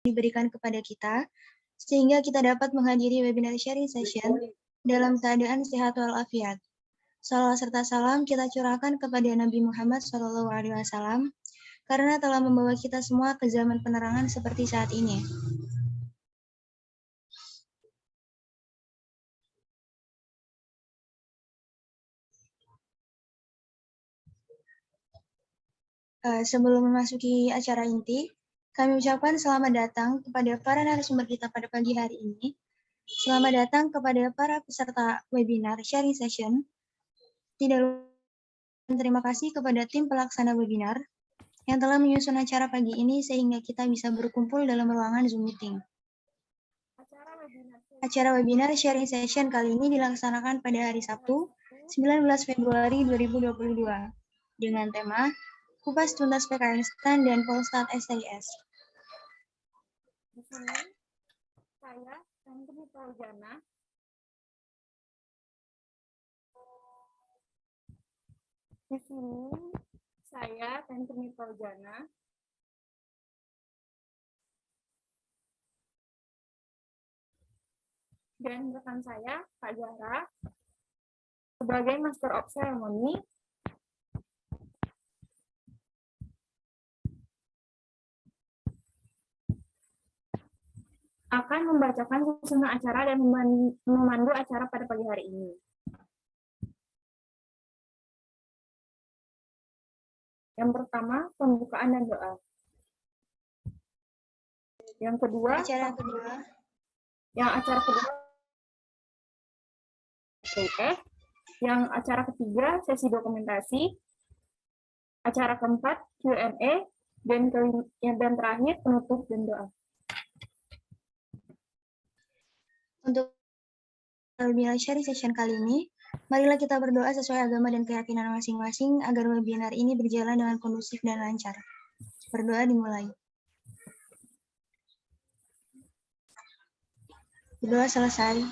diberikan kepada kita, sehingga kita dapat menghadiri webinar sharing session dalam keadaan sehat walafiat. Salawat serta salam kita curahkan kepada Nabi Muhammad SAW, karena telah membawa kita semua ke zaman penerangan seperti saat ini. Sebelum memasuki acara inti, kami ucapkan selamat datang kepada para narasumber kita pada pagi hari ini. Selamat datang kepada para peserta webinar sharing session. Tidak lupa terima kasih kepada tim pelaksana webinar yang telah menyusun acara pagi ini sehingga kita bisa berkumpul dalam ruangan Zoom meeting. Acara webinar sharing session kali ini dilaksanakan pada hari Sabtu, 19 Februari 2022 dengan tema Kupas Tuntas PKN STAN dan Polstat STIS. Di sini saya Tantri Fauzana. Di sini saya Tantri Fauzana. Dan rekan saya Kak Zahra sebagai Master of Ceremony. Akan membacakan susunan acara dan memandu acara pada pagi hari ini. Yang pertama, pembukaan dan doa. Yang kedua, acara kedua, yang acara ketiga, sesi dokumentasi. Acara keempat, Q&A, dan terakhir, penutup dan doa. Untuk webinar sharing session kali ini, marilah kita berdoa sesuai agama dan keyakinan masing-masing agar webinar ini berjalan dengan kondusif dan lancar. Berdoa dimulai. Berdoa selesai.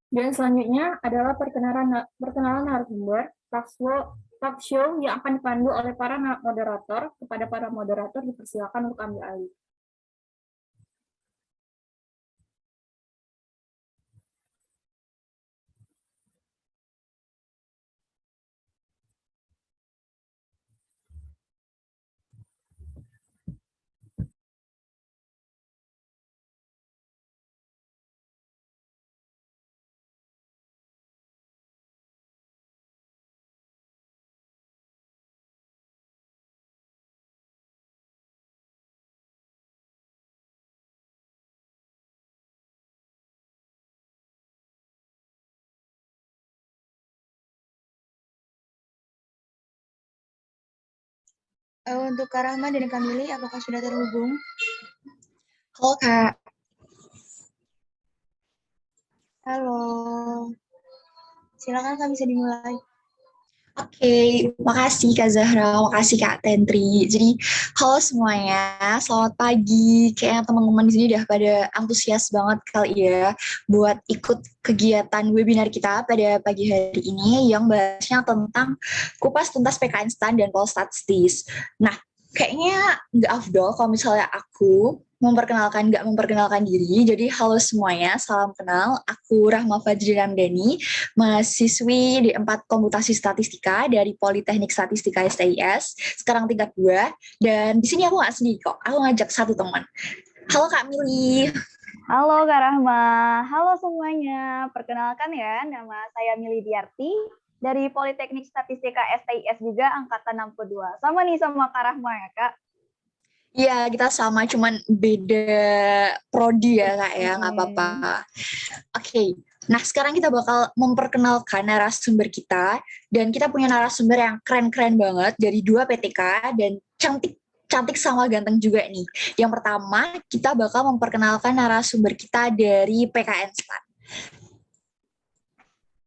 Dan selanjutnya adalah perkenalan narasumber talk show yang akan dipandu oleh para moderator. Kepada para moderator dipersilakan untuk ambil alih. Untuk Kak Rahma dan Kak Mili, apakah sudah terhubung? Halo Kak. Halo. Silakan Kak, bisa dimulai. Oke, makasih Kak Zahra, makasih Kak Tentri. Jadi, halo semuanya, selamat pagi. Kayaknya teman-teman di sini udah pada antusias banget kali ya buat ikut kegiatan webinar kita pada pagi hari ini yang bahasnya tentang kupas tuntas PKN STAN dan Polstat STIS. Nah, kayaknya nggak afdol kalau misalnya aku nggak memperkenalkan diri. Jadi halo semuanya, salam kenal. Aku Rahma Fajri Ramdhani, mahasiswi di 4 Komputasi Statistika dari Politeknik Statistika STIS, sekarang tingkat 2. Dan di sini aku nggak sendiri kok, aku ngajak satu teman. Halo Kak Mili. Halo Kak Rahma, halo semuanya. Perkenalkan ya, nama saya Mili Diarti dari Politeknik Statistika STIS juga angkatan 62. Sama nih sama Kak Rahma ya Kak. Iya, kita sama, cuman beda prodi ya Kak ya, nggak apa-apa. Oke, nah sekarang kita bakal memperkenalkan narasumber kita, dan kita punya narasumber yang keren-keren banget dari 2 PTK dan cantik sama ganteng juga nih. Yang pertama, kita bakal memperkenalkan narasumber kita dari PKN STAN.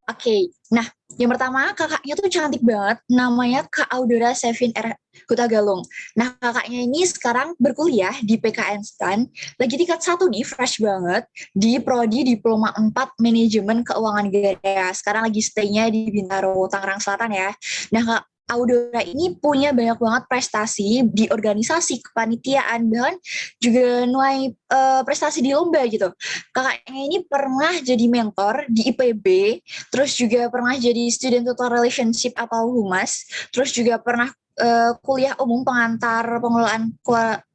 Oke, nah yang pertama kakaknya tuh cantik banget, namanya Kak Audora Sevin R. Hutagalung. Nah kakaknya ini sekarang berkuliah di PKN STAN, lagi tingkat 1 nih, fresh banget, di Prodi Diploma 4 Manajemen Keuangan Negara. Sekarang lagi stay-nya di Bintaro, Tangerang Selatan ya. Nah Audora ini punya banyak banget prestasi di organisasi kepanitiaan, bahkan juga nuai prestasi di lomba gitu. Kakaknya ini pernah jadi mentor di IPB, terus juga pernah jadi student tutor relationship atau humas, terus juga pernah kuliah umum pengantar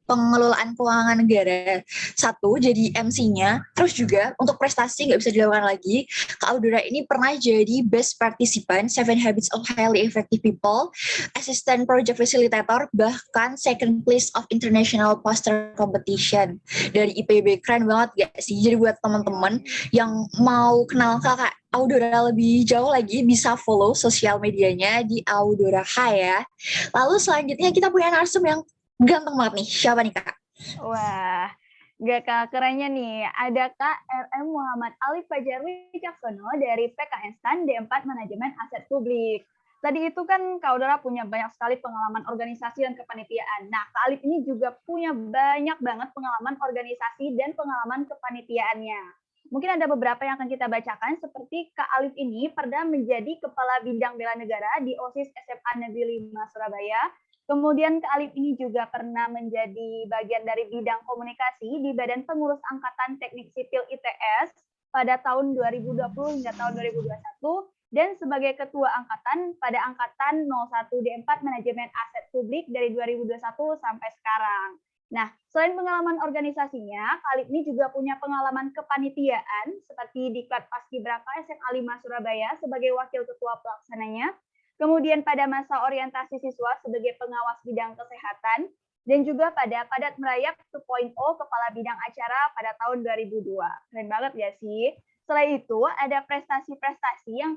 pengelolaan keuangan negara 1 jadi MC-nya. Terus juga untuk prestasi nggak bisa dilakukan lagi, Kak Audora ini pernah jadi best participant 7 Habits of Highly Effective People, assistant project facilitator, bahkan second place of international poster competition dari IPB. Keren banget gak sih? Jadi buat teman-teman yang mau kenal Kakak Audora lebih jauh lagi, bisa follow sosial medianya di Audora High ya. Lalu selanjutnya kita punya narsum yang ganteng banget nih. Siapa nih Kak? Wah, gak kalah kerennya nih. Ada Kak RM Muhammad Alif Fajarwi Caksono dari PKN STAN D4 Manajemen Aset Publik. Tadi itu kan Kak Audora punya banyak sekali pengalaman organisasi dan kepanitiaan. Nah, Kak Alif ini juga punya banyak banget pengalaman organisasi dan pengalaman kepanitiaannya. Mungkin ada beberapa yang akan kita bacakan, seperti Kak Alif ini pernah menjadi Kepala Bidang Bela Negara di OSIS SMA Negeri 5 Surabaya. Kemudian Kak Alif ini juga pernah menjadi bagian dari bidang komunikasi di Badan Pengurus Angkatan Teknik Sipil ITS pada tahun 2020 hingga tahun 2021, dan sebagai Ketua Angkatan pada Angkatan 01 D4 Manajemen Aset Publik dari 2021 sampai sekarang. Nah, selain pengalaman organisasinya, Kak Alif ini juga punya pengalaman kepanitiaan seperti di Diklat Paskibraka SMA 5 Surabaya sebagai Wakil Ketua Pelaksananya, kemudian pada masa orientasi siswa sebagai pengawas bidang kesehatan, dan juga pada Padat Merayap 2.0 Kepala Bidang Acara pada tahun 2002. Keren banget ya sih? Selain itu, ada prestasi-prestasi yang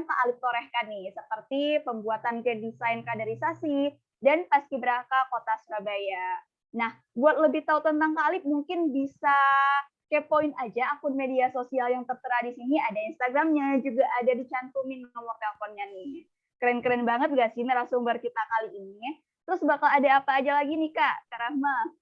Kak Alif torehkan nih, seperti pembuatan desain kaderisasi dan Paskibraka Kota Surabaya. Nah, buat lebih tahu tentang Kak Alif, mungkin bisa kepoin aja akun media sosial yang tertera di sini, ada Instagramnya, juga ada dicantumin nomor teleponnya nih. Keren-keren banget gak sih narasumber kita kali ini? Terus bakal ada apa aja lagi nih Kak Rahma?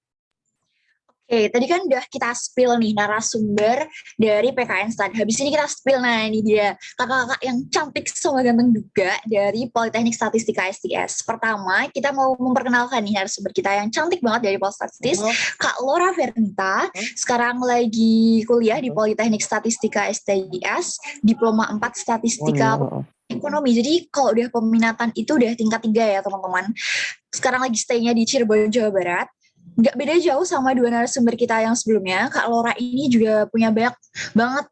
Oke, tadi kan udah kita spill nih narasumber dari PKN STAN. Habis ini kita spill, nah ini dia kakak-kakak yang cantik sama ganteng juga dari Politeknik Statistika STS. Pertama, kita mau memperkenalkan nih narasumber kita yang cantik banget dari Polstatistis, Kak Laura Vernita. Sekarang lagi kuliah di Politeknik Statistika STS, Diploma 4 Statistika Ekonomi. Jadi kalau udah peminatan itu udah tingkat 3 ya teman-teman. Sekarang lagi stay-nya di Cirebon, Jawa Barat. Nggak beda jauh sama dua narasumber kita yang sebelumnya. Kak Laura ini juga punya banyak banget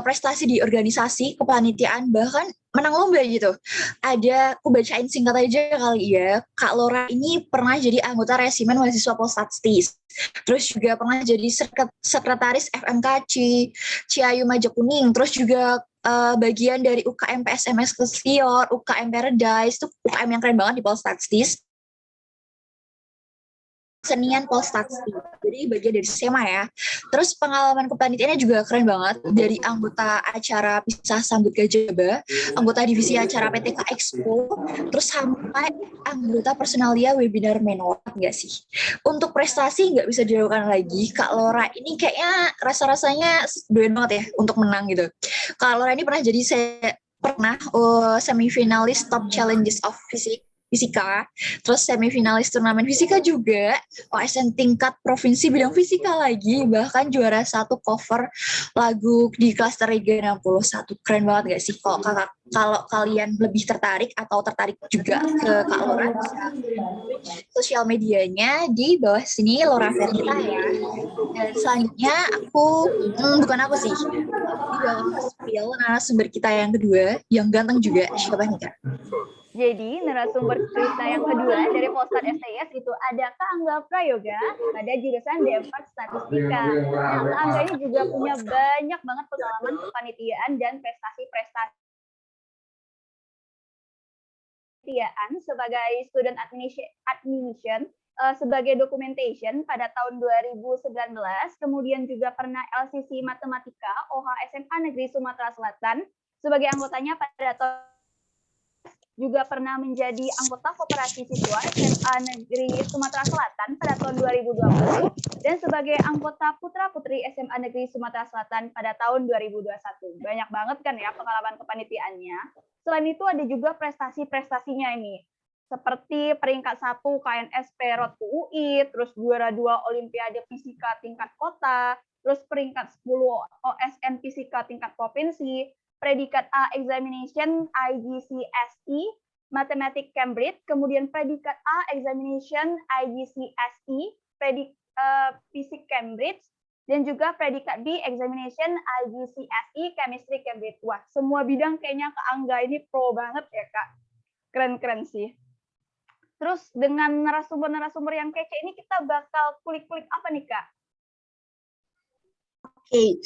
prestasi di organisasi, kepanitiaan, bahkan menang lomba gitu. Aku bacain singkat aja kali ya. Kak Laura ini pernah jadi anggota resimen mahasiswa Polstatistis. Terus juga pernah jadi sekretaris FMK Ciayu Majakuning. Terus juga bagian dari UKM PSMS Keslior, UKM Paradise, itu UKM yang keren banget di Polstatistis. Senian Polstatistik, jadi bagian dari SEMA ya. Terus pengalaman kepanitiaannya juga keren banget, dari anggota acara Pisah Sambut Gajaba, anggota divisi acara PTK Expo, terus sampai anggota personalia webinar menor, nggak sih? Untuk prestasi nggak bisa dilakukan lagi, Kak Laura ini kayaknya rasa-rasanya doyan banget ya untuk menang gitu. Kak Laura ini pernah jadi semifinalis Top Challenges of Fisika, terus semifinalis turnamen fisika juga, OSN tingkat provinsi bidang fisika lagi, bahkan juara 1 cover lagu di Cluster Liga 61. Keren banget gak sih? Kalau kalian lebih tertarik atau tertarik juga ke Kak Laura, bisa sosial medianya di bawah sini, Laura Vernita ya. Dan selanjutnya bukan aku sih, di dalam spill narasumber kita yang kedua, yang ganteng juga, siapa nih Kak? Jadi, narasumber kita yang kedua dari Polstat STS itu ada Kak Angga Prayoga pada jurusan D4 Statistika. Nah, Kak Angga ini juga punya banyak banget pengalaman kepanitiaan dan prestasi-prestasi sebagai student admission, sebagai documentation pada tahun 2019, kemudian juga pernah LCC Matematika OH SMA Negeri Sumatera Selatan sebagai anggotanya pada tahun, juga pernah menjadi anggota koperasi siswa SMA Negeri Sumatera Selatan pada tahun 2020, dan sebagai anggota putra-putri SMA Negeri Sumatera Selatan pada tahun 2021. Banyak banget kan ya pengalaman kepanitiaannya. Selain itu ada juga prestasi-prestasinya ini, seperti peringkat 1 KNSP Road to UI, terus juara 2 Olimpiade Fisika tingkat kota, terus peringkat 10 OSN Fisika tingkat provinsi, predikat A Examination IGCSE, Matematik Cambridge, kemudian predikat A Examination IGCSE, Fisik Cambridge, dan juga predikat B Examination IGCSE Chemistry Cambridge. Wah, semua bidang kayaknya Kak Angga ini pro banget ya, Kak. Keren-keren sih. Terus dengan narasumber-narasumber yang kece ini kita bakal kulik-kulik apa nih, Kak? Oke,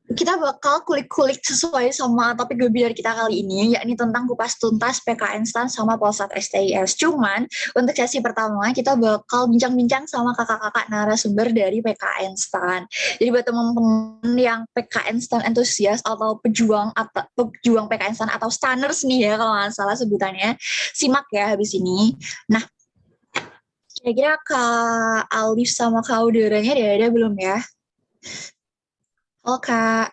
kita bakal kulik-kulik sesuai sama topik webinar kita kali ini, yakni tentang kupas tuntas PKN STAN sama Polsat STIS. Cuman, untuk sesi pertama, kita bakal bincang-bincang sama kakak-kakak narasumber dari PKN STAN. Jadi buat teman-teman yang PKN STAN entusias atau pejuang PKN STAN atau stanners nih ya, kalau nggak salah sebutannya, simak ya habis ini. Nah, kira-kira Kak Alif sama Kak Udaranya ada belum ya? Halo Kak.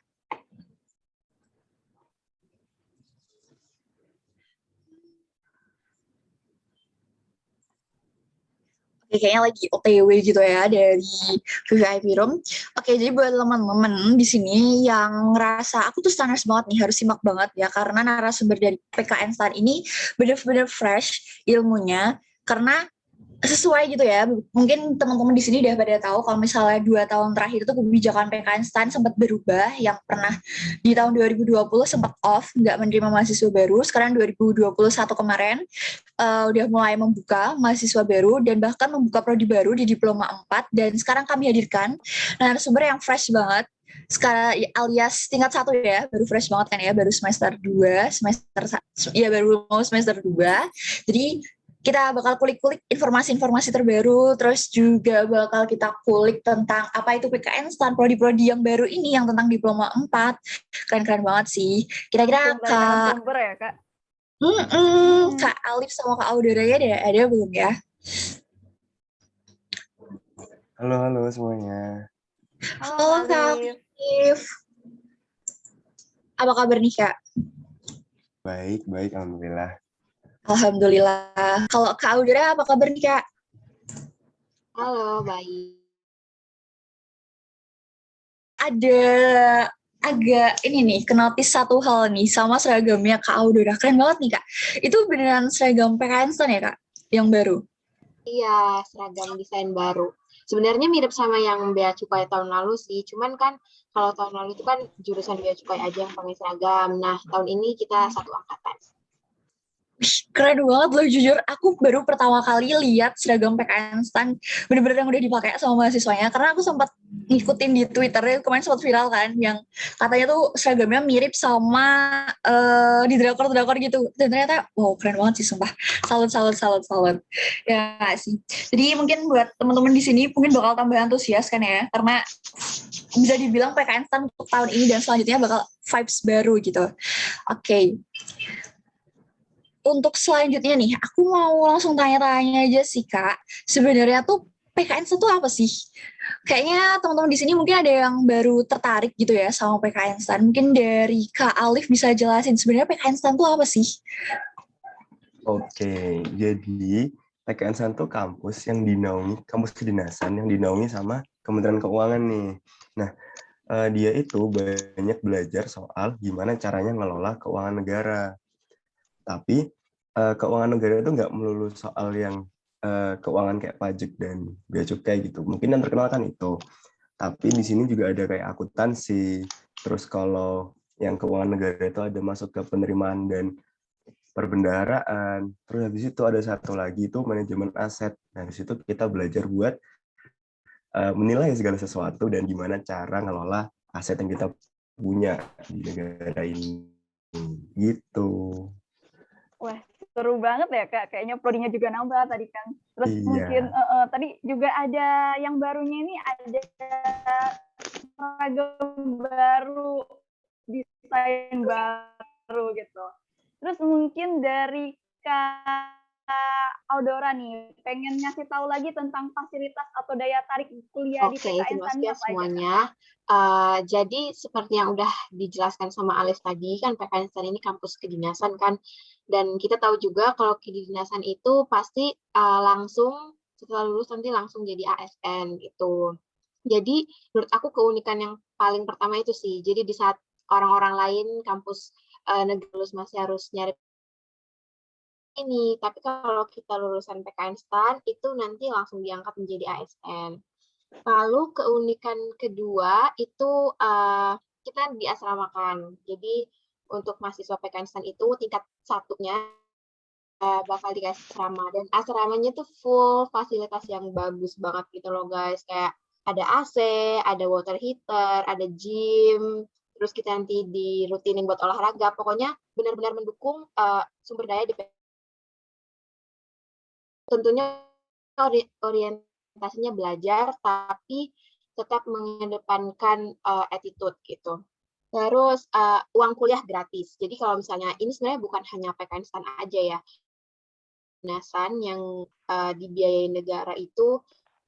Oke, kayaknya lagi OTW gitu ya dari VIP Room. Oke, jadi buat teman-teman di sini yang ngerasa aku tuh stanners banget nih, harus simak banget ya, karena narasumber dari PKN STAN ini bener-bener fresh ilmunya, karena sesuai gitu ya. Mungkin teman-teman di sini udah pada tahu kalau misalnya 2 tahun terakhir itu kebijakan PKN STAN sempat berubah, yang pernah di tahun 2020 sempat off, nggak menerima mahasiswa baru. Sekarang 2021 kemarin udah mulai membuka mahasiswa baru dan bahkan membuka prodi baru di Diploma 4, dan sekarang kami hadirkan narasumber yang fresh banget. Sekarang alias tingkat 1 ya, baru fresh banget kan ya, baru semester 2, baru mau semester 2. Jadi kita bakal kulik-kulik informasi-informasi terbaru, terus juga bakal kita kulik tentang apa itu PKN STAN, prodi-prodi yang baru ini yang tentang Diploma 4. Keren-keren banget sih. Kira-kira Kak Sumber ya, Kak? Kak Alif sama Kak Audara ya ada belum ya? Halo semuanya. Halo Kak Alif. Apa kabar nih Kak? Baik, alhamdulillah. Alhamdulillah. Kalau Kak Audara apa kabar nih Kak? Halo, baik. Ada agak ini nih, kenotis satu hal nih sama seragamnya Kak Audara. Keren banget nih Kak. Itu beneran seragam PKN STAN ya Kak? Yang baru? Iya, seragam desain baru. Sebenarnya mirip sama yang Bea Cukai tahun lalu sih, cuman kan kalau tahun lalu itu kan jurusan Bea Cukai aja yang pakai seragam. Nah, tahun ini kita satu angkatan. Keren banget loh, jujur aku baru pertama kali lihat seragam PKN STAN bener-bener yang udah dipakai sama mahasiswanya, karena aku sempat ngikutin di Twitter kemarin, sempat viral kan yang katanya tuh seragamnya mirip sama di drakor gitu, dan ternyata wow keren banget sih, sumpah salut ya sih. Jadi mungkin buat teman-teman di sini mungkin bakal tambah antusias kan ya, karena bisa dibilang PKN STAN untuk tahun ini dan selanjutnya bakal vibes baru gitu. Oke. Untuk selanjutnya nih, aku mau langsung tanya-tanya aja sih Kak. Sebenarnya tuh PKN STAN tuh apa sih? Kayaknya teman-teman di sini mungkin ada yang baru tertarik gitu ya sama PKN STAN. Mungkin dari Kak Alif bisa jelasin sebenarnya PKN STAN tuh apa sih? Oke, jadi PKN STAN tuh kampus kedinasan yang dinaungi sama Kementerian Keuangan nih. Nah, dia itu banyak belajar soal gimana caranya ngelola keuangan negara. Tapi keuangan negara itu nggak melulu soal yang keuangan kayak pajak dan bea cukai gitu. Mungkin yang terkenal kan itu. Tapi di sini juga ada kayak akuntansi. Terus kalau yang keuangan negara itu ada masuk ke penerimaan dan perbendaharaan. Terus habis itu ada satu lagi itu manajemen aset. Nah, di situ kita belajar buat menilai segala sesuatu dan gimana cara ngelola aset yang kita punya di negara ini. Gitu. Wah, seru banget ya Kak. Kayaknya prodinya juga nambah tadi kan. Terus Iya. mungkin tadi juga ada yang barunya ini, ada seragam baru, desain baru gitu. Terus mungkin dari Kak Audora nih, pengen ngasih tahu lagi tentang fasilitas atau daya tarik kuliah di Oke, PKN izin STAN masuk ini ya apa aja, Kak? semuanya. Jadi seperti yang udah dijelaskan sama Alif tadi, kan PKN STAN ini kampus kedinasan kan, dan kita tahu juga kalau kedinasan itu pasti langsung setelah lulus nanti langsung jadi ASN gitu. Jadi menurut aku keunikan yang paling pertama itu sih, jadi di saat orang-orang lain kampus negeri lulus masih harus nyari ini, tapi kalau kita lulusan PKN STAN itu nanti langsung diangkat menjadi ASN. Lalu keunikan kedua itu kita diasramakan. Jadi untuk mahasiswa PKN STAN itu tingkat satunya bakal dikasih asrama, dan asramanya tuh full fasilitas yang bagus banget gitu loh guys, kayak ada AC, ada water heater, ada gym, terus kita nanti dirutinin buat olahraga, pokoknya benar-benar mendukung sumber daya di tentunya orientasinya belajar, tapi tetap mengedepankan attitude gitu. Terus uang kuliah gratis. Jadi kalau misalnya ini sebenarnya bukan hanya PKN STAN aja ya, kedinasan yang dibiayai negara itu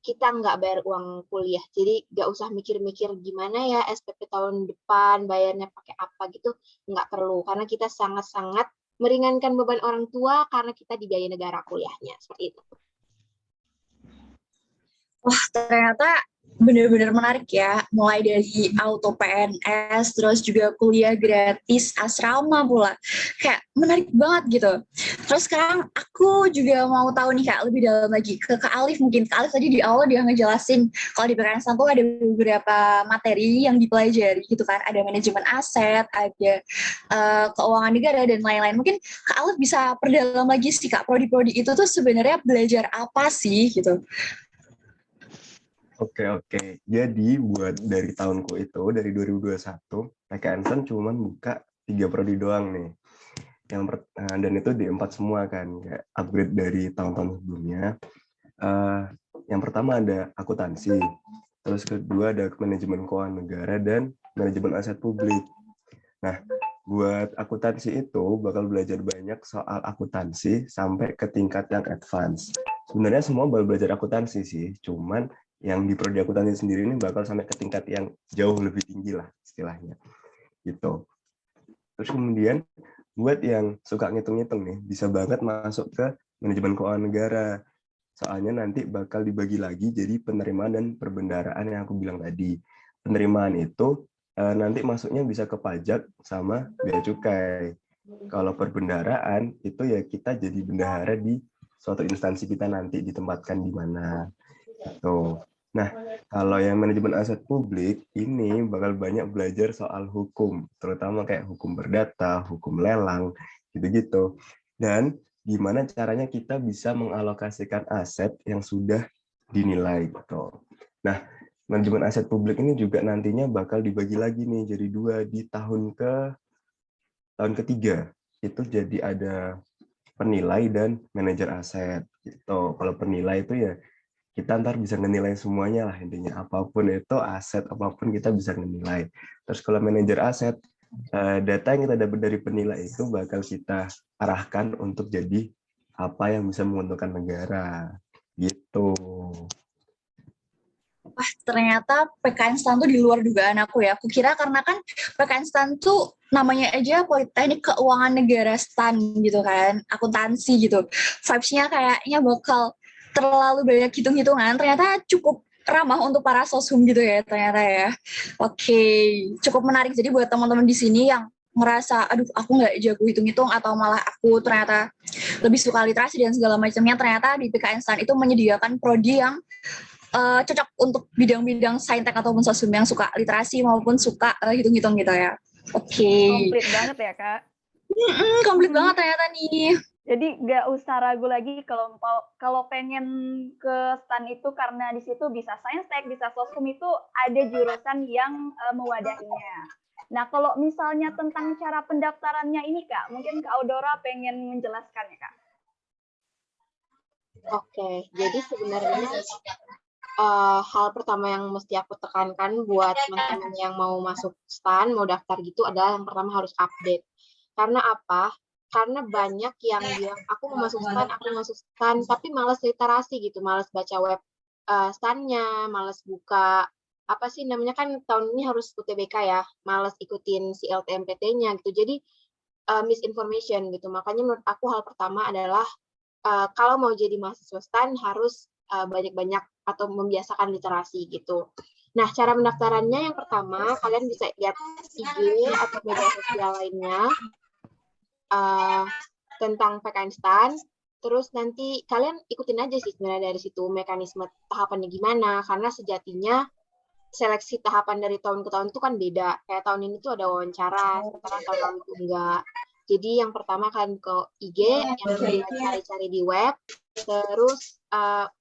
kita nggak bayar uang kuliah. Jadi nggak usah mikir-mikir gimana ya SPP tahun depan bayarnya pakai apa gitu, nggak perlu. Karena kita sangat-sangat meringankan beban orang tua karena kita dibiayai negara kuliahnya. Seperti itu. Wah, ternyata benar-benar menarik ya. Mulai dari auto PNS, terus juga kuliah gratis, asrama pula. Kayak menarik banget gitu. Terus sekarang aku juga mau tahu nih Kak, lebih dalam lagi. Ke Kak Alif mungkin. Kak Alif tadi di awal dia ngejelasin kalau di PKN tuh ada beberapa materi yang dipelajari gitu kan. Ada manajemen aset, ada keuangan negara, dan lain-lain. Mungkin Kak Alif bisa perdalam lagi sih Kak, prodi-prodi itu tuh sebenarnya belajar apa sih gitu. Oke. Jadi buat dari tahunku itu, dari 2021, PKN STAN cuma buka 3 prodi doang nih. Dan itu D4 semua kan, kayak upgrade dari tahun-tahun sebelumnya. Yang pertama ada akuntansi, terus kedua ada manajemen keuangan negara dan manajemen aset publik. Nah, buat akuntansi itu bakal belajar banyak soal akuntansi sampai ke tingkat yang advance. Sebenarnya semua bakal belajar akuntansi sih, cuman yang di prodi akuntansi sendiri ini bakal sampai ke tingkat yang jauh lebih tinggi lah istilahnya. Gitu. Terus kemudian buat yang suka ngitung-ngitung nih, bisa banget masuk ke manajemen keuangan negara. Soalnya nanti bakal dibagi lagi jadi penerimaan dan perbendaharaan yang aku bilang tadi. Penerimaan itu nanti masuknya bisa ke pajak sama bea cukai. Kalau perbendaharaan itu ya kita jadi bendahara di suatu instansi kita nanti ditempatkan di mana. Gitu. Nah, kalau yang manajemen aset publik ini bakal banyak belajar soal hukum, terutama kayak hukum perdata, hukum lelang, gitu-gitu. Dan gimana caranya kita bisa mengalokasikan aset yang sudah dinilai gitu. Nah, manajemen aset publik ini juga nantinya bakal dibagi lagi nih jadi 2 di tahun ketiga. Itu jadi ada penilai dan manajer aset gitu. Kalau penilai itu ya kita ntar bisa menilai semuanya lah intinya, apapun itu aset, apapun kita bisa menilai. Terus kalau manajer aset, data yang kita dapat dari penilai itu bakal kita arahkan untuk jadi apa yang bisa menguntungkan negara, gitu. Wah, ternyata PKN STAN tuh di luar dugaan aku ya. Aku kira karena kan PKN STAN tuh namanya aja Politeknik Keuangan Negara STAN gitu kan, akuntansi gitu. Vibes-nya kayaknya bakal terlalu banyak hitung-hitungan, ternyata cukup ramah untuk para sosum gitu ya ternyata ya. Oke, cukup menarik. Jadi buat teman-teman di sini yang merasa, aduh aku nggak jago hitung-hitung atau malah aku ternyata lebih suka literasi dan segala macamnya, ternyata di PKN STAN itu menyediakan prodi yang cocok untuk bidang-bidang saintek ataupun sosum yang suka literasi maupun suka hitung-hitung gitu ya. Oke. Komplit banget ya, Kak. Komplit banget ternyata nih. Jadi nggak usah ragu lagi kalau pengen ke STAN itu, karena di situ bisa saintek, bisa sosum, itu ada jurusan yang mewadahinya. Nah, kalau misalnya tentang cara pendaftarannya ini, Kak, mungkin Kak Audora pengen menjelaskan ya, Kak? Oke, jadi sebenarnya hal pertama yang mesti aku tekankan buat teman-teman yang mau masuk STAN, mau daftar gitu adalah yang pertama harus update. Karena apa? karena banyak yang bilang aku mau masuk stan, tapi malas literasi gitu, malas baca web stannya, malas buka apa sih namanya, kan tahun ini harus UTBK ya, malas ikutin si LTMPT-nya gitu. Jadi misinformation gitu. Makanya menurut aku hal pertama adalah kalau mau jadi mahasiswa stan harus banyak-banyak atau membiasakan literasi gitu. Nah, cara pendaftarannya yang pertama kalian bisa lihat IG atau media sosial lainnya tentang PKN STAN. Terus nanti kalian ikutin aja sih sebenarnya dari situ mekanisme tahapannya gimana, karena sejatinya seleksi tahapan dari tahun ke tahun itu kan beda. Kayak tahun ini tuh ada wawancara, sementara tahun lalu itu enggak. Jadi yang pertama kalian ke IG, yang kedua cari-cari di web, terus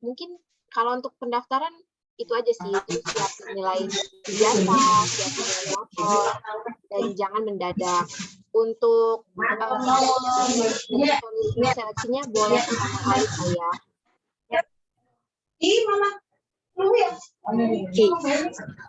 mungkin kalau untuk pendaftaran itu aja sih, terus siapin nilai ijazah, siapin nilai rapor, dan jangan mendadak. Untuk seleksinya boleh pertama kali saya. Oke,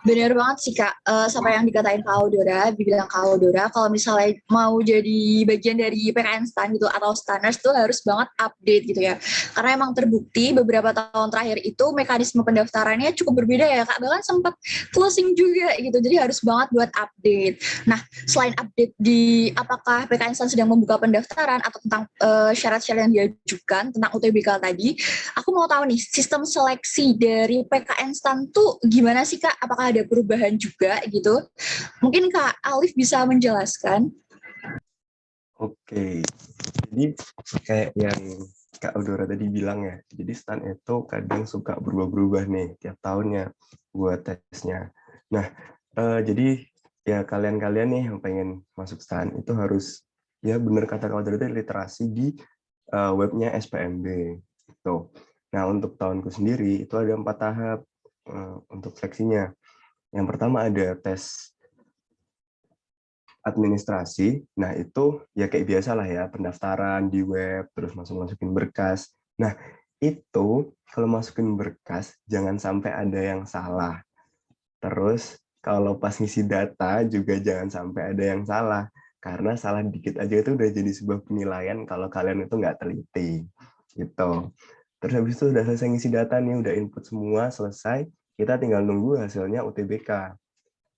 benar banget sih Kak. Sama yang dikatain Kak Audora, dibilang Kak Audora, kalau misalnya mau jadi bagian dari PKN STAN gitu atau Stanners tuh harus banget update gitu ya. Karena emang terbukti beberapa tahun terakhir itu mekanisme pendaftarannya cukup berbeda ya Kak. Bahkan sempat closing juga gitu. Jadi harus banget buat update. Nah, selain update di apakah PKN STAN sedang membuka pendaftaran atau tentang syarat-syarat yang diajukan tentang UTBK tadi, aku mau tahu nih sistem seleksi dari PKN STAN tuh gimana sih Kak? Apakah ada perubahan juga gitu? Mungkin Kak Alif bisa menjelaskan. Oke, jadi kayak yang Kak Audora tadi bilang ya, jadi STAN itu kadang suka berubah-berubah nih tiap tahunnya buat tesnya. Nah, jadi ya kalian-kalian nih yang pengen masuk STAN itu harus, ya benar kata Kak Audora tadi, literasi di webnya SPMB. Gitu. Nah, untuk tahunku sendiri itu ada 4 tahap untuk seleksinya. Yang pertama ada tes administrasi. Nah, itu ya kayak biasa lah ya, pendaftaran di web, terus masukin berkas. Nah, itu kalau masukin berkas, jangan sampai ada yang salah. Terus, kalau pas ngisi data juga jangan sampai ada yang salah. Karena salah dikit aja itu udah jadi sebuah penilaian kalau kalian itu nggak teliti. Gitu. Terus habis itu udah selesai ngisi data nih, udah input semua, selesai. Kita tinggal nunggu hasilnya UTBK.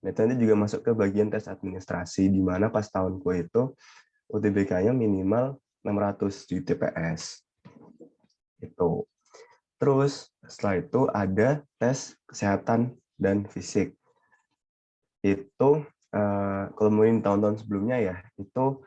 Nah, itu nanti juga masuk ke bagian tes administrasi, di mana pas tahunku itu UTBK-nya minimal 600 di TPS. Itu. Terus setelah itu ada tes kesehatan dan fisik. Itu kalau mungkin tahun-tahun sebelumnya ya, itu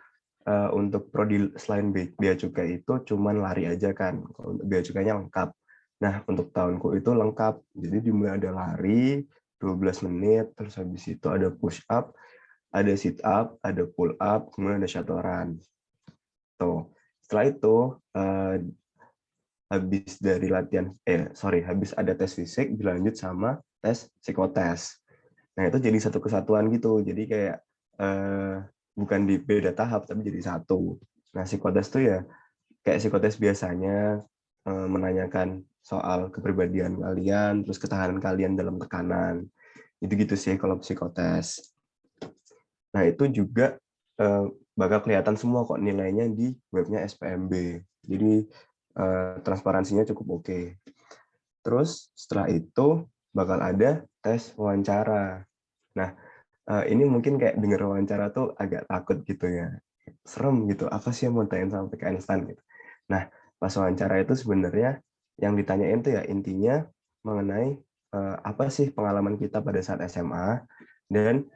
untuk prodi selain bea cukai itu cuman lari aja kan. Kalau untuk bea cukainya lengkap. Nah, untuk tahunku itu lengkap. Jadi dimulai ada lari 12 menit, terus habis itu ada push up, ada sit up, ada pull up, kemudian ada shuttle run. Tuh. Setelah itu habis dari habis ada tes fisik dilanjut sama tes psikotes. Nah, itu jadi satu kesatuan gitu. Jadi kayak bukan di beda tahap tapi jadi satu. Nah, psikotes tuh ya kayak psikotes biasanya menanyakan soal kepribadian kalian, terus ketahanan kalian dalam tekanan. Gitu-gitu sih kalau psikotes. Nah, itu juga bakal kelihatan semua kok nilainya di webnya SPMB. Jadi transparansinya cukup oke. Terus setelah itu bakal ada tes wawancara. Nah, ini mungkin kayak denger wawancara tuh agak takut gitu ya. Serem gitu, apa sih yang mau tanyain sama PKN STAN gitu. Nah, pas wawancara itu sebenarnya yang ditanyain tuh ya intinya mengenai apa sih pengalaman kita pada saat SMA dan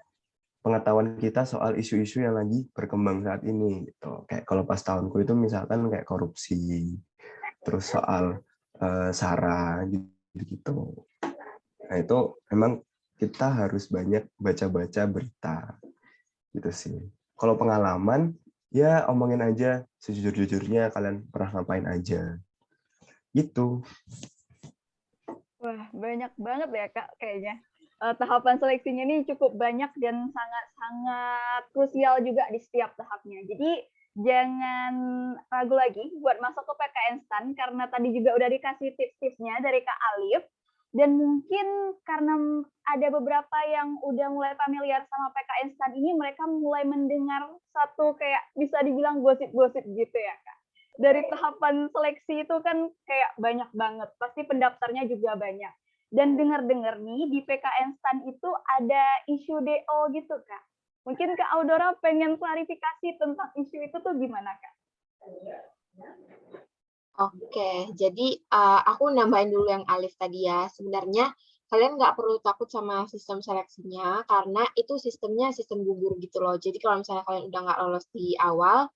pengetahuan kita soal isu-isu yang lagi berkembang saat ini gitu. Kayak kalau pas tahunku itu misalkan kayak korupsi, terus soal SARA gitu. Nah, itu memang kita harus banyak baca-baca berita gitu sih. Kalau pengalaman ya omongin aja sejujur-jujurnya kalian pernah ngapain aja. Gitu. Wah, banyak banget ya Kak kayaknya. Tahapan seleksinya ini cukup banyak dan sangat-sangat krusial juga di setiap tahapnya. Jadi jangan ragu lagi buat masuk ke PKN STAN karena tadi juga udah dikasih tips-tipsnya dari Kak Alif. Dan mungkin karena ada beberapa yang udah mulai familiar sama PK Instan ini, mereka mulai mendengar satu kayak bisa dibilang gosip-gosip gitu ya, Kak. Dari tahapan seleksi itu kan kayak banyak banget, pasti pendaftarnya juga banyak. Dan dengar-dengar nih di PK Instan itu ada isu DO gitu, Kak. Mungkin Kak Audora pengen klarifikasi tentang isu itu tuh gimana, Kak? Oke, jadi aku nambahin dulu yang Alif tadi ya. Sebenarnya kalian nggak perlu takut sama sistem seleksinya, karena itu sistemnya sistem gugur gitu loh. Jadi kalau misalnya kalian udah nggak lolos di awal,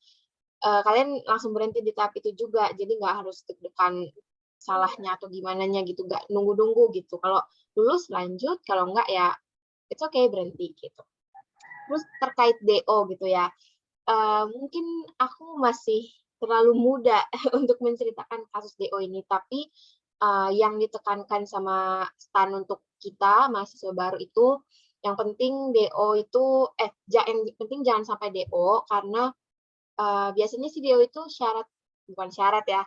kalian langsung berhenti di tahap itu juga. Jadi nggak harus deg-degan salahnya atau gimananya gitu, nggak nunggu-nunggu gitu. Kalau lulus lanjut, kalau nggak ya it's okay berhenti gitu. Terus terkait DO gitu ya, mungkin aku masih terlalu muda untuk menceritakan kasus DO ini, tapi yang ditekankan sama STAN untuk kita mahasiswa baru itu, yang penting DO itu yang penting jangan sampai DO, karena biasanya sih DO itu bukan syarat ya,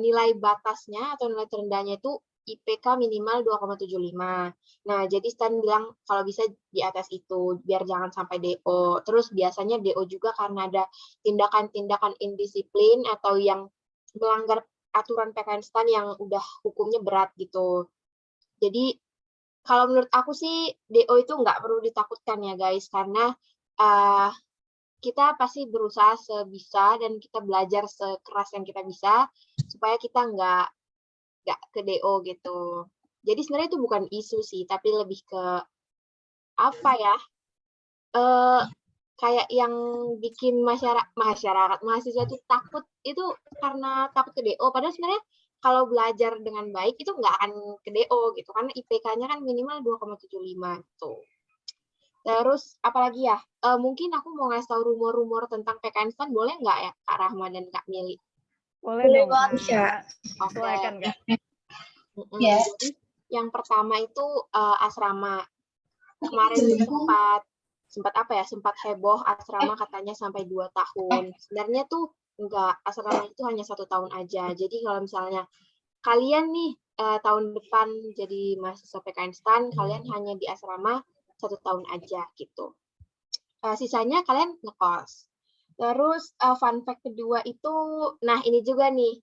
nilai batasnya atau nilai terendahnya itu IPK minimal 2,75. Nah, jadi Stan bilang kalau bisa di atas itu, biar jangan sampai DO. Terus biasanya DO juga karena ada tindakan-tindakan indisiplin atau yang melanggar aturan PKN Stan yang udah hukumnya berat gitu. Jadi, kalau menurut aku sih DO itu nggak perlu ditakutkan ya guys, karena kita pasti berusaha sebisa dan kita belajar sekeras yang kita bisa supaya kita nggak ke DO gitu. Jadi sebenarnya itu bukan isu sih, tapi lebih ke apa ya? Kayak yang bikin masyarakat mahasiswa itu takut itu karena takut ke DO. Padahal sebenarnya kalau belajar dengan baik itu nggak akan ke DO gitu, karena IPK-nya kan minimal 2,75 gitu. Terus apalagi ya? Mungkin aku mau ngasih tahu rumor-rumor tentang PKN STAN, boleh nggak ya Kak Rahma dan Kak Mili? Boleh dong, Kak. Oke. Silakan, Kak. Ya. Jadi yang pertama itu asrama. Kemarin tuh sempat heboh asrama katanya sampai 2 tahun. Sebenarnya tuh enggak, asrama itu hanya 1 tahun aja. Jadi kalau misalnya kalian nih tahun depan jadi mahasiswa PKN STAN, kalian hanya di asrama 1 tahun aja gitu. Sisanya kalian ngekos. Terus fun fact kedua itu, nah ini juga nih,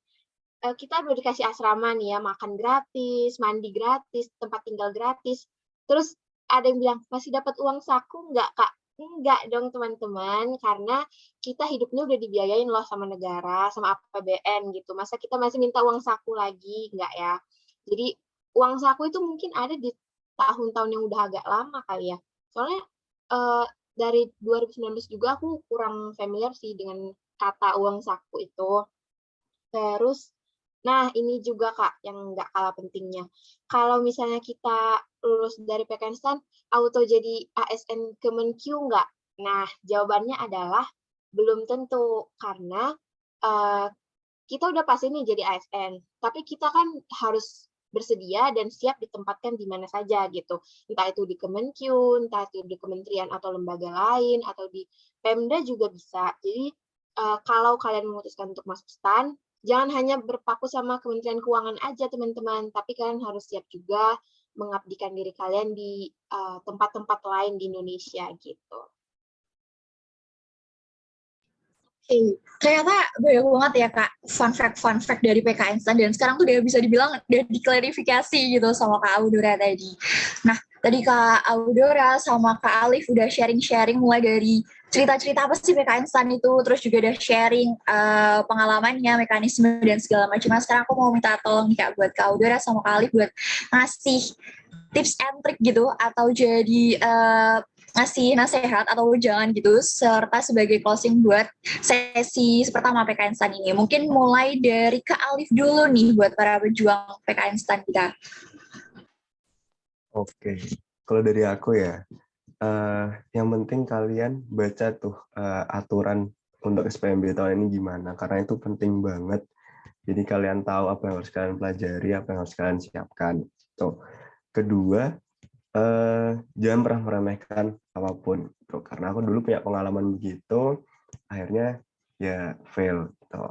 kita udah dikasih asrama nih ya, makan gratis, mandi gratis, tempat tinggal gratis. Terus ada yang bilang, masih dapat uang saku nggak, Kak? Enggak dong, teman-teman, karena kita hidupnya udah dibiayain loh sama negara, sama APBN gitu. Masa kita masih minta uang saku lagi? Enggak ya. Jadi, uang saku itu mungkin ada di tahun-tahun yang udah agak lama kali ya. Soalnya dari 2019 juga aku kurang familiar sih dengan kata uang saku itu. Terus, nah ini juga Kak yang nggak kalah pentingnya. Kalau misalnya kita lulus dari PKN STAN, auto jadi ASN Kemenkyu nggak? Nah, jawabannya adalah belum tentu, karena kita udah pasti nih jadi ASN, tapi kita kan harus bersedia dan siap ditempatkan di mana saja gitu. Entah itu di Kemenkyu, entah itu di kementerian atau lembaga lain, atau di Pemda juga bisa. Jadi, kalau kalian memutuskan untuk masuk STAN, jangan hanya berpaku sama Kementerian Keuangan aja, teman-teman, tapi kalian harus siap juga mengabdikan diri kalian di tempat-tempat lain di Indonesia gitu. Ternyata banyak banget ya Kak fun fact dari PKN STAN, dan sekarang tuh udah bisa dibilang udah diklarifikasi gitu sama Kak Audora tadi. Nah, tadi Kak Audora sama Kak Alif udah sharing-sharing mulai dari cerita-cerita apa sih PKN STAN itu, terus juga udah sharing pengalamannya, mekanisme dan segala macam. Nah, sekarang aku mau minta tolong nih Kak buat Kak Audora sama Kak Alif buat ngasih tips and trick gitu, atau jadi ngasih nasihat atau jangan gitu, serta sebagai closing buat sesi pertama PKN STAN ini. Mungkin mulai dari Kak Alif dulu nih buat para pejuang PKN STAN kita. Oke, kalau dari aku ya, yang penting kalian baca tuh aturan untuk SPMB tahun ini gimana, karena itu penting banget. Jadi kalian tahu apa yang harus kalian pelajari, apa yang harus kalian siapkan. Tuh. Kedua, jangan pernah meremehkan apapun. Tuh, karena aku dulu punya pengalaman begitu, akhirnya ya fail. Gitu.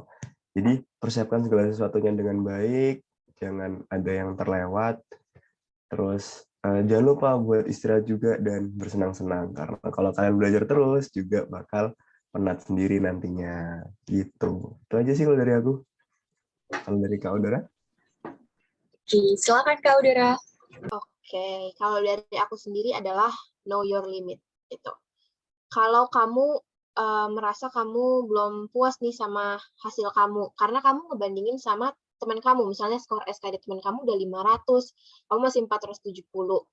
Jadi persiapkan segala sesuatunya dengan baik, jangan ada yang terlewat. Terus jangan lupa buat istirahat juga dan bersenang-senang karena kalau kalian belajar terus juga bakal penat sendiri nantinya gitu. Itu aja sih kalau dari aku. Kalau dari Kak Audara? Oke, silakan Kak Udara. Oke, kalau dari aku sendiri adalah know your limit itu. Kalau kamu merasa kamu belum puas nih sama hasil kamu, karena kamu ngebandingin sama teman kamu, misalnya skor SKD teman kamu udah 500, kamu masih 470.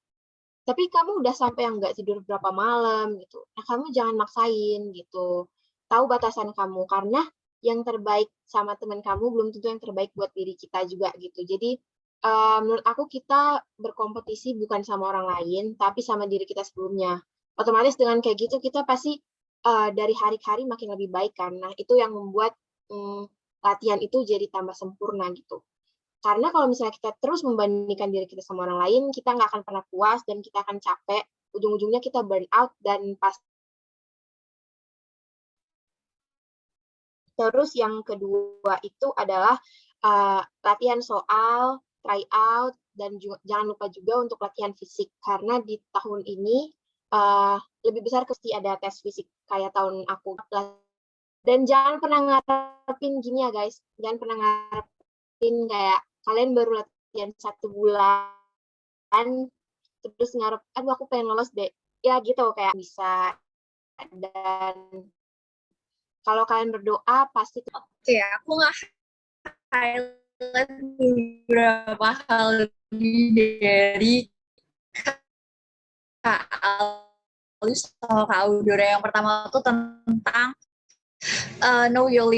Tapi kamu udah sampai yang nggak tidur berapa malam gitu. Nah, kamu jangan maksain gitu. Tahu batasan kamu, karena yang terbaik sama teman kamu belum tentu yang terbaik buat diri kita juga gitu. Jadi, menurut aku kita berkompetisi bukan sama orang lain, tapi sama diri kita sebelumnya. Otomatis dengan kayak gitu kita pasti dari hari ke hari makin lebih baik kan. Nah, itu yang membuat latihan itu jadi tambah sempurna gitu. Karena kalau misalnya kita terus membandingkan diri kita sama orang lain, kita nggak akan pernah puas dan kita akan capek. Ujung-ujungnya kita burn out dan pas. Terus yang kedua itu adalah latihan soal, try out, dan juga, jangan lupa juga untuk latihan fisik. Karena di tahun ini lebih besar pasti ada tes fisik kayak tahun aku. Dan jangan pernah ngarepin gini ya guys, jangan pernah ngarepin kayak kalian baru latihan 1 bulan, terus ngarep, aduh aku pengen lolos deh. Ya gitu, kayak bisa. Dan kalau kalian berdoa, pasti. Oke, aku nggak highlight beberapa hal dari Kak Alus sama Kak Audora. Yang pertama tuh tentang know your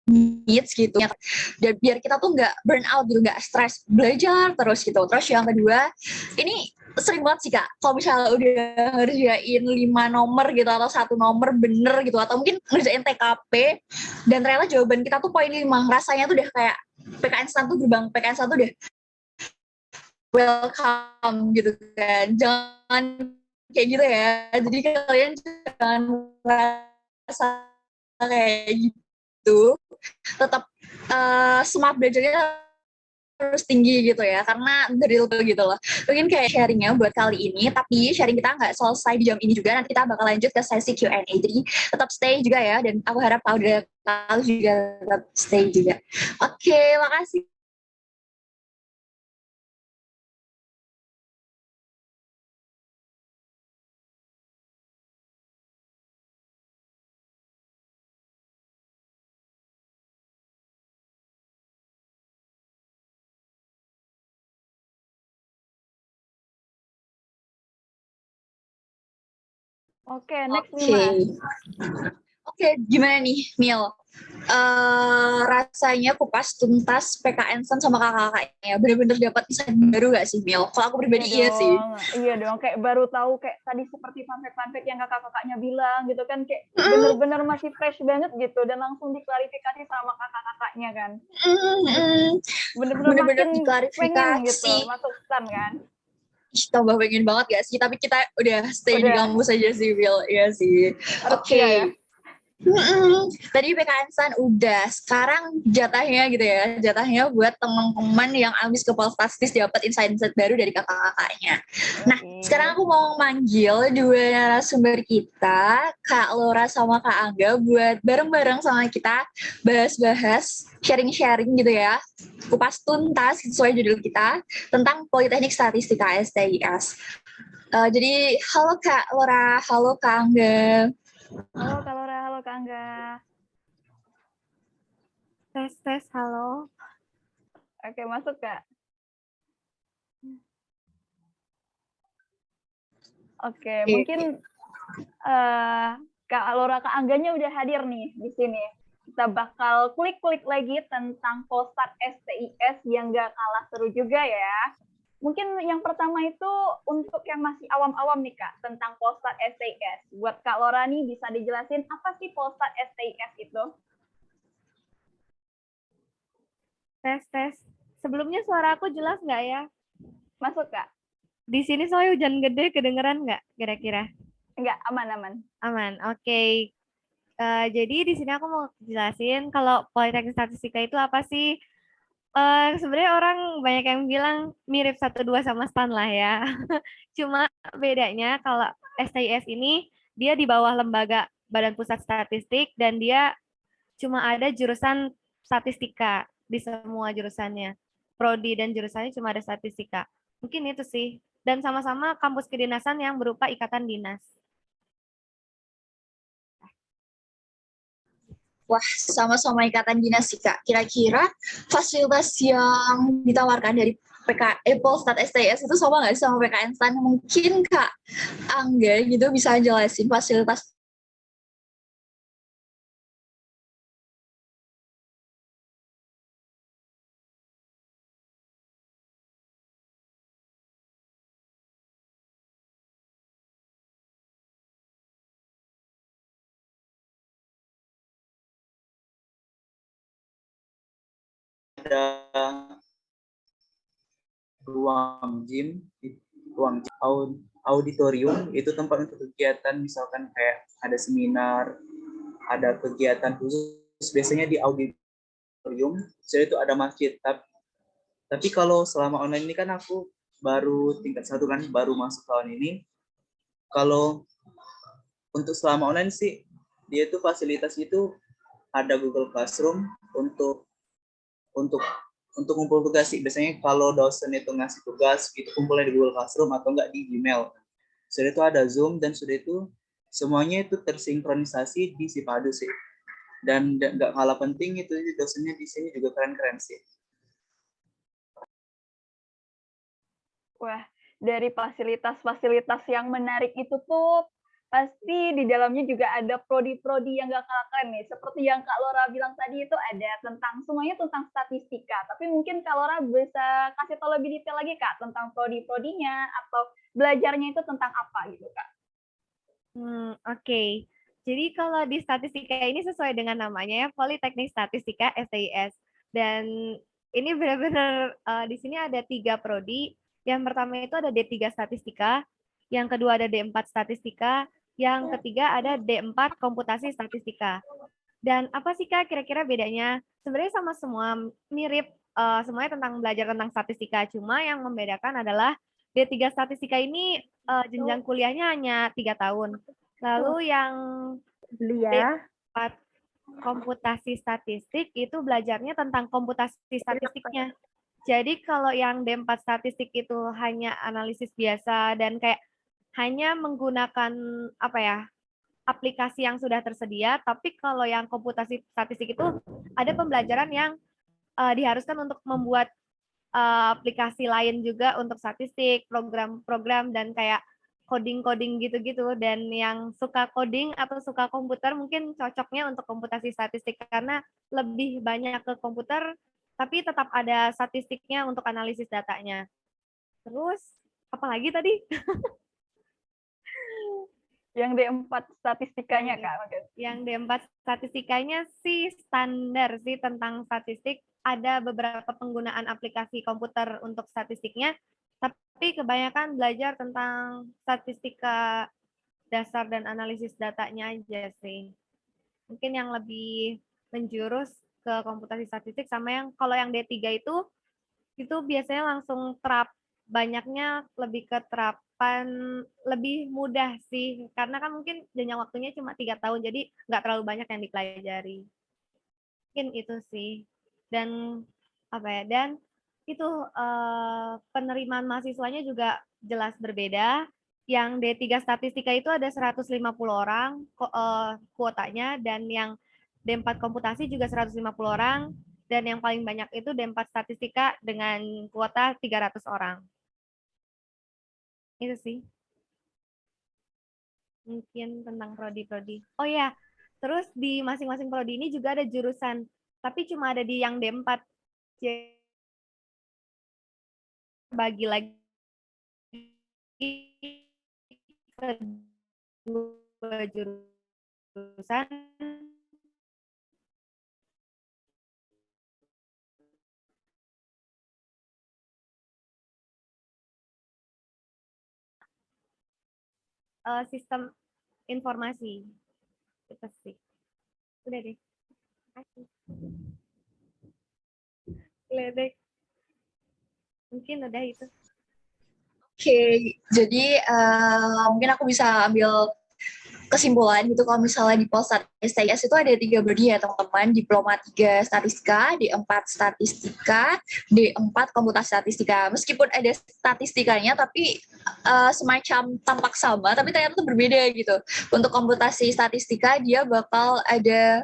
needs gitu ya, dan biar kita tuh nggak burn out gitu, nggak stres belajar terus gitu. Terus yang kedua, ini sering banget sih Kak, kalau misalnya udah ngerjain 5 nomor gitu atau 1 nomor bener gitu, atau mungkin ngerjain TKP dan ternyata jawaban kita tuh poin 5, rasanya tuh udah kayak PKN 1 tuh gerbang PKN 1 udah welcome gitu kan. Jangan kayak gitu ya, jadi kalian jangan merasa kayak gitu, tetap semangat belajarnya harus tinggi gitu ya, karena the real gitu loh. Mungkin kayak sharingnya buat kali ini, tapi sharing kita nggak selesai di jam ini juga, nanti kita bakal lanjut ke sesi Q&A, jadi tetap stay juga ya, dan aku harap kalau udah kalian juga tetap stay juga. Oke, makasih. Oke, next Mima. Oke, gimana nih, Mil? Rasanya kupas tuntas PKN San sama kakak-kakaknya, bener-bener dapat insight baru gak sih, Mil? Kalau aku pribadi iya sih. Iya dong, kayak baru tahu kayak tadi seperti fun-fact yang kakak-kakaknya bilang gitu kan, kayak bener-bener masih fresh banget gitu, dan langsung diklarifikasi sama kakak-kakaknya kan. Bener-bener makin pengen gitu, masuk STAN kan. Tambah pengen banget gak sih? Tapi kita udah stay di kampus aja sih, Will. Iya sih. Oke. Ya. Tadi PKN San udah. Sekarang jatahnya gitu ya. Jatahnya buat teman-teman yang abis ke Polstatistis dapat insight-insight baru dari kakak-kakaknya. Nah, sekarang aku mau manggil 2 narasumber kita, Kak Laura sama Kak Angga, buat bareng-bareng sama kita bahas-bahas, sharing-sharing gitu ya. Kupas tuntas sesuai judul kita tentang Politeknik Statistika STIS. Jadi halo Kak Laura, halo Kak Angga. Halo Kak Laura, halo Kak Angga. Tes, halo. Oke, masuk Kak. Oke, mungkin Kak Laura, Kak Angganya udah hadir nih di sini. Kita bakal klik-klik lagi tentang Polstat STIS yang gak kalah seru juga ya. Mungkin yang pertama itu untuk yang masih awam-awam nih Kak, tentang Polstat STIS. Buat Kak Laura nih, bisa dijelasin apa sih Polstat STIS itu? Tes. Sebelumnya suara aku jelas nggak ya? Masuk Kak. Di sini soalnya hujan gede, kedengeran nggak kira-kira? Enggak, aman. Aman, oke. Jadi di sini aku mau jelasin kalau Politeknik Statistika itu apa sih? Sebenarnya orang banyak yang bilang mirip 1-2 sama STAN lah ya. Cuma bedanya kalau STIS ini dia di bawah lembaga Badan Pusat Statistik dan dia cuma ada jurusan statistika di semua jurusannya. Prodi dan jurusannya cuma ada statistika. Mungkin itu sih. Dan sama-sama kampus kedinasan yang berupa ikatan dinas. Wah, sama-sama ikatan dinas sih, Kak. Kira-kira fasilitas yang ditawarkan dari Polstat STS itu sama nggak sih sama PKN STAN? Mungkin Kak Angga gitu bisa jelasin fasilitas. Ada ruang gym, auditorium itu tempat untuk kegiatan, misalkan kayak ada seminar, ada kegiatan khusus biasanya di auditorium. Saya itu ada masjid. Tapi kalau selama online ini kan aku baru tingkat 1 kan, baru masuk tahun ini. Kalau untuk selama online sih dia itu fasilitas itu ada Google Classroom untuk ngumpul tugas sih. Biasanya kalau dosen itu ngasih tugas itu kumpulnya di Google Classroom atau enggak di Gmail. Sudah itu ada Zoom dan sudah itu semuanya itu tersinkronisasi di Sipadu sih. Dan nggak kalah penting itu dosennya di sini juga keren-keren sih. Wah, dari fasilitas-fasilitas yang menarik itu tuh pasti di dalamnya juga ada prodi-prodi yang gak kalah keren nih. Seperti yang Kak Lora bilang tadi itu ada tentang semuanya tentang statistika. Tapi mungkin Kak Lora bisa kasih tahu lebih detail lagi Kak tentang prodi-prodinya atau belajarnya itu tentang apa gitu Kak. Oke. Jadi kalau di statistika ini sesuai dengan namanya ya, Politeknik Statistika STIS. Dan ini benar-benar di sini ada 3 prodi. Yang pertama itu ada D3 Statistika, yang kedua ada D4 Statistika, yang ketiga ada D4 Komputasi Statistika. Dan apa sih Kak kira-kira bedanya? Sebenarnya sama semua, mirip semuanya tentang belajar tentang statistika. Cuma yang membedakan adalah D3 Statistika ini jenjang kuliahnya hanya 3 tahun. Lalu yang D4 Komputasi Statistik itu belajarnya tentang komputasi statistiknya. Jadi kalau yang D4 Statistik itu hanya analisis biasa dan kayak hanya menggunakan apa ya, aplikasi yang sudah tersedia, tapi kalau yang komputasi statistik itu ada pembelajaran yang diharuskan untuk membuat aplikasi lain juga untuk statistik, program-program dan kayak coding-coding gitu-gitu. Dan yang suka coding atau suka komputer mungkin cocoknya untuk komputasi statistik karena lebih banyak ke komputer, tapi tetap ada statistiknya untuk analisis datanya. Terus, apalagi tadi? Yang D4 statistikanya Kak. Yang D4 statistikanya sih standar sih tentang statistik. Ada beberapa penggunaan aplikasi komputer untuk statistiknya, tapi kebanyakan belajar tentang statistika dasar dan analisis datanya aja sih. Mungkin yang lebih menjurus ke komputasi statistik sama yang kalau yang D3 itu biasanya langsung banyaknya lebih ke terapan, lebih mudah sih karena kan mungkin jenjang waktunya cuma 3 tahun jadi nggak terlalu banyak yang dipelajari. Mungkin itu sih. Dan apa ya, dan itu penerimaan mahasiswanya juga jelas berbeda. Yang D3 Statistika itu ada 150 orang kuotanya, dan yang D4 Komputasi juga 150 orang, dan yang paling banyak itu D4 Statistika dengan kuota 300 orang. Itu sih. Mungkin tentang prodi-prodi. Oh ya, terus di masing-masing prodi ini juga ada jurusan, tapi cuma ada di yang D4. Jadi bagi lagi ke 2 jurusan. Sistem informasi. Itu sih. Udah deh. Terima kasih. Ledek. Mungkin udah itu. Oke, jadi mungkin aku bisa ambil kesimpulan gitu kalau misalnya di Polsat STIS itu ada 3 prodi ya teman-teman, Diploma 3 Statistika, D4 Statistika, D4 Komputasi Statistika. Meskipun ada statistikanya tapi semacam tampak sama, tapi ternyata itu berbeda gitu. Untuk komputasi statistika dia bakal ada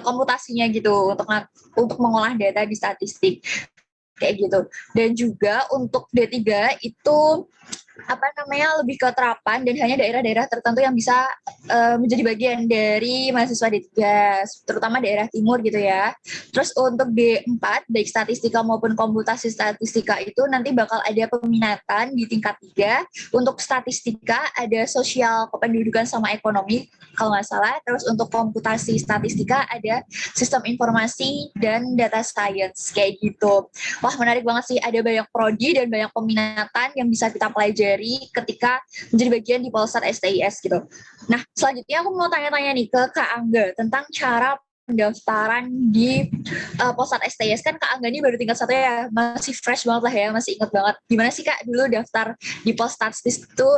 komputasinya gitu untuk mengolah data di statistik kayak gitu. Dan juga untuk D3 itu lebih ke terapan dan hanya daerah-daerah tertentu yang bisa menjadi bagian dari mahasiswa D3, terutama daerah timur gitu ya. Terus untuk D4, baik statistika maupun komputasi statistika itu nanti bakal ada peminatan di tingkat 3. Untuk statistika ada sosial kependudukan sama ekonomi kalau nggak salah. Terus untuk komputasi statistika ada sistem informasi dan data science kayak gitu. Wah, menarik banget sih, ada banyak prodi dan banyak peminatan yang bisa kita pelajari ketika menjadi bagian di Polsat STIS gitu. Nah, selanjutnya aku mau tanya-tanya nih ke Kak Angga tentang cara pendaftaran di Polsat STIS. Kan Kak Angga ini baru tingkat 1 ya, masih fresh banget lah ya, masih ingat banget. Gimana sih Kak dulu daftar di Polsat STIS itu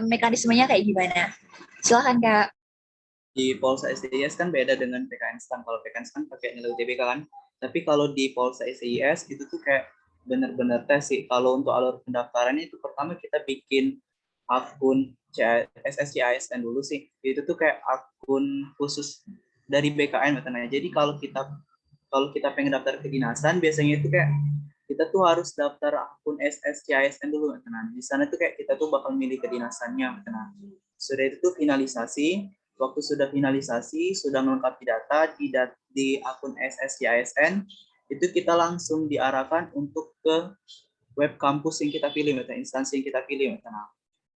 mekanismenya kayak gimana? Silahkan Kak. Di Polsa STIS kan beda dengan PKN STAN. Kalau PKN STAN pakai nilai UTBK kan. Tapi kalau di Polsa STIS itu tuh kayak benar-benar tes sih. Kalau untuk alur pendaftaran itu pertama kita bikin akun SSCISN dulu sih. Itu tuh kayak akun khusus dari BKN katanya. Jadi kalau kita pengen daftar ke dinasan biasanya itu kayak kita tuh harus daftar akun SSCISN dulu katanya. Di sana tuh kayak kita tuh bakal milih kedinasannya katanya. Sudah itu tuh finalisasi. Waktu sudah finalisasi, sudah melengkapi data di akun SSCISN, itu kita langsung diarahkan untuk ke web kampus yang kita pilih, instansi yang kita pilih.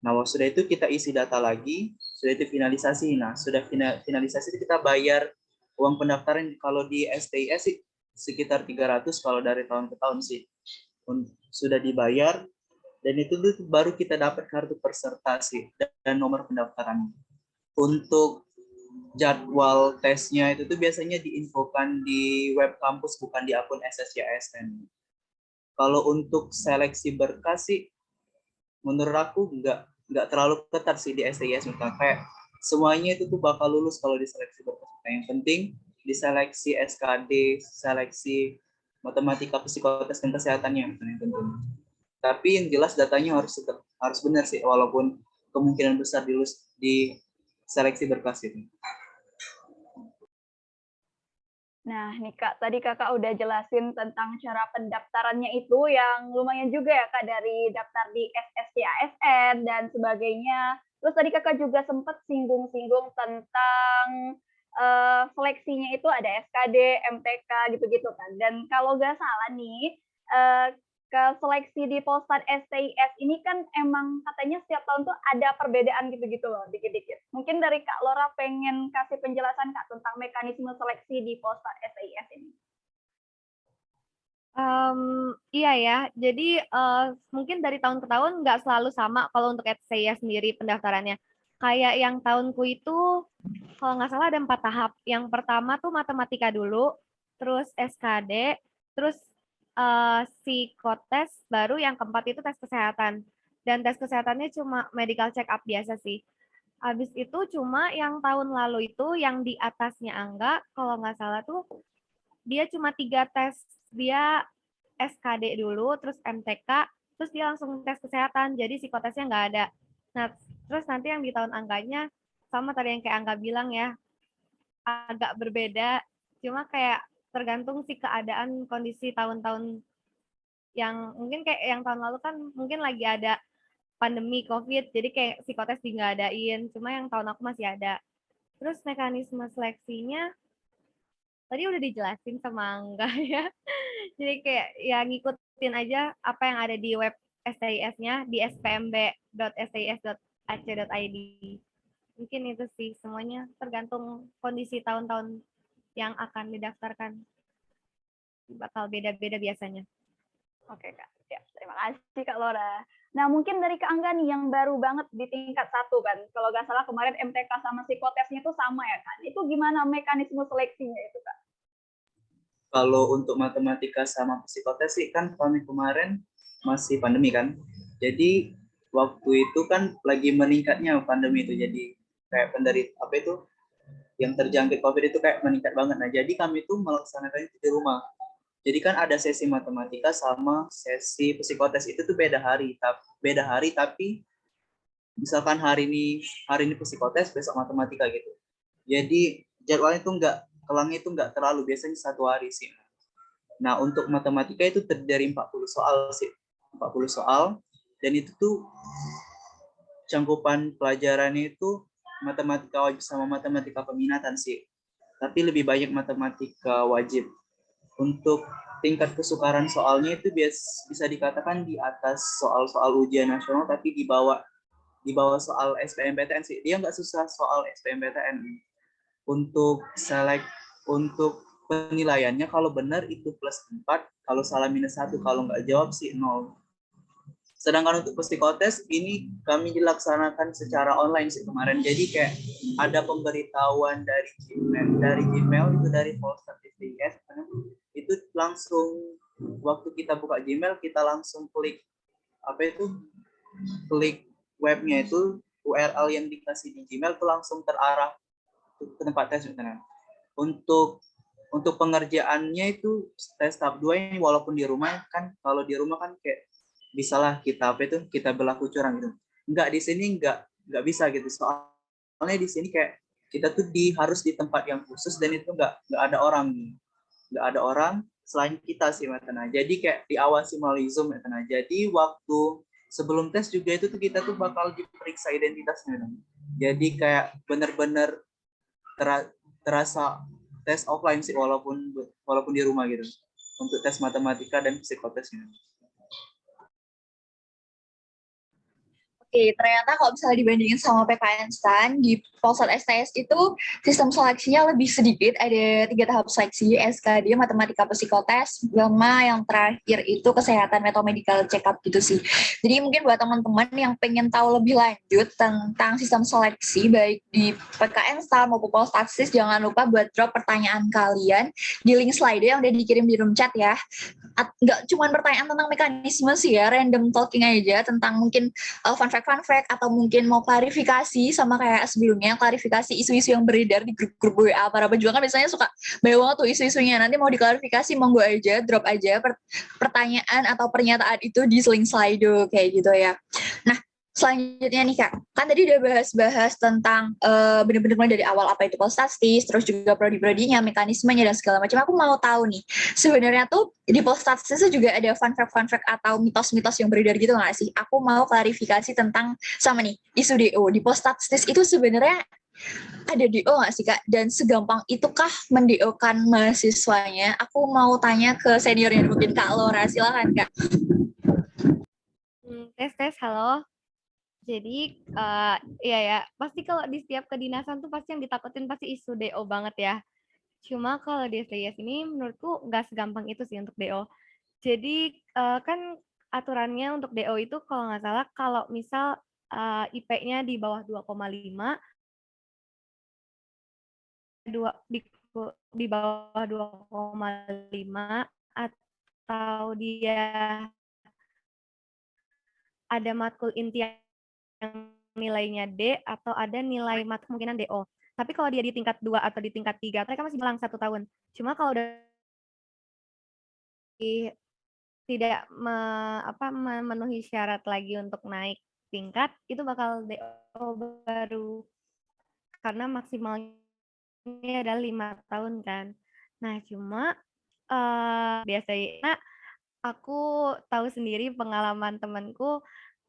Nah, sudah itu kita isi data lagi, sudah itu finalisasi. Nah, sudah finalisasi itu kita bayar uang pendaftaran. Kalau di STIS sih sekitar 300 kalau dari tahun ke tahun sih. Sudah dibayar, dan itu tuh baru kita dapat kartu peserta sih dan nomor pendaftaran. Untuk jadwal tesnya itu tuh biasanya diinfokan di web kampus, bukan di akun SSCISN. Kalau untuk seleksi berkas sih, menurut aku nggak terlalu ketat sih di STIS. Kayak semuanya itu tuh bakal lulus kalau di seleksi berkas. Yang penting diseleksi SKD, seleksi matematika, psikotes, dan kesehatannya yang penting. Tapi yang jelas datanya harus benar sih, walaupun kemungkinan besar dilulus di seleksi berkas itu. Nah, nih Kak, tadi Kakak udah jelasin tentang cara pendaftarannya itu yang lumayan juga ya Kak, dari daftar di SSCISN dan sebagainya. Terus tadi Kakak juga sempat singgung-singgung tentang seleksinya itu ada SKD, MTK gitu-gitu kan. Dan kalau nggak salah nih, ke seleksi di Polsat STIS ini kan emang katanya setiap tahun tuh ada perbedaan gitu-gitu loh, dikit-dikit. Mungkin dari Kak Lora pengen kasih penjelasan Kak tentang mekanisme seleksi di Polsat STIS ini. Iya ya, jadi mungkin dari tahun ke tahun nggak selalu sama kalau untuk STIS sendiri pendaftarannya. Kayak yang tahunku itu, kalau nggak salah ada 4 tahap. Yang pertama tuh matematika dulu, terus SKD, terus psikotes, baru yang keempat itu tes kesehatan. Dan tes kesehatannya cuma medical check up biasa sih. Habis itu cuma yang tahun lalu itu yang di atasnya Angga, kalau nggak salah tuh dia cuma 3 tes. Dia SKD dulu, terus MTK, terus dia langsung tes kesehatan. Jadi psikotesnya nggak ada. Nah, terus nanti yang di tahun Angganya sama tadi yang kayak Angga bilang ya, agak berbeda. Cuma kayak tergantung sih keadaan kondisi tahun-tahun yang mungkin kayak yang tahun lalu kan mungkin lagi ada pandemi COVID, jadi kayak psikotes nggak adain. Cuma yang tahun aku masih ada. Terus mekanisme seleksinya tadi udah dijelasin sama Angga ya. Jadi kayak ya ngikutin aja apa yang ada di web STIS-nya di spmb.stis.ac.id. Mungkin itu sih, semuanya tergantung kondisi tahun-tahun yang akan didaftarkan. Bakal beda-beda biasanya. Oke Kak, ya, terima kasih Kak Lora. Nah mungkin dari Kak Angga nih yang baru banget di tingkat 1 kan, kalau nggak salah kemarin MTK sama psikotesnya itu sama ya kan, itu gimana mekanisme seleksinya itu Kak? Kalau untuk matematika sama psikotes sih kan kami kemarin masih pandemi kan. Jadi waktu itu kan lagi meningkatnya pandemi itu. Jadi kayak penderita apa itu yang terjangkit COVID itu kayak meningkat banget. Nah, jadi kami itu melaksanakan itu di rumah. Jadi kan ada sesi matematika sama sesi psikotes itu tuh beda hari tapi misalkan hari ini psikotes, besok matematika gitu. Jadi jadwalnya itu kelangnya itu nggak terlalu, biasanya 1 hari sih. Nah, untuk matematika itu terdiri dari 40 soal sih. 40 soal, dan itu tuh cangkupan pelajarannya itu matematika wajib sama matematika peminatan sih. Tapi lebih banyak matematika wajib. Untuk tingkat kesukaran soalnya itu bisa dikatakan di atas soal-soal ujian nasional, tapi di bawah soal SBMPTN sih. Dia nggak susah soal SBMPTN. Untuk penilaiannya kalau benar itu +4, kalau salah -1, kalau nggak jawab sih 0. Sedangkan untuk psikotes ini kami dilaksanakan secara online sih kemarin. Jadi kayak ada pemberitahuan dari Gmail itu dari Polstatistika itu langsung waktu kita buka Gmail kita langsung klik webnya itu URL yang dikasih di Gmail itu langsung terarah ke tempat tes misalnya. Untuk pengerjaannya itu tes tahap 2 ini walaupun di rumah kan, kalau di rumah kan kayak bisalah kita berlaku curang gitu. Enggak, di sini enggak bisa gitu. Soalnya di sini kayak kita tuh harus di tempat yang khusus dan itu enggak ada orang selain kita sih Matana. Jadi kayak diawasi melalui Zoom Matana. Jadi waktu sebelum tes juga itu tuh kita tuh bakal diperiksa identitasnya. Jadi kayak benar-benar terasa tes offline sih walaupun di rumah gitu. Untuk tes matematika dan psikotesnya. Oke, ternyata kalau misalnya dibandingin sama PKN STAN, di Polsat STS itu sistem seleksinya lebih sedikit, ada 3 tahap seleksi, SKD, matematika psikotes, sama yang terakhir itu kesehatan atau medical check-up gitu sih. Jadi mungkin buat teman-teman yang pengen tahu lebih lanjut tentang sistem seleksi, baik di PKN STAN maupun Polsat STS, jangan lupa buat drop pertanyaan kalian di link slide yang udah dikirim di room chat ya. Nggak cuma pertanyaan tentang mekanisme sih ya, random talking aja tentang mungkin fun fact atau mungkin mau klarifikasi sama kayak sebelumnya, klarifikasi isu-isu yang beredar di grup-grup WA para pejuang kan biasanya suka banyak banget tuh isu-isunya. Nanti mau diklarifikasi monggo aja, drop aja pertanyaan atau pernyataan itu di link Slido kayak gitu ya. Nah, selanjutnya nih Kak, kan tadi udah bahas-bahas tentang bener-bener dari awal apa itu Polstatistik, terus juga prodi-prodinya, mekanismenya dan segala macam. Aku mau tahu nih, sebenarnya tuh di Polstatistik juga ada fun fact atau mitos-mitos yang beredar gitu nggak sih? Aku mau klarifikasi tentang sama nih isu DO di Polstatistik itu sebenarnya ada DO nggak sih Kak? Dan segampang itukah menDO-kan mahasiswanya? Aku mau tanya ke seniornya mungkin Kak Laura, silakan Kak. Tes, halo. Jadi ya pasti kalau di setiap kedinasan tuh pasti yang ditakutin pasti isu DO banget ya. Cuma kalau di STIS ini menurutku nggak segampang itu sih untuk DO. Jadi kan aturannya untuk DO itu kalau nggak salah kalau misal IP-nya di bawah 2,5 di bawah 2,5 atau dia ada matkul inti yang nilainya D atau ada nilai matkul kemungkinan DO. Tapi kalau dia di tingkat 2 atau di tingkat 3, mereka masih bilang 1 tahun. Cuma kalau udah tidak memenuhi syarat lagi untuk naik tingkat, itu bakal DO baru. Karena maksimalnya adalah 5 tahun kan. Nah, cuma biasanya aku tahu sendiri pengalaman temanku,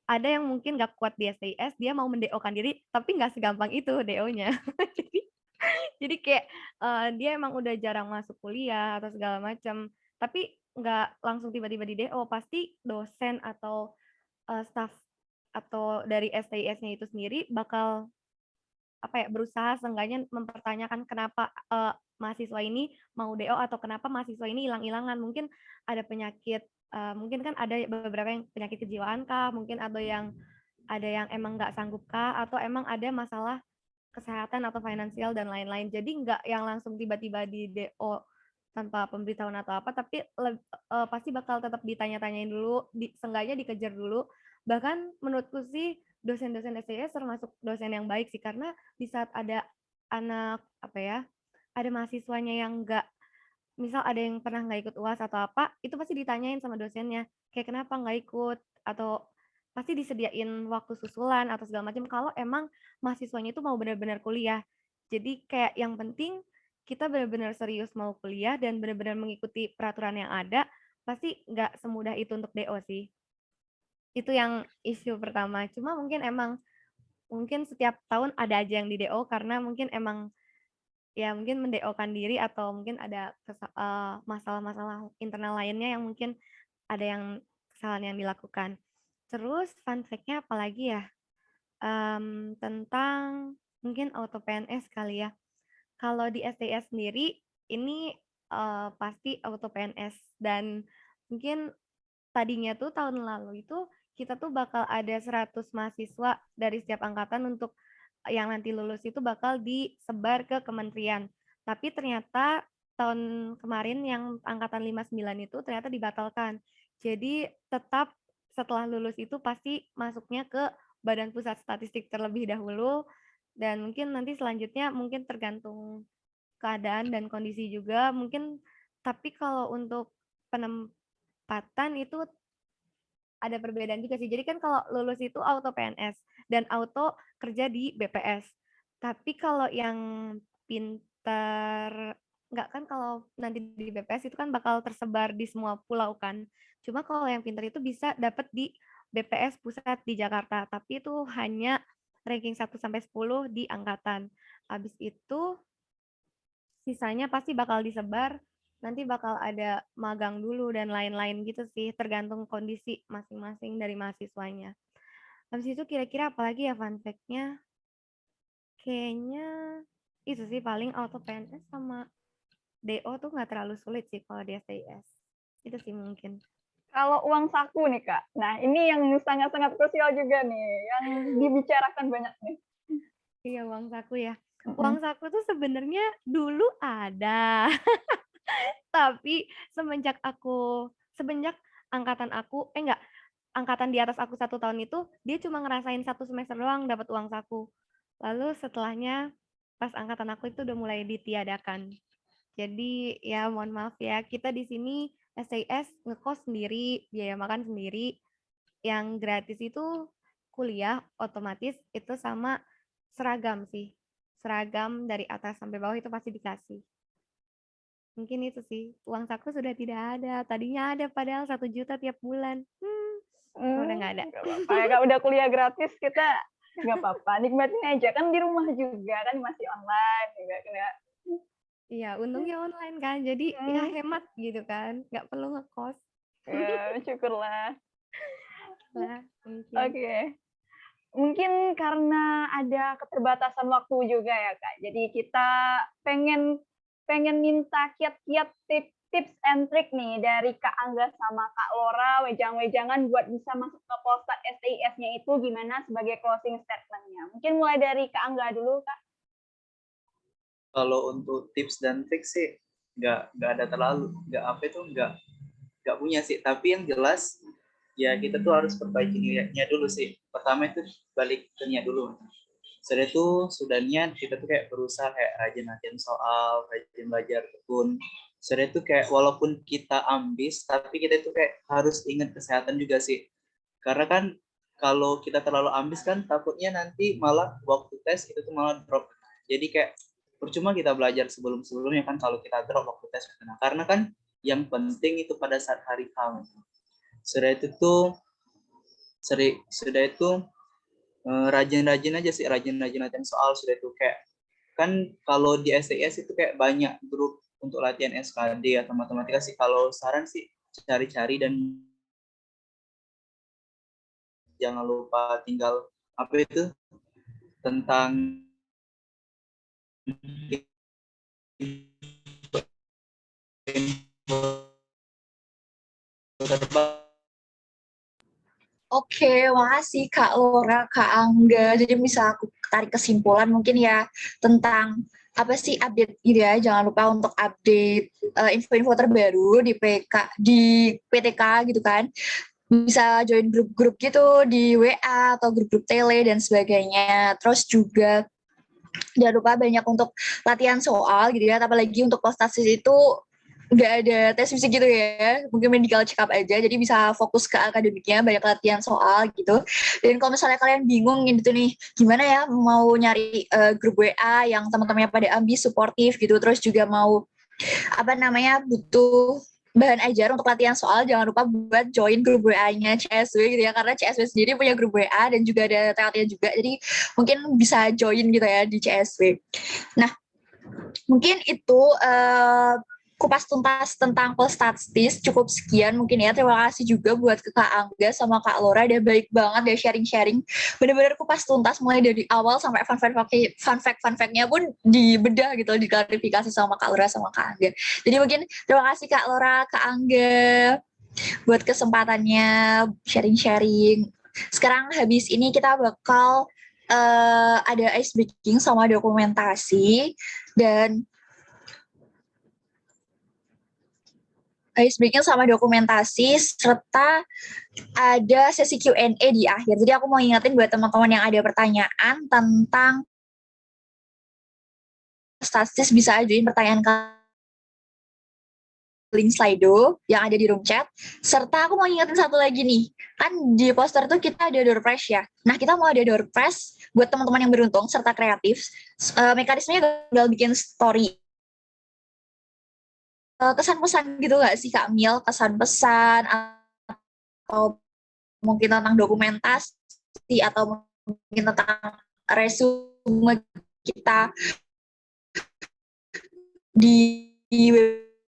ada yang mungkin nggak kuat di STIS, dia mau menDO-kan diri, tapi nggak segampang itu DO-nya. jadi kayak dia emang udah jarang masuk kuliah atau segala macam, tapi nggak langsung tiba-tiba di DO, pasti dosen atau staff atau dari STIS-nya itu sendiri bakal berusaha seenggaknya mempertanyakan kenapa mahasiswa ini mau DO atau kenapa mahasiswa ini hilang-hilangan. Mungkin ada penyakit, mungkin kan ada beberapa yang penyakit kejiwaan kah, mungkin ada yang emang nggak sanggup kah, atau emang ada masalah kesehatan atau finansial dan lain-lain. Jadi nggak yang langsung tiba-tiba di DO tanpa pemberitahuan atau apa, tapi pasti bakal tetap ditanya-tanyain dulu, seenggaknya dikejar dulu. Bahkan menurutku sih dosen-dosen STS termasuk dosen yang baik sih, karena di saat ada anak ada mahasiswanya yang misal ada yang pernah nggak ikut UAS atau apa, itu pasti ditanyain sama dosennya, kayak kenapa nggak ikut, atau pasti disediain waktu susulan atau segala macam kalau emang mahasiswanya itu mau benar-benar kuliah. Jadi kayak yang penting kita benar-benar serius mau kuliah dan benar-benar mengikuti peraturan yang ada, pasti nggak semudah itu untuk DO sih. Itu yang isu pertama. Cuma mungkin setiap tahun ada aja yang di DO karena mungkin emang mungkin menDO-kan diri atau mungkin ada masalah-masalah internal lainnya yang mungkin ada yang kesalahan yang dilakukan. Terus fun fact-nya apalagi ya? Tentang mungkin auto PNS kali ya. Kalau di STS sendiri ini pasti auto PNS, dan mungkin tadinya tuh tahun lalu itu kita tuh bakal ada 100 mahasiswa dari setiap angkatan untuk yang nanti lulus itu bakal disebar ke kementerian. Tapi ternyata tahun kemarin yang angkatan 59 itu ternyata dibatalkan. Jadi tetap setelah lulus itu pasti masuknya ke Badan Pusat Statistik terlebih dahulu, dan mungkin nanti selanjutnya mungkin tergantung keadaan dan kondisi juga mungkin. Tapi kalau untuk penempatan itu ada perbedaan juga sih. Jadi kan kalau lulus itu auto PNS dan auto kerja di BPS. Tapi kalau yang pintar, enggak kan, kalau nanti di BPS itu kan bakal tersebar di semua pulau kan. Cuma kalau yang pintar itu bisa dapat di BPS pusat di Jakarta, tapi itu hanya ranking 1 sampai 10 di angkatan. Habis itu sisanya pasti bakal disebar, nanti bakal ada magang dulu dan lain-lain gitu sih, tergantung kondisi masing-masing dari mahasiswanya. Habis itu kira-kira apalagi ya fun fact-nya? Kayaknya itu sih paling auto PNS sama DO tuh nggak terlalu sulit sih kalau di STIS. Itu sih mungkin. Kalau uang saku nih Kak, nah ini yang sangat-sangat krusial juga nih, yang dibicarakan banyak nih. Iya, uang saku ya. Uang saku tuh sebenarnya dulu ada. Tapi semenjak angkatan aku, angkatan di atas aku 1 tahun itu, dia cuma ngerasain 1 semester doang dapat uang saku. Lalu setelahnya pas angkatan aku itu udah mulai ditiadakan. Jadi ya mohon maaf ya, kita di sini STS ngekos sendiri, biaya makan sendiri. Yang gratis itu kuliah otomatis itu sama seragam sih. Seragam dari atas sampai bawah itu pasti dikasih. Mungkin itu sih. Uang saku sudah tidak ada. Tadinya ada padahal 1 juta tiap bulan. Udah nggak ada. Nggak apa-apa ya Kak, udah kuliah gratis kita nggak apa-apa. Nikmatin aja, kan di rumah juga kan masih online juga. Iya, untungnya online kan. Jadi ya hemat gitu kan. Nggak perlu ngekos. Ya, syukurlah. Mungkin. Oke. Mungkin karena ada keterbatasan waktu juga ya Kak. Jadi kita pengen minta kiat-kiat tips and trick nih dari Kak Angga sama Kak Lora, wejang-wejangan buat bisa masuk ke Polstat STIS-nya itu gimana sebagai closing statement-nya. Mungkin mulai dari Kak Angga dulu, Kak. Kalau untuk tips dan trik sih nggak ada terlalu, nggak punya sih. Tapi yang jelas ya kita tuh harus perbaiki niatnya dulu sih. Pertama itu balik ke niat dulu. Setelah itu sudahnya kita tuh kayak berusaha kayak rajin latihan soal, rajin belajar tekun. Setelah itu kayak walaupun kita ambis, tapi kita itu kayak harus ingat kesehatan juga sih. Karena kan kalau kita terlalu ambis kan takutnya nanti malah waktu tes itu tuh malah drop. Jadi kayak percuma kita belajar sebelumnya kan kalau kita drop waktu tes. Nah, karena kan yang penting itu pada saat hari H. Sudah itu rajin-rajin aja sih, rajin latihan soal. Sudah itu kayak kan kalau di STS itu kayak banyak grup untuk latihan SKD atau matematika sih. Kalau saran sih cari-cari dan jangan lupa tinggal apa itu tentang Oke, makasih Kak Lora, Kak Angga. Jadi bisa aku tarik kesimpulan mungkin ya tentang apa sih update gitu ya. Jangan lupa untuk update info-info terbaru di PTK gitu kan. Bisa join grup-grup gitu di WA atau grup-grup tele dan sebagainya. Terus juga jangan lupa banyak untuk latihan soal gitu ya, apalagi untuk postasis itu nggak ada tes fisik gitu ya, mungkin medical check up aja, jadi bisa fokus ke akademiknya, banyak latihan soal gitu. Dan kalau misalnya kalian bingung gitu nih, gimana ya mau nyari grup WA yang teman-temannya pada ambis, suportif gitu, terus juga mau butuh bahan ajar untuk latihan soal, jangan lupa buat join grup WA-nya CSW gitu ya, karena CSW sendiri punya grup WA dan juga ada TLT juga, jadi mungkin bisa join gitu ya di CSW. Nah, mungkin itu kupas tuntas tentang Polstatistis cukup sekian mungkin ya. Terima kasih juga buat Kak Angga sama Kak Laura, udah baik banget ya sharing-sharing. Bener-bener kupas tuntas mulai dari awal sampai fun fact-nya pun dibedah gitu, diklarifikasi sama Kak Laura sama Kak Angga. Jadi mungkin terima kasih Kak Laura, Kak Angga buat kesempatannya sharing-sharing. Sekarang habis ini kita bakal ada ice breaking sama dokumentasi, dan ice breaking sama dokumentasi serta ada sesi Q&A di akhir. Jadi aku mau ingetin buat teman-teman yang ada pertanyaan tentang statistik, bisa ajuin pertanyaan ke link Slido yang ada di room chat. Serta aku mau ingetin satu lagi nih, kan di poster tuh kita ada door prize ya. Nah, kita mau ada door prize buat teman-teman yang beruntung serta kreatif. Mekanismenya tinggal bikin story kesan-pesan gitu nggak sih Kak Mil? Kesan-pesan atau mungkin tentang dokumentasi atau mungkin tentang resume kita di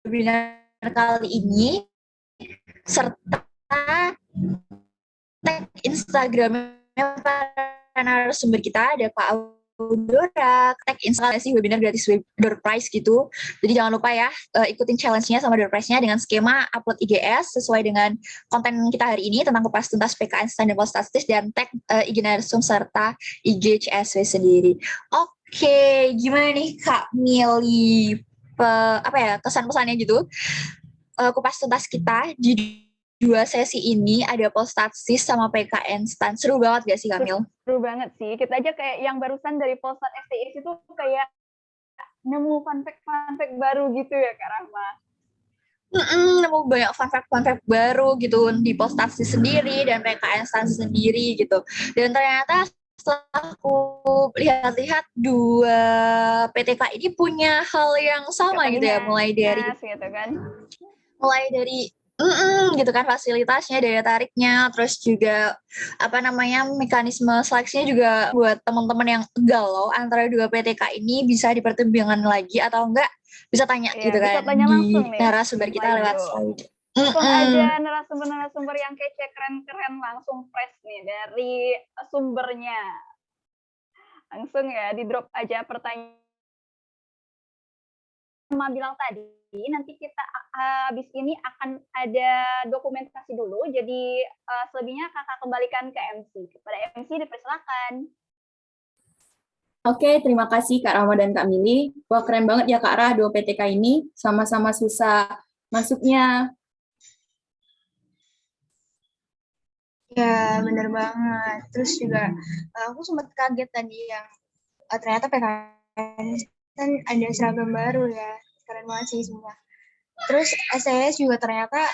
webinar kali ini, serta tag Instagramnya para narasumber kita, ada Kak Audora, tag instalasi webinar gratis door prize gitu. Jadi jangan lupa ya, ikutin challenge-nya sama door prize-nya dengan skema upload IGS sesuai dengan konten kita hari ini tentang kupas tuntas PKN standar statistis, dan tag IG narsum serta IG CSW sendiri. Oke, gimana nih Kak Mili, kesan-pesannya gitu, kupas tuntas kita di 2 sesi ini, ada Polstatistis sama PKN STAN. Seru banget gak sih, Kamil? Seru banget sih. Kita aja kayak yang barusan dari Polstat STIS itu kayak nemu fun fact baru gitu ya, Kak Rahma. Nemu banyak fun fact baru gitu di Polstatistis sendiri dan PKN STAN sendiri gitu. Dan ternyata setelah aku lihat-lihat, 2 PTK ini punya hal yang sama gitu ya, mulai dari gitu kan. gitu kan, fasilitasnya, daya tariknya, terus juga mekanisme seleksinya juga buat teman-teman yang galau antara 2 PTK ini bisa dipertimbangkan lagi atau enggak, bisa tanya gitu kan, bisa tanya di langsung nih, narasumber kita lewat slide. Langsung aja narasumber yang kece, keren-keren, langsung fresh nih dari sumbernya. Langsung ya, di drop aja pertanyaan. Sama bilang tadi, nanti kita habis ini akan ada dokumentasi dulu, jadi selebihnya kakak kembalikan ke MC. Kepada MC dipersilakan. Oke, terima kasih Kak Rahma dan Kak Mili. Wah, keren banget ya Kak Rah, 2 PTK ini sama-sama susah masuknya. Ya, bener banget. Terus juga aku sempat kaget tadi yang ternyata PKN kan ada seragam baru ya. Keren banget sih semua. Terus STS juga ternyata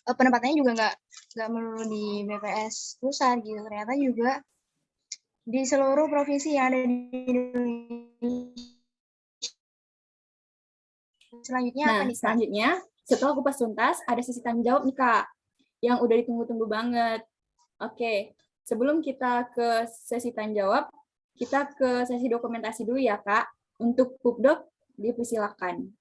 penempatannya juga nggak melulu di BPS pusat gitu. Ternyata juga di seluruh provinsi yang ada di Indonesia. Selanjutnya apa nih, Kak? Selanjutnya, setelah kupas tuntas, ada sesi tanya jawab nih, Kak, yang udah ditunggu-tunggu banget. Oke, sebelum kita ke sesi tanya jawab, kita ke sesi dokumentasi dulu ya, Kak. Untuk Pupdok, dipersilakan.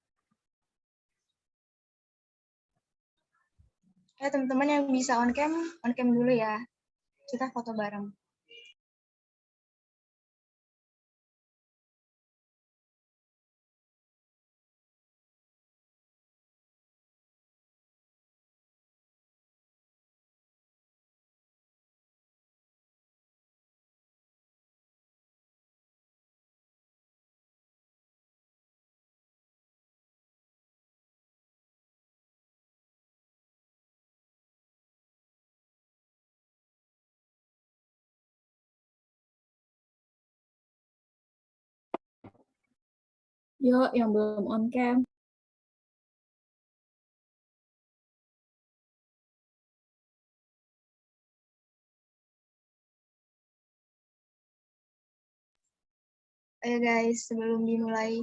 Ya, teman-teman yang bisa on cam dulu ya. Kita foto bareng. Yuk, yang belum on cam. Ayo guys, sebelum dimulai.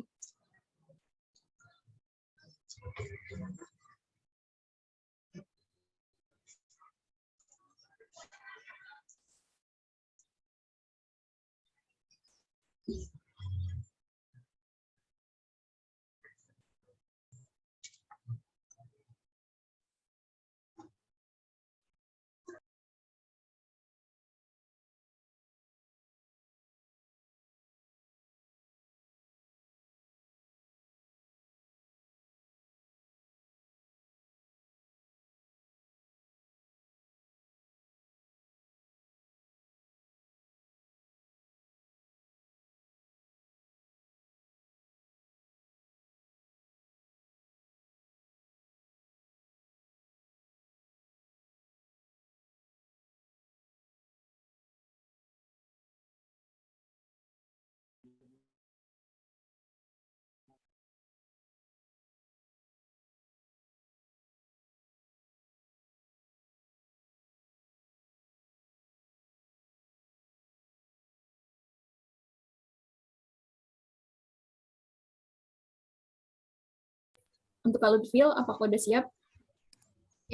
Untuk Kak Lutfil, apakah udah siap?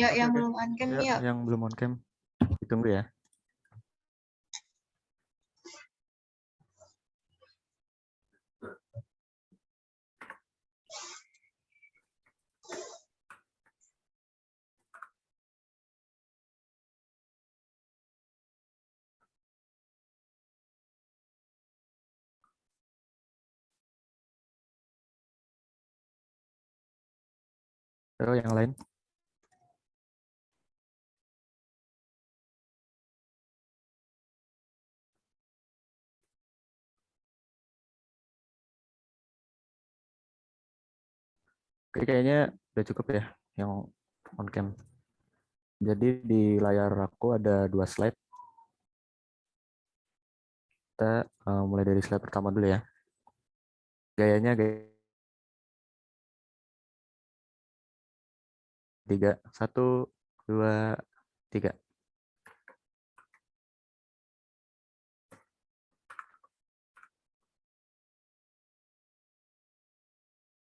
Yuk, yang belum on cam, Ya, yuk. yang belum on cam, ditunggu ya. Terus yang lain? Oke, kayaknya udah cukup ya yang on cam. Jadi di layar aku ada 2 slide. Kita mulai dari slide pertama dulu ya. Gayanya gaya 3, 1, 2, 3.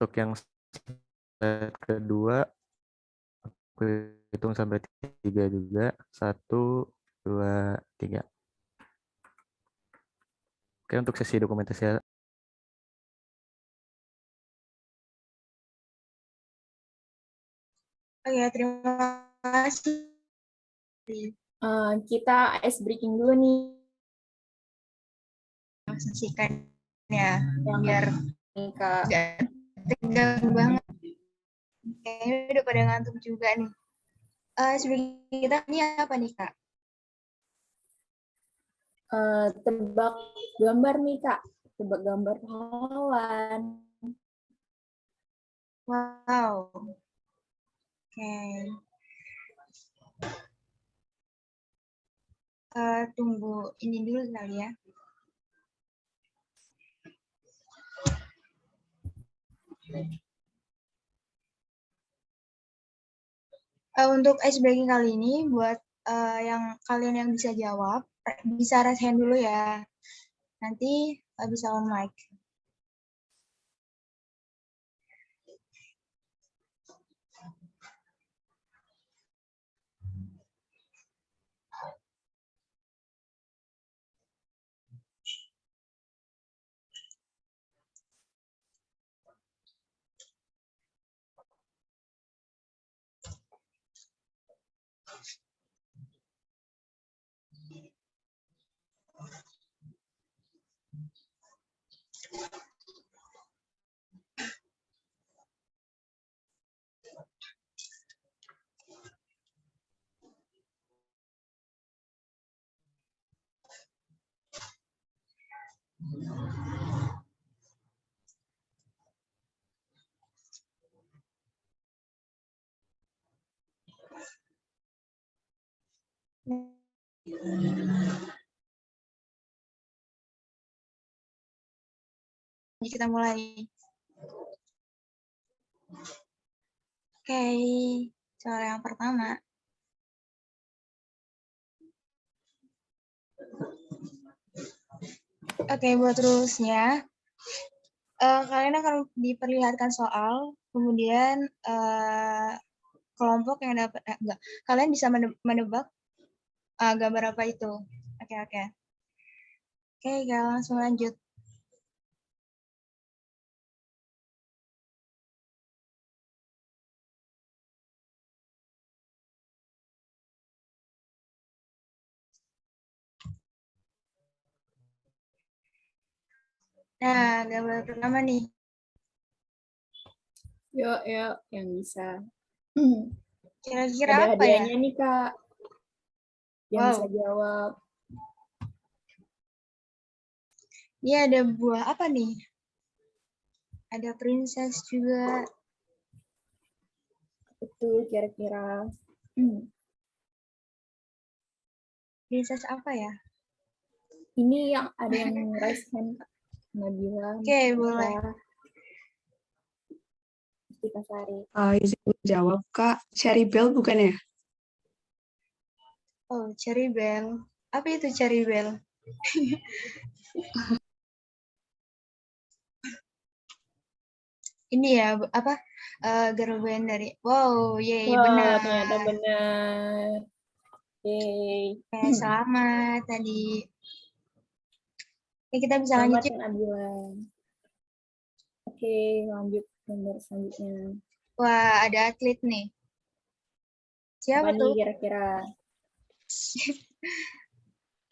Untuk yang slide kedua, aku hitung sampai 3 juga. 1, 2, 3. Oke, untuk sesi dokumentasi Oke, terima kasih. Kita ice breaking dulu nih. Saksikan ya, Yang biar Kak. nggak tegang banget. Kayaknya udah pada ngantuk juga nih. Sebagai kita ini apa nih, Kak? Tebak gambar nih, Kak. Tebak gambar pahlawan. Wow. Oke. Tunggu ini dulu kali ya. Untuk ice breaking kali ini, buat yang kalian yang bisa jawab, bisa raise hand dulu ya. Nanti bisa on mic. Kita mulai. Oke, soal yang pertama. Oke, buat rules-nya, kalian akan diperlihatkan soal, kemudian kelompok yang dapat, enggak, kalian bisa menebak gambar apa itu. Oke. Oke, kita langsung lanjut. Nah, gambar pertama nih. Yuk, yang bisa. Kira-kira Ada apa ya? hadiahnya nih, Kak. Yang Wow. bisa jawab. Ini ada buah apa nih? Ada princess juga. Betul, kira-kira. Princess apa ya? Ini yang ada yang raise hand, Kak. Nabila. Oke, boleh. Kita Sari. Izin jawab, Kak. Cherry Bell bukan ya? Oh, Cherry Bell. Apa itu Cherry Bell? Ini ya, apa? Girl band dari... Wow, yeay, Wah, benar. ternyata benar. Yeay. Oke, selamat tadi. Oke, kita bisa Selamat, lanjut. Nabila. Oke, lanjut gambar selanjutnya. Wah, ada atlet nih. Siapa Apa tuh? nih kira-kira?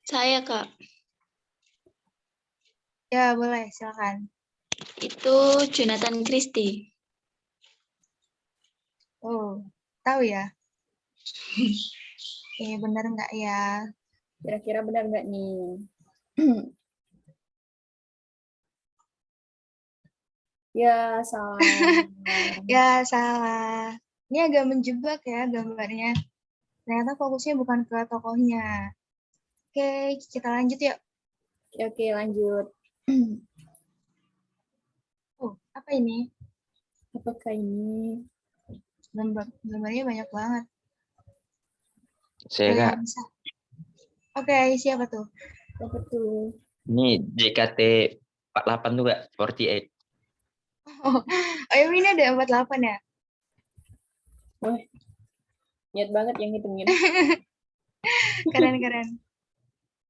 Saya, Kak. Ya, boleh, silakan. Itu Jonathan Christie. Oh, tahu ya? Benar nggak ya? Kira-kira benar nggak nih? Ya, salah. Ya, salah. Ini agak menjebak ya gambarnya. Ternyata fokusnya bukan ke tokohnya. Oke, kita lanjut yuk. Oke, lanjut. Oh, apa ini? Apakah ini? Gambarnya banyak banget. Saya, Kak. Bisa. Oke, siapa tuh? Apa tuh? Ini JKT48 tuh, Kak. 48. Oh, ini ada 48 ya? Wah, niat banget yang hitungin. Keren.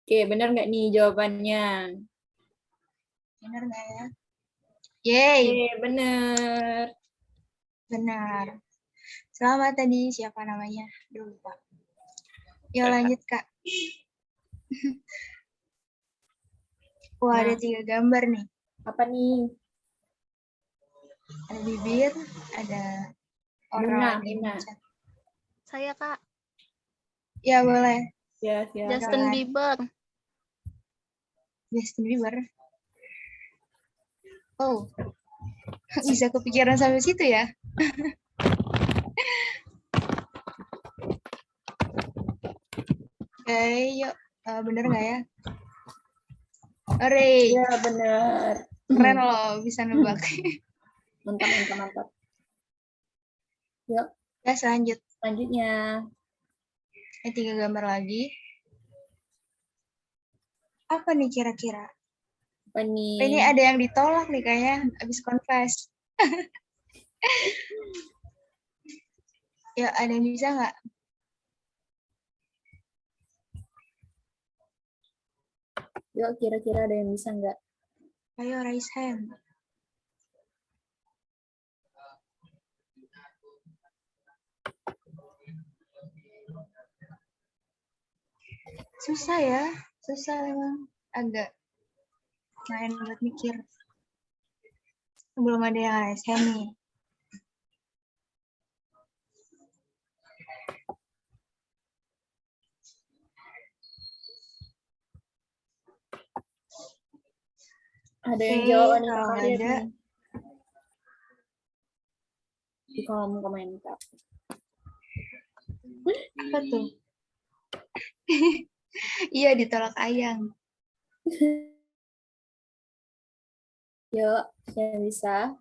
Oke, benar nggak nih jawabannya? Benar nggak ya? Yeay. Oke, benar. Benar. Selamat tadi, siapa namanya? Duh, lupa. Yuk lanjut, Kak. Wah, ada 3 gambar nih. Apa nih? Ada bibir, ada orang. Muna. Saya, Kak. Ya, boleh. Ya. Justin Bieber. Justin Bieber. Oh, bisa kepikiran sampai situ ya? Oke, yuk. Bener nggak ya? Ore. Ya, benar. Keren loh, bisa nebak. Mantap. Yuk. Ya, Selanjutnya. 3 gambar lagi. Apa nih kira-kira? Apa nih? Ini ada yang ditolak nih kayaknya, habis confess. Ya, ada yang bisa nggak? Yuk, kira-kira ada yang bisa nggak? Ayo, raise hand. Susah ya, emang. Agak main buat mikir. Belum ada yang raise hand nih. Ada yang jawab nih, kalau Kak, lihat ada. nih. Di kolom komentar. Apa tuh? Iya, ditolak ayang. Yuk, yang bisa.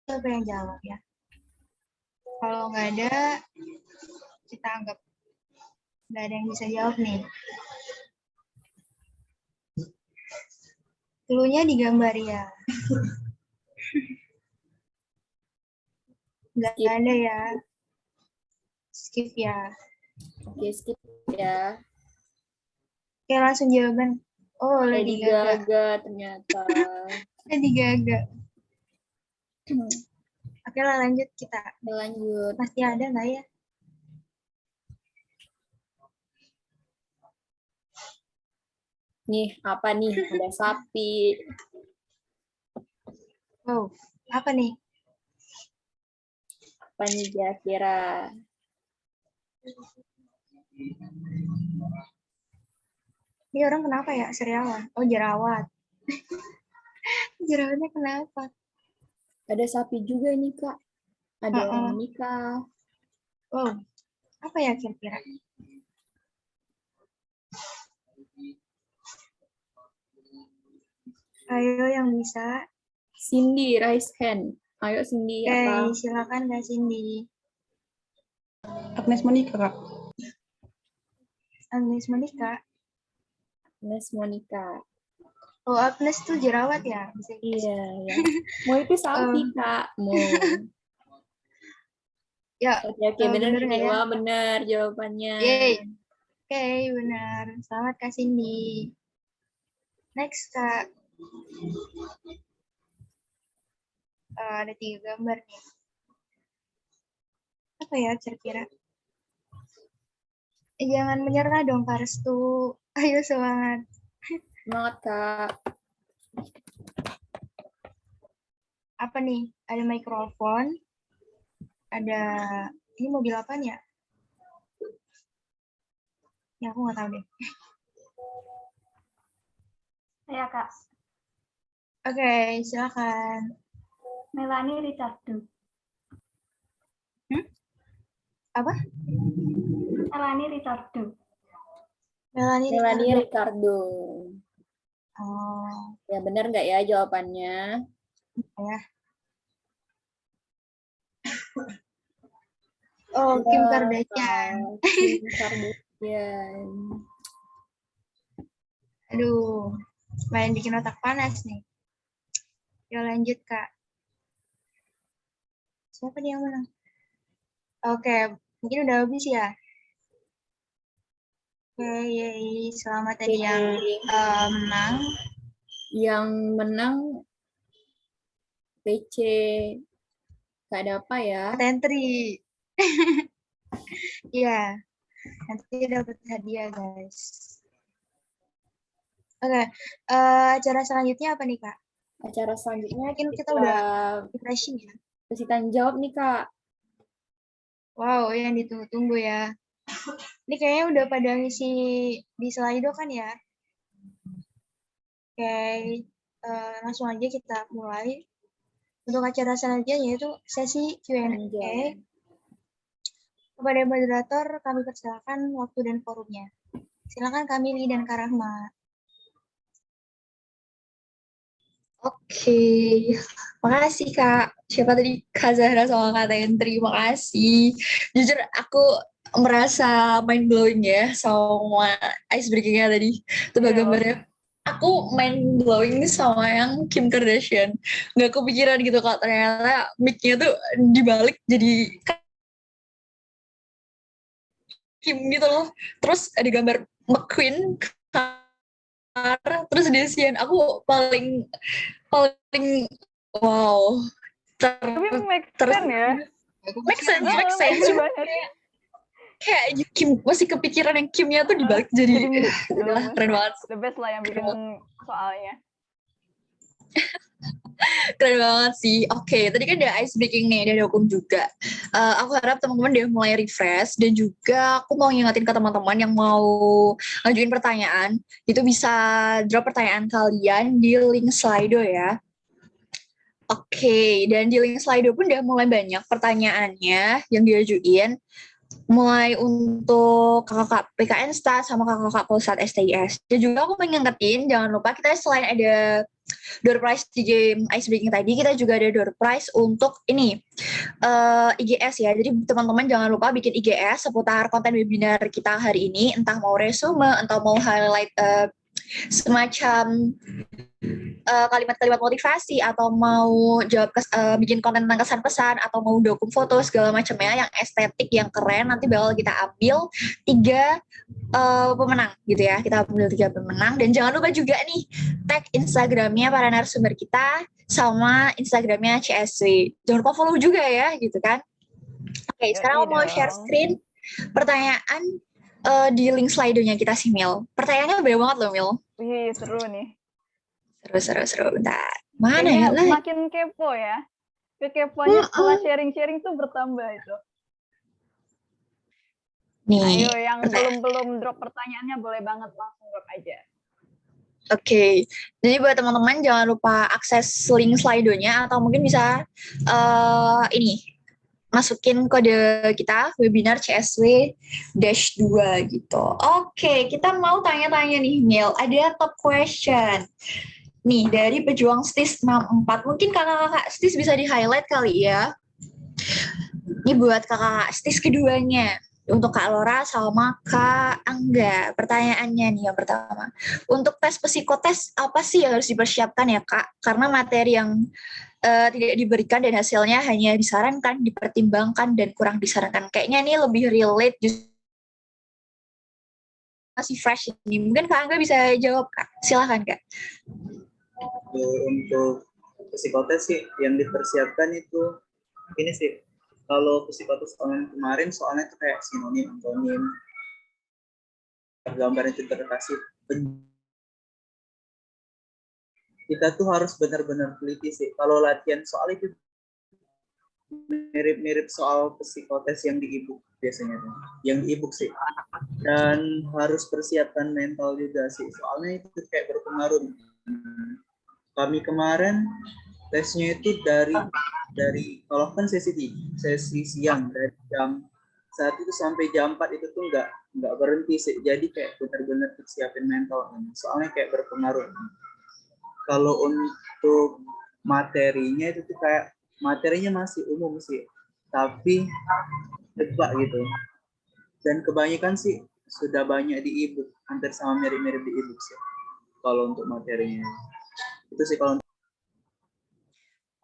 Siapa yang jawab ya? Kalau nggak ada, kita anggap nggak ada yang bisa jawab nih. Cluenya digambar ya. Nggak Skip. ada ya. Skip ya. Oke, skip ya. Oke, langsung jawaban. Oh, Lady Lady Gaga. Gaga ternyata. Lady Gaga. Oke lah, lanjut kita. Lanjut. Pasti ada nggak ya? Nih, apa nih? Ada sapi. Oh, apa nih? Apa nih kira-kira? Ini orang kenapa ya? Seriawan. Oh, jerawat. Jerawatnya kenapa? Ada sapi juga nih, Kak. Ada orang menikah. Oh, apa ya kira-kira? Ayo yang bisa. Cindy, raise hand. Ayo Cindy, apa? Oke, silakan Kak Cindy. Agnes Monica, Kak. Agnes Monica. Agnes Monica. Oh, Agnes tuh jerawat ya? Bisa Iya, ya. Mau itu sapi, Kak. Mau. Ya, Oke, bener nggak nih. ya? Wah, bener jawabannya. Yeay. Oke, benar. Selamat Kak Cindy. Next, Kak. Ada 3 gambar nih. Apa ya kira-kira? Jangan menyerah dong, Kak Restu. Ayo semangat. Semangat, Kak. Apa nih? Ada mikrofon. Ada, ini mobil apa ya? Ya, aku nggak tahu deh. Saya Kak. Oke, silakan. Melanie Richardo. Apa? Melanie Richardo. Melanie Ricardo. Oh, Ya, bener nggak ya jawabannya? ya. Oh, Kim Kardashian. Kim Kardashian. Aduh, main bikin otak panas nih. Yuk lanjut, Kak. Siapa dia yang menang? Oke, mungkin udah habis ya. Oke, yeay. Selamat tadi yang menang. Yang menang PC. Gak ada apa ya? Tentri. Iya, nanti dapat hadiah, guys. Oke, acara selanjutnya apa nih, Kak? Acara selanjutnya Mungkin kita udah refreshing ya. sesi tanya jawab nih, Kak. Wow, yang ditunggu-tunggu ya. Ini kayaknya udah pada ngisi di Slido kan ya? Oke, langsung aja kita mulai. Untuk acara selanjutnya yaitu sesi Q&A. Kepada moderator, kami persilakan waktu dan forumnya. Silakan Kamili dan Kak Rahma. Oke, makasih Kak. Siapa tadi? Kak Zahra sama Kak Tentri, makasih. Jujur aku merasa mind blowing ya sama ice breaking-nya tadi. Tebak gambarnya. Aku mind blowing sama yang Kim Kardashian. Nggak kepikiran gitu Kak, ternyata mic-nya tuh dibalik jadi Kim gitu loh. Terus ada gambar McQueen, terus Desian. Aku paling wow. Tapi make sense ya. Make sense. Cuma kayak Kim masih kepikiran yang Kimnya tuh dibalik jadi udah keren banget. The best lah yang bikin soalnya. Keren banget sih. Oke, tadi kan ada ice breaking nih, ada hukum juga. Aku harap teman-teman udah mulai refresh dan juga aku mau ngingetin ke teman-teman yang mau ngajuin pertanyaan, itu bisa drop pertanyaan kalian di link Slido ya. Oke, dan di link Slido pun udah mulai banyak pertanyaannya yang diajuin. mulai untuk kakak PKN Stat sama kakak Polsat STIS. Dan juga aku pengen ngingetin, jangan lupa kita selain ada door prize di game ice breaking tadi, kita juga ada door prize untuk ini IGS ya. Jadi teman-teman jangan lupa bikin IGS seputar konten webinar kita hari ini, entah mau resume, entah mau highlight semacam kalimat-kalimat motivasi atau mau jawab bikin konten tentang kesan pesan atau mau dokum foto segala macamnya yang estetik yang keren, nanti bakal kita ambil 3 pemenang gitu ya. Kita ambil 3 pemenang dan jangan lupa juga nih tag Instagramnya para narasumber kita sama Instagramnya CSW. Jangan lupa follow juga ya gitu kan. Oke, sekarang aku mau share screen pertanyaan di link Slido-nya kita sih, Mil. Pertanyaannya banyak banget loh, Mil. Wih, seru nih. Seru. Bentar. Mana Kayaknya ya? makin kepo ya. Kekepoannya setelah sharing-sharing tuh bertambah itu. Nih. Ayo, yang belum drop pertanyaannya boleh banget langsung drop aja. Oke, jadi buat teman-teman jangan lupa akses link Slido-nya atau mungkin bisa ini masukin kode kita webinar CSW-2 gitu. Oke, kita mau tanya-tanya nih, Mil. Ada top question. Nih, dari pejuang STIS 64. Mungkin kakak-kakak STIS bisa di-highlight kali ya. Ini buat kakak STIS keduanya. Untuk Kak Lora sama Kak Angga. Pertanyaannya nih yang pertama. Untuk tes psikotes, apa sih yang harus dipersiapkan ya, Kak? Karena materi yang tidak diberikan dan hasilnya hanya disarankan, dipertimbangkan, dan kurang disarankan. Kayaknya ini lebih relate, masih fresh ini. Mungkin Kak Angga bisa jawab, Kak. Silahkan, Kak. Untuk psikotes sih, yang dipersiapkan itu, ini sih, kalau psikotes online kemarin, soalnya itu kayak sinonim, antonim, gambar interpretasi. Kita tuh harus benar-benar teliti sih. Kalau latihan soal itu mirip-mirip soal psikotes yang di e-book biasanya tuh. Yang di e-book sih. Dan harus persiapkan mental juga sih. Soalnya itu kayak berpengaruh. Kami kemarin tesnya itu dari kalau kan sesi siang dari jam 1 itu sampai jam 4 itu tuh nggak berhenti sih. Jadi kayak benar-benar persiapin mental. Soalnya kayak berpengaruh. Kalau untuk materinya itu tuh kayak materinya masih umum sih, tapi tebak gitu. Dan kebanyakan sih sudah banyak di e-book, hampir sama mirip-mirip di e-book sih. Kalau untuk materinya itu sih kalau.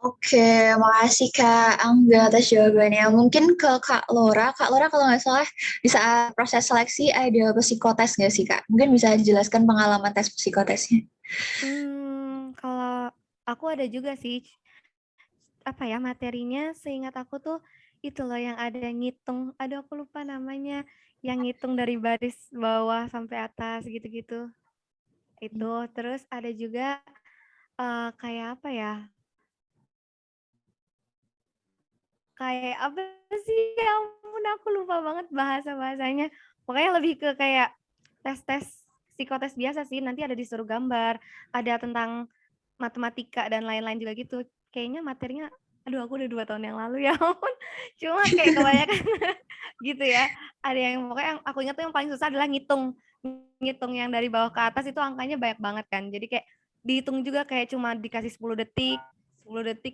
Oke, makasih Kak Angga atas jawabannya. Mungkin ke Kak Lora. Kak Lora kalau nggak salah di saat proses seleksi ada psikotes nggak sih, Kak? Mungkin bisa dijelaskan pengalaman tes psikotesnya. Kalau aku ada juga sih, apa ya, materinya seingat aku tuh itu loh yang ada ngitung, aduh aku lupa namanya, yang ngitung dari baris bawah sampai atas gitu-gitu. Itu, terus ada juga kayak apa ya? Kayak apa sih? Ya ampun, aku lupa banget bahasa-bahasanya. Pokoknya lebih ke kayak tes-tes psikotes biasa sih. Nanti ada disuruh gambar, ada tentang matematika dan lain-lain juga gitu. Kayaknya materinya, aduh aku udah 2 tahun yang lalu ya ampun. Cuma kayak kebanyakan gitu ya. Ada yang pokoknya yang aku ingat tuh yang paling susah adalah ngitung yang dari bawah ke atas itu angkanya banyak banget kan. Jadi kayak dihitung juga kayak cuma dikasih 10 detik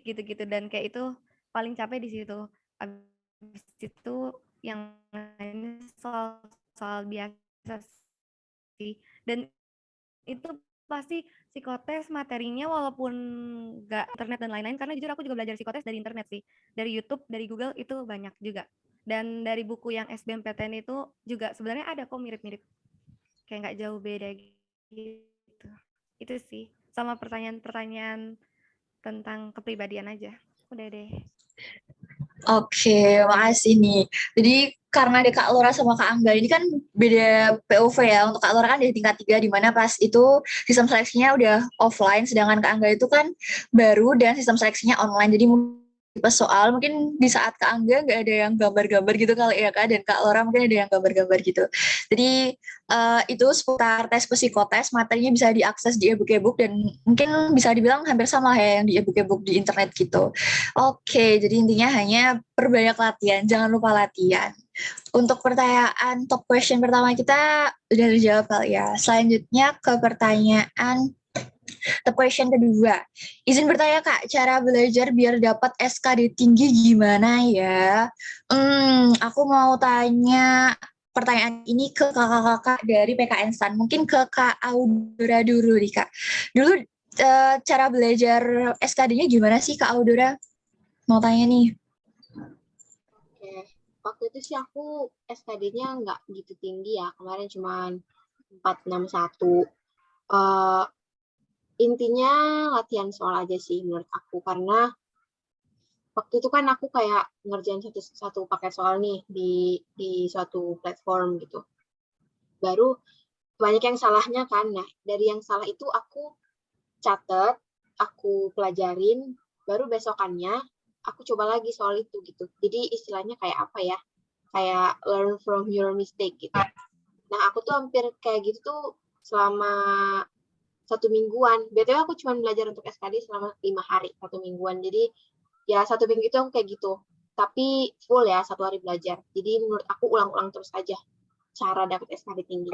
gitu-gitu, dan kayak itu paling capek di situ. Habis itu yang lainnya soal biasa sih. Dan itu pasti psikotes materinya walaupun nggak internet dan lain-lain, karena jujur aku juga belajar psikotes dari internet sih. Dari YouTube, dari Google itu banyak juga. Dan dari buku yang SBMPTN itu juga sebenarnya ada kok mirip-mirip. Kayak nggak jauh beda gitu. Itu sih. Sama pertanyaan-pertanyaan tentang kepribadian aja. Udah deh. Oke, makasih nih. Jadi karena ada Kak Lora sama Kak Angga ini kan beda POV ya. Untuk Kak Lora kan di tingkat 3 di mana pas itu sistem seleksinya udah offline, sedangkan Kak Angga itu kan baru dan sistem seleksinya online. Jadi pas soal mungkin di saat Kak Angga nggak ada yang gambar-gambar gitu kali ya Kak, dan Kak Lora mungkin ada yang gambar-gambar gitu. Jadi itu seputar tes psikotes, materinya bisa diakses di e-book dan mungkin bisa dibilang hampir sama ya yang di e-book di internet gitu. Oke, jadi intinya hanya perbanyak latihan, jangan lupa latihan. Untuk pertanyaan top question pertama kita udah dijawab kali ya. Selanjutnya ke pertanyaan top question kedua. Izin bertanya Kak, cara belajar biar dapat SKD tinggi gimana ya? Aku mau tanya pertanyaan ini ke kakak-kakak dari PKN STAN. Mungkin ke Kak Audora dulu nih Kak. Dulu cara belajar SKD-nya gimana sih Kak Audora? Mau tanya nih. Oke, waktu itu sih aku SKD-nya nggak gitu tinggi ya. Kemarin cuma 461. Intinya latihan soal aja sih menurut aku. Karena waktu itu kan aku kayak ngerjain satu paket soal nih di suatu platform gitu. Baru banyak yang salahnya kan. Nah, dari yang salah itu aku catat, aku pelajarin, baru besokannya aku coba lagi soal itu gitu. Jadi istilahnya kayak apa ya? Kayak learn from your mistake gitu. Nah, aku tuh hampir kayak gitu tuh selama 1 mingguan. BTW aku cuma belajar untuk SKD selama 5 hari, 1 mingguan. Jadi ya 1 minggu itu aku kayak gitu. Tapi full ya 1 hari belajar. Jadi menurut aku ulang-ulang terus aja cara dapat SKD tinggi.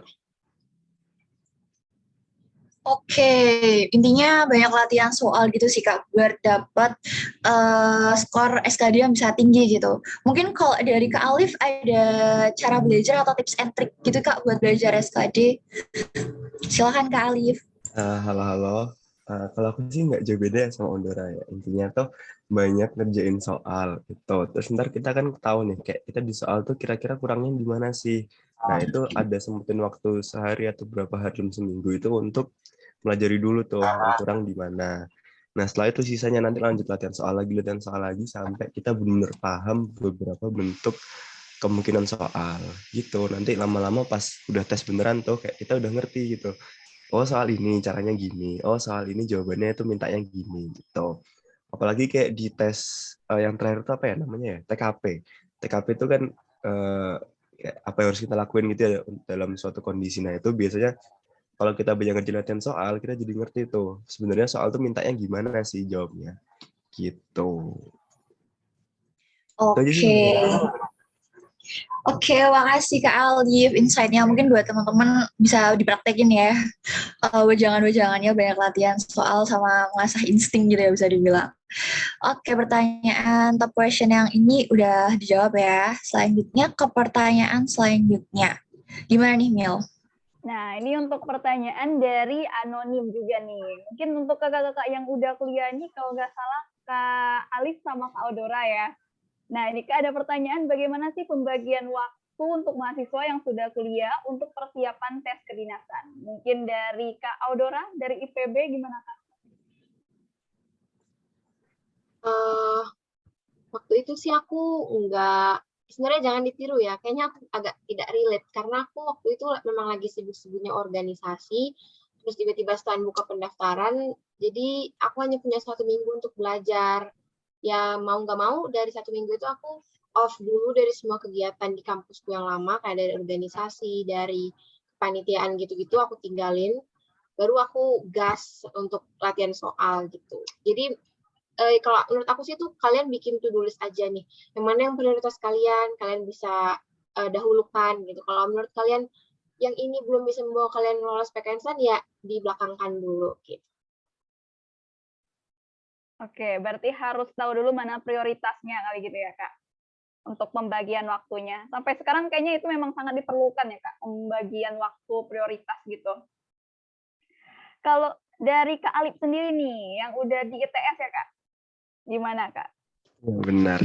Oke, intinya banyak latihan soal gitu sih Kak, biar dapat skor SKD yang bisa tinggi gitu. Mungkin kalau dari Kak Alif ada cara belajar atau tips and trick gitu Kak buat belajar SKD. Silakan Kak Alif. Halo. Kalau aku sih nggak jauh beda sama Ondora ya. Intinya tuh banyak ngerjain soal gitu. Terus ntar kita kan tahu nih, kayak kita di soal tuh kira-kira kurangnya di mana sih. Nah itu ada sempetin waktu sehari atau berapa hari dalam seminggu itu untuk pelajari dulu tuh yang kurang di mana. Nah setelah itu sisanya nanti lanjut latihan soal lagi sampai kita benar-benar paham beberapa bentuk kemungkinan soal gitu. Nanti lama-lama pas udah tes beneran tuh kayak kita udah ngerti gitu. Oh soal ini caranya gini, oh soal ini jawabannya itu mintanya gini gitu. Apalagi kayak di tes yang terakhir itu apa ya namanya ya, TKP. TKP itu kan kayak apa yang harus kita lakuin gitu ya dalam suatu kondisi. Nah itu biasanya kalau kita banyak ngerjain latihan soal, kita jadi ngerti tuh sebenarnya soal tuh mintanya gimana sih jawabnya gitu. Oke, makasih Kak Alif insight-nya. Mungkin buat teman-teman bisa dipraktekin ya. Wejangan-wejangannya banyak latihan soal sama mengasah insting gitu ya bisa dibilang. Oke, pertanyaan top question yang ini udah dijawab ya. Selanjutnya ke pertanyaan selanjutnya. Gimana nih Mil? Nah, ini untuk pertanyaan dari anonim juga nih. Mungkin untuk kakak-kakak yang udah kuliah nih, kalau nggak salah Kak Alif sama Kak Audora ya. Nah, ini Kak ada pertanyaan, bagaimana sih pembagian waktu untuk mahasiswa yang sudah kuliah untuk persiapan tes kedinasan? Mungkin dari Kak Audora, dari IPB, gimana Kak? Waktu itu sih aku nggak, sebenarnya jangan ditiru ya, kayaknya aku agak tidak relate, karena aku waktu itu memang lagi sibuk-sibuknya organisasi, terus tiba-tiba setelah buka pendaftaran, jadi aku hanya punya 1 minggu untuk belajar. Ya mau nggak mau dari 1 minggu itu aku off dulu dari semua kegiatan di kampusku yang lama, kayak dari organisasi, dari kepanitiaan gitu-gitu aku tinggalin, baru aku gas untuk latihan soal gitu. Jadi kalau menurut aku sih tuh kalian bikin to-do list aja nih, yang mana yang prioritas kalian bisa dahulukan gitu. Kalau menurut kalian yang ini belum bisa membawa kalian lolos PKN ya dibelakangkan dulu gitu. Oke, berarti harus tahu dulu mana prioritasnya kali gitu ya, Kak, untuk pembagian waktunya. Sampai sekarang kayaknya itu memang sangat diperlukan ya, Kak, pembagian waktu prioritas gitu. Kalau dari Kak Alif sendiri nih, yang udah di ITS ya, Kak, gimana, Kak? Benar.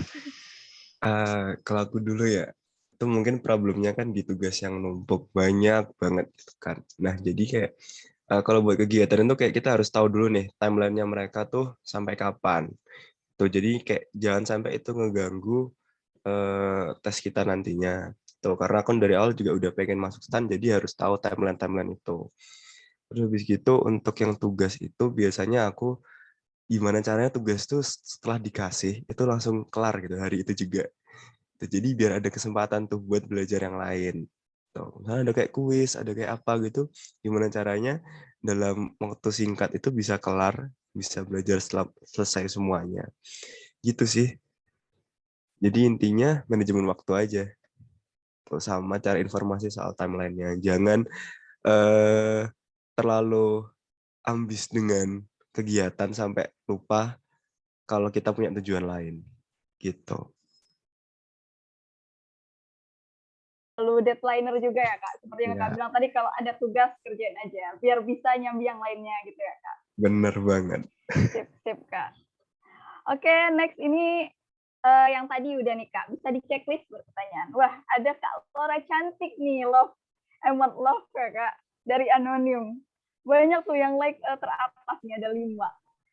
Kalau aku dulu ya, itu mungkin problemnya kan di tugas yang numpuk banyak banget gitu kan. Nah, jadi kayak kalau buat kegiatan itu kayak kita harus tahu dulu nih timeline-nya mereka tuh sampai kapan. Tuh jadi kayak jangan sampai itu ngeganggu tes kita nantinya. Tuh karena aku dari awal juga udah pengen masuk STAN jadi harus tahu timeline itu. Terus habis gitu untuk yang tugas itu biasanya aku gimana caranya tugas tuh setelah dikasih itu langsung kelar gitu hari itu juga. Jadi biar ada kesempatan tuh buat belajar yang lain. Tuh, misalnya ada kayak kuis, ada kayak apa gitu, gimana caranya dalam waktu singkat itu bisa kelar, bisa belajar selesai semuanya. Gitu sih. Jadi intinya manajemen waktu aja. sama cari informasi soal timeline-nya. Jangan terlalu ambis dengan kegiatan sampai lupa kalau kita punya tujuan lain gitu. Lalu deadlineer juga ya Kak, seperti yang Kak Ya, bilang tadi, kalau ada tugas kerjain aja, biar bisa nyambi yang lainnya gitu ya Kak. bener banget. Sip Kak. Oke, next ini yang tadi udah nih Kak, bisa di checklist pertanyaan. Wah, ada Kak Laura cantik nih, emot love ya Kak, dari anonim. Banyak tuh yang like teratas nih, ada 5.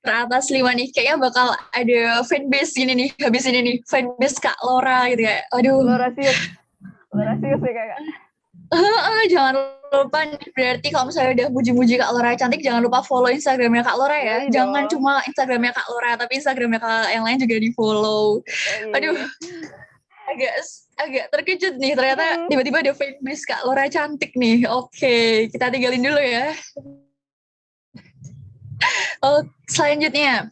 Teratas 5 nih, kayaknya bakal ada fanbase gini nih, habis ini nih, fanbase Kak Laura gitu ya. Aduh. Laura serius ya Kak. Jangan lupa nih, berarti kalau misalnya udah muji-muji Kak Laura cantik, jangan lupa follow Instagramnya Kak Laura ya. Yoi Jangan dong. cuma Instagramnya Kak Laura, tapi Instagramnya Kak yang lain juga di follow. Yoi. Aduh, agak terkejut nih, ternyata tiba-tiba ada fanbase Kak Laura cantik nih. Oke, kita tinggalin dulu ya. Oh, selanjutnya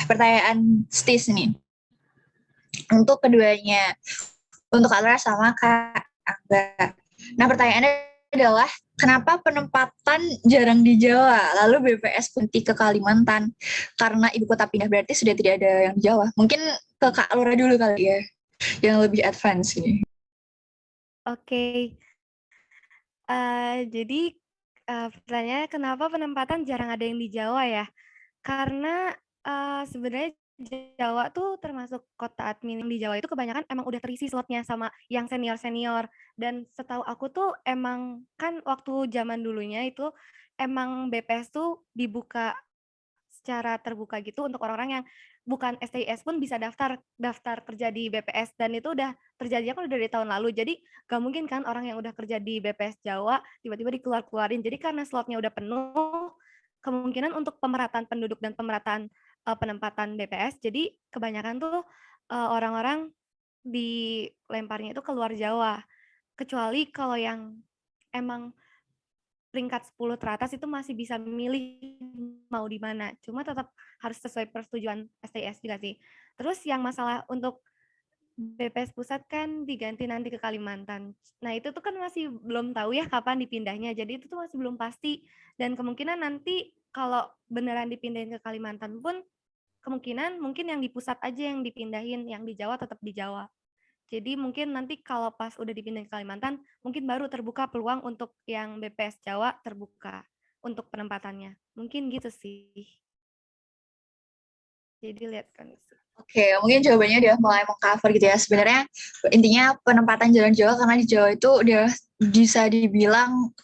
pertanyaan Stis nih. Untuk keduanya, untuk Kak Laura sama Kak Angga. Nah, pertanyaannya adalah kenapa penempatan jarang di Jawa, lalu BPS Putih ke Kalimantan? Karena ibu kota pindah berarti sudah tidak ada yang di Jawa. Mungkin ke Kak Laura dulu kali ya, yang lebih advance ini. Oke. Jadi pertanyaannya kenapa penempatan jarang ada yang di Jawa ya? Karena sebenarnya Jawa tuh termasuk kota admin yang di Jawa itu kebanyakan emang udah terisi slotnya sama yang senior-senior. Dan setahu aku tuh emang kan waktu zaman dulunya itu emang BPS tuh dibuka secara terbuka gitu untuk orang-orang yang bukan STIS pun bisa daftar kerja di BPS, dan itu udah terjadi kan udah dari tahun lalu. Jadi gak mungkin kan orang yang udah kerja di BPS Jawa tiba-tiba dikeluarin. Jadi karena slotnya udah penuh, kemungkinan untuk pemerataan penduduk dan pemerataan penempatan BPS, jadi kebanyakan tuh orang-orang dilemparnya itu keluar Jawa. Kecuali kalau yang emang peringkat 10 teratas itu masih bisa milih mau di mana. Cuma tetap harus sesuai persetujuan STIS juga sih. Terus yang masalah untuk BPS pusat kan diganti nanti ke Kalimantan. Nah, itu tuh kan masih belum tahu ya kapan dipindahnya. Jadi itu tuh masih belum pasti. Dan kemungkinan nanti kalau beneran dipindahin ke Kalimantan pun kemungkinan mungkin yang di pusat aja yang dipindahin, yang di Jawa tetap di Jawa. Jadi mungkin nanti kalau pas udah dipindahin ke Kalimantan, mungkin baru terbuka peluang untuk yang BPS Jawa terbuka untuk penempatannya. Mungkin gitu sih. Jadi lihat kondisi. Oke, mungkin jawabannya udah mulai meng-cover gitu ya. Sebenarnya intinya penempatan jalan Jawa karena di Jawa itu udah bisa dibilang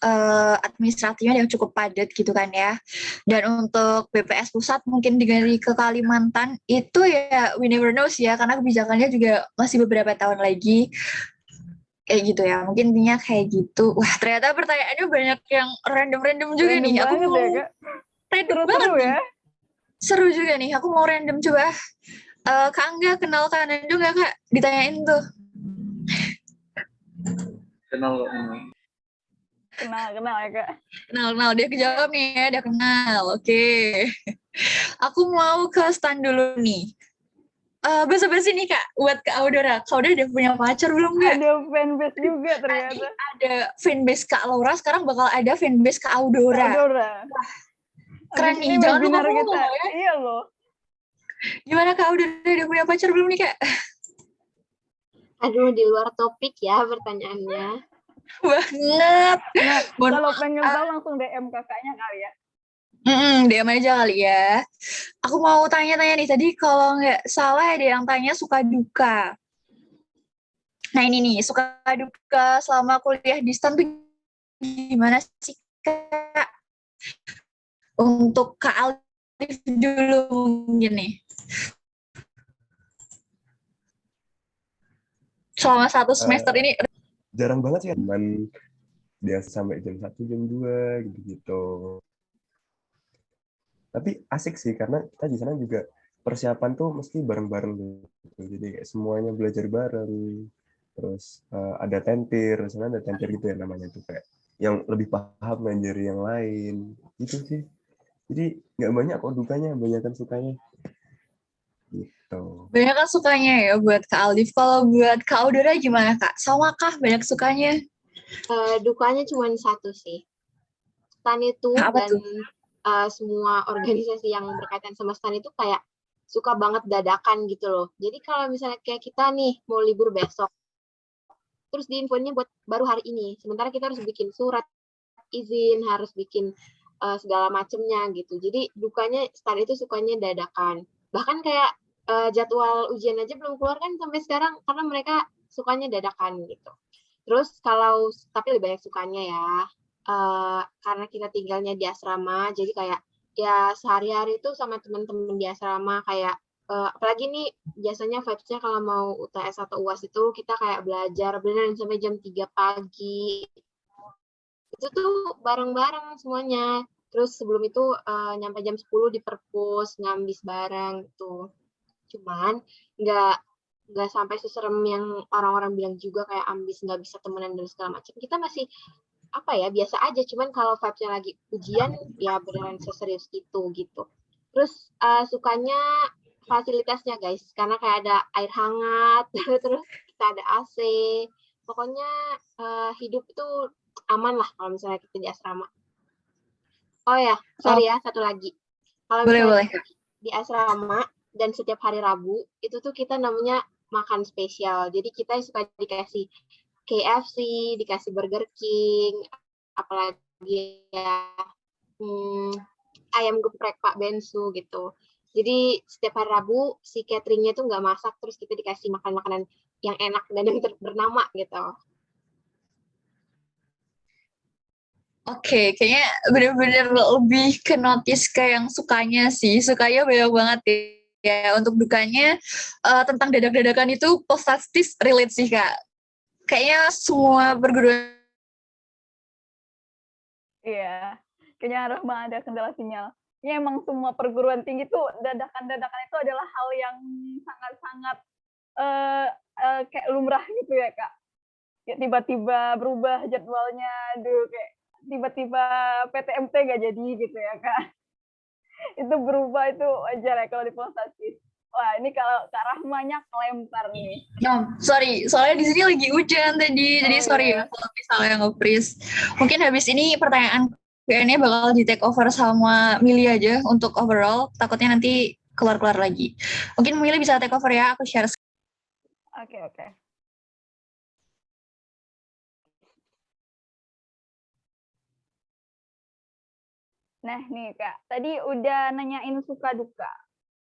administratifnya udah cukup padat gitu kan ya. Dan untuk BPS pusat mungkin diganti ke Kalimantan itu ya we never know sih ya, karena kebijakannya juga masih beberapa tahun lagi. Kayak gitu ya, mungkin intinya kayak gitu. Wah, ternyata pertanyaannya banyak yang random-random juga Random nih. Aku banget mau ya, Kak. random Seru-seru banget nih. ya. Seru juga nih, aku mau random coba. Kak Angga kenal Kak Nando nggak Kak? Ditanyain tuh. Kenal kok ini. Kenal ya Kak. Kenal, dia kejawab nih ya, dia kenal. Oke. Aku mau ke stand dulu nih. Basa-basi nih Kak, buat Kak Audora. Kak Audora udah punya pacar belum nggak? Ada fanbase juga ternyata. Ada fanbase Kak Laura, sekarang bakal ada fanbase Kak Audora. Wah, keren nih, jangan lupa follow kita. ya. Iya loh. Gimana Kak Audora, udah punya pacar belum nih Kak? Aduh, di luar topik ya pertanyaannya. Banget. Nah, kalau pengen tahu langsung DM kakaknya kali ya. DM aja kali ya. Aku mau tanya-tanya nih, tadi kalau nggak salah ada yang tanya suka duka. Nah ini nih, suka duka selama kuliah di STAN tuh gimana sih Kak? Untuk Kak Alif dulu mungkin nih. Selama 1 semester ini. Jarang banget sih, cuman biasa sampai jam 1, jam 2 gitu-gitu. Tapi asik sih, karena kita di sana juga persiapan tuh mesti bareng-bareng gitu. Jadi kayak semuanya belajar bareng. Terus ada tentir, di sana ada tentir gitu ya namanya tuh, kayak yang lebih paham ngajari yang lain. Gitu sih. Jadi nggak banyak kok dukanya, banyak kan sukanya. Gitu. gitu. Banyak kan sukanya ya buat Kak Aldif. Kalau buat Kak Audora gimana Kak? Sama kah banyak sukanya? Dukanya cuma satu sih. STAN itu Apa dan tuh? semua organisasi yang berkaitan sama STAN itu kayak suka banget dadakan gitu loh. Jadi kalau misalnya kayak kita nih mau libur besok, terus diinfonya buat baru hari ini. Sementara kita harus bikin surat izin, harus bikin segala macemnya gitu. Jadi dukanya STAN itu sukanya dadakan. Bahkan kayak jadwal ujian aja belum keluar kan sampai sekarang karena mereka sukanya dadakan gitu. Terus kalau tapi lebih banyak sukanya ya, karena kita tinggalnya di asrama, jadi kayak ya sehari-hari itu sama teman-teman di asrama kayak apalagi nih biasanya vibes-nya kalau mau UTS atau UAS itu kita kayak belajar beneran sampai jam 3 pagi. Itu tuh bareng-bareng semuanya. Terus sebelum itu nyampe jam 10 di perpus, ngambis bareng gitu. Cuman nggak sampai seserem yang orang-orang bilang juga kayak ambis nggak bisa temenan dan segala macam. Kita masih apa ya biasa aja. Cuman kalau vibes-nya lagi ujian ya beneran seserius itu gitu. Terus sukanya fasilitasnya guys, karena kayak ada air hangat, terus kita ada AC. Pokoknya hidup itu aman lah kalau misalnya kita di asrama. Oh ya, sorry ya, satu lagi. Kalau Boleh. misalnya di asrama dan setiap hari Rabu, itu tuh kita namanya makan spesial. Jadi kita suka dikasih KFC, dikasih Burger King, apalagi ya ayam geprek Pak Bensu gitu. Jadi setiap hari Rabu si cateringnya tuh nggak masak, terus kita dikasih makan makanan yang enak dan yang bernama gitu. Oke, kayaknya bener-bener lebih ke notice ke yang sukanya sih. Sukanya banyak banget ya. Untuk dukanya tentang dadak-dadakan itu postastis relate sih Kak. Kayaknya semua perguruan. Iya, kayaknya Rahma ada kendala sinyal. Ya emang semua perguruan tinggi tuh dadakan-dadakan itu adalah hal yang sangat-sangat kayak lumrah gitu ya Kak. Kayak tiba-tiba berubah jadwalnya, aduh kayak tiba-tiba PTMT nggak jadi gitu ya Kak. Itu berubah itu wajar ya kalau di postastis. Wah, ini kalau Kak Rahmanya kelempar nih. No, sorry, soalnya di sini lagi hujan tadi, jadi sorry ya kalau misalnya nge-freeze. Mungkin habis ini pertanyaan Q&A bakal di take over sama Mili aja untuk overall, takutnya nanti keluar-keluar lagi. Mungkin Mili bisa take over ya, aku share. Oke. Nah nih Kak, tadi udah nanyain suka duka.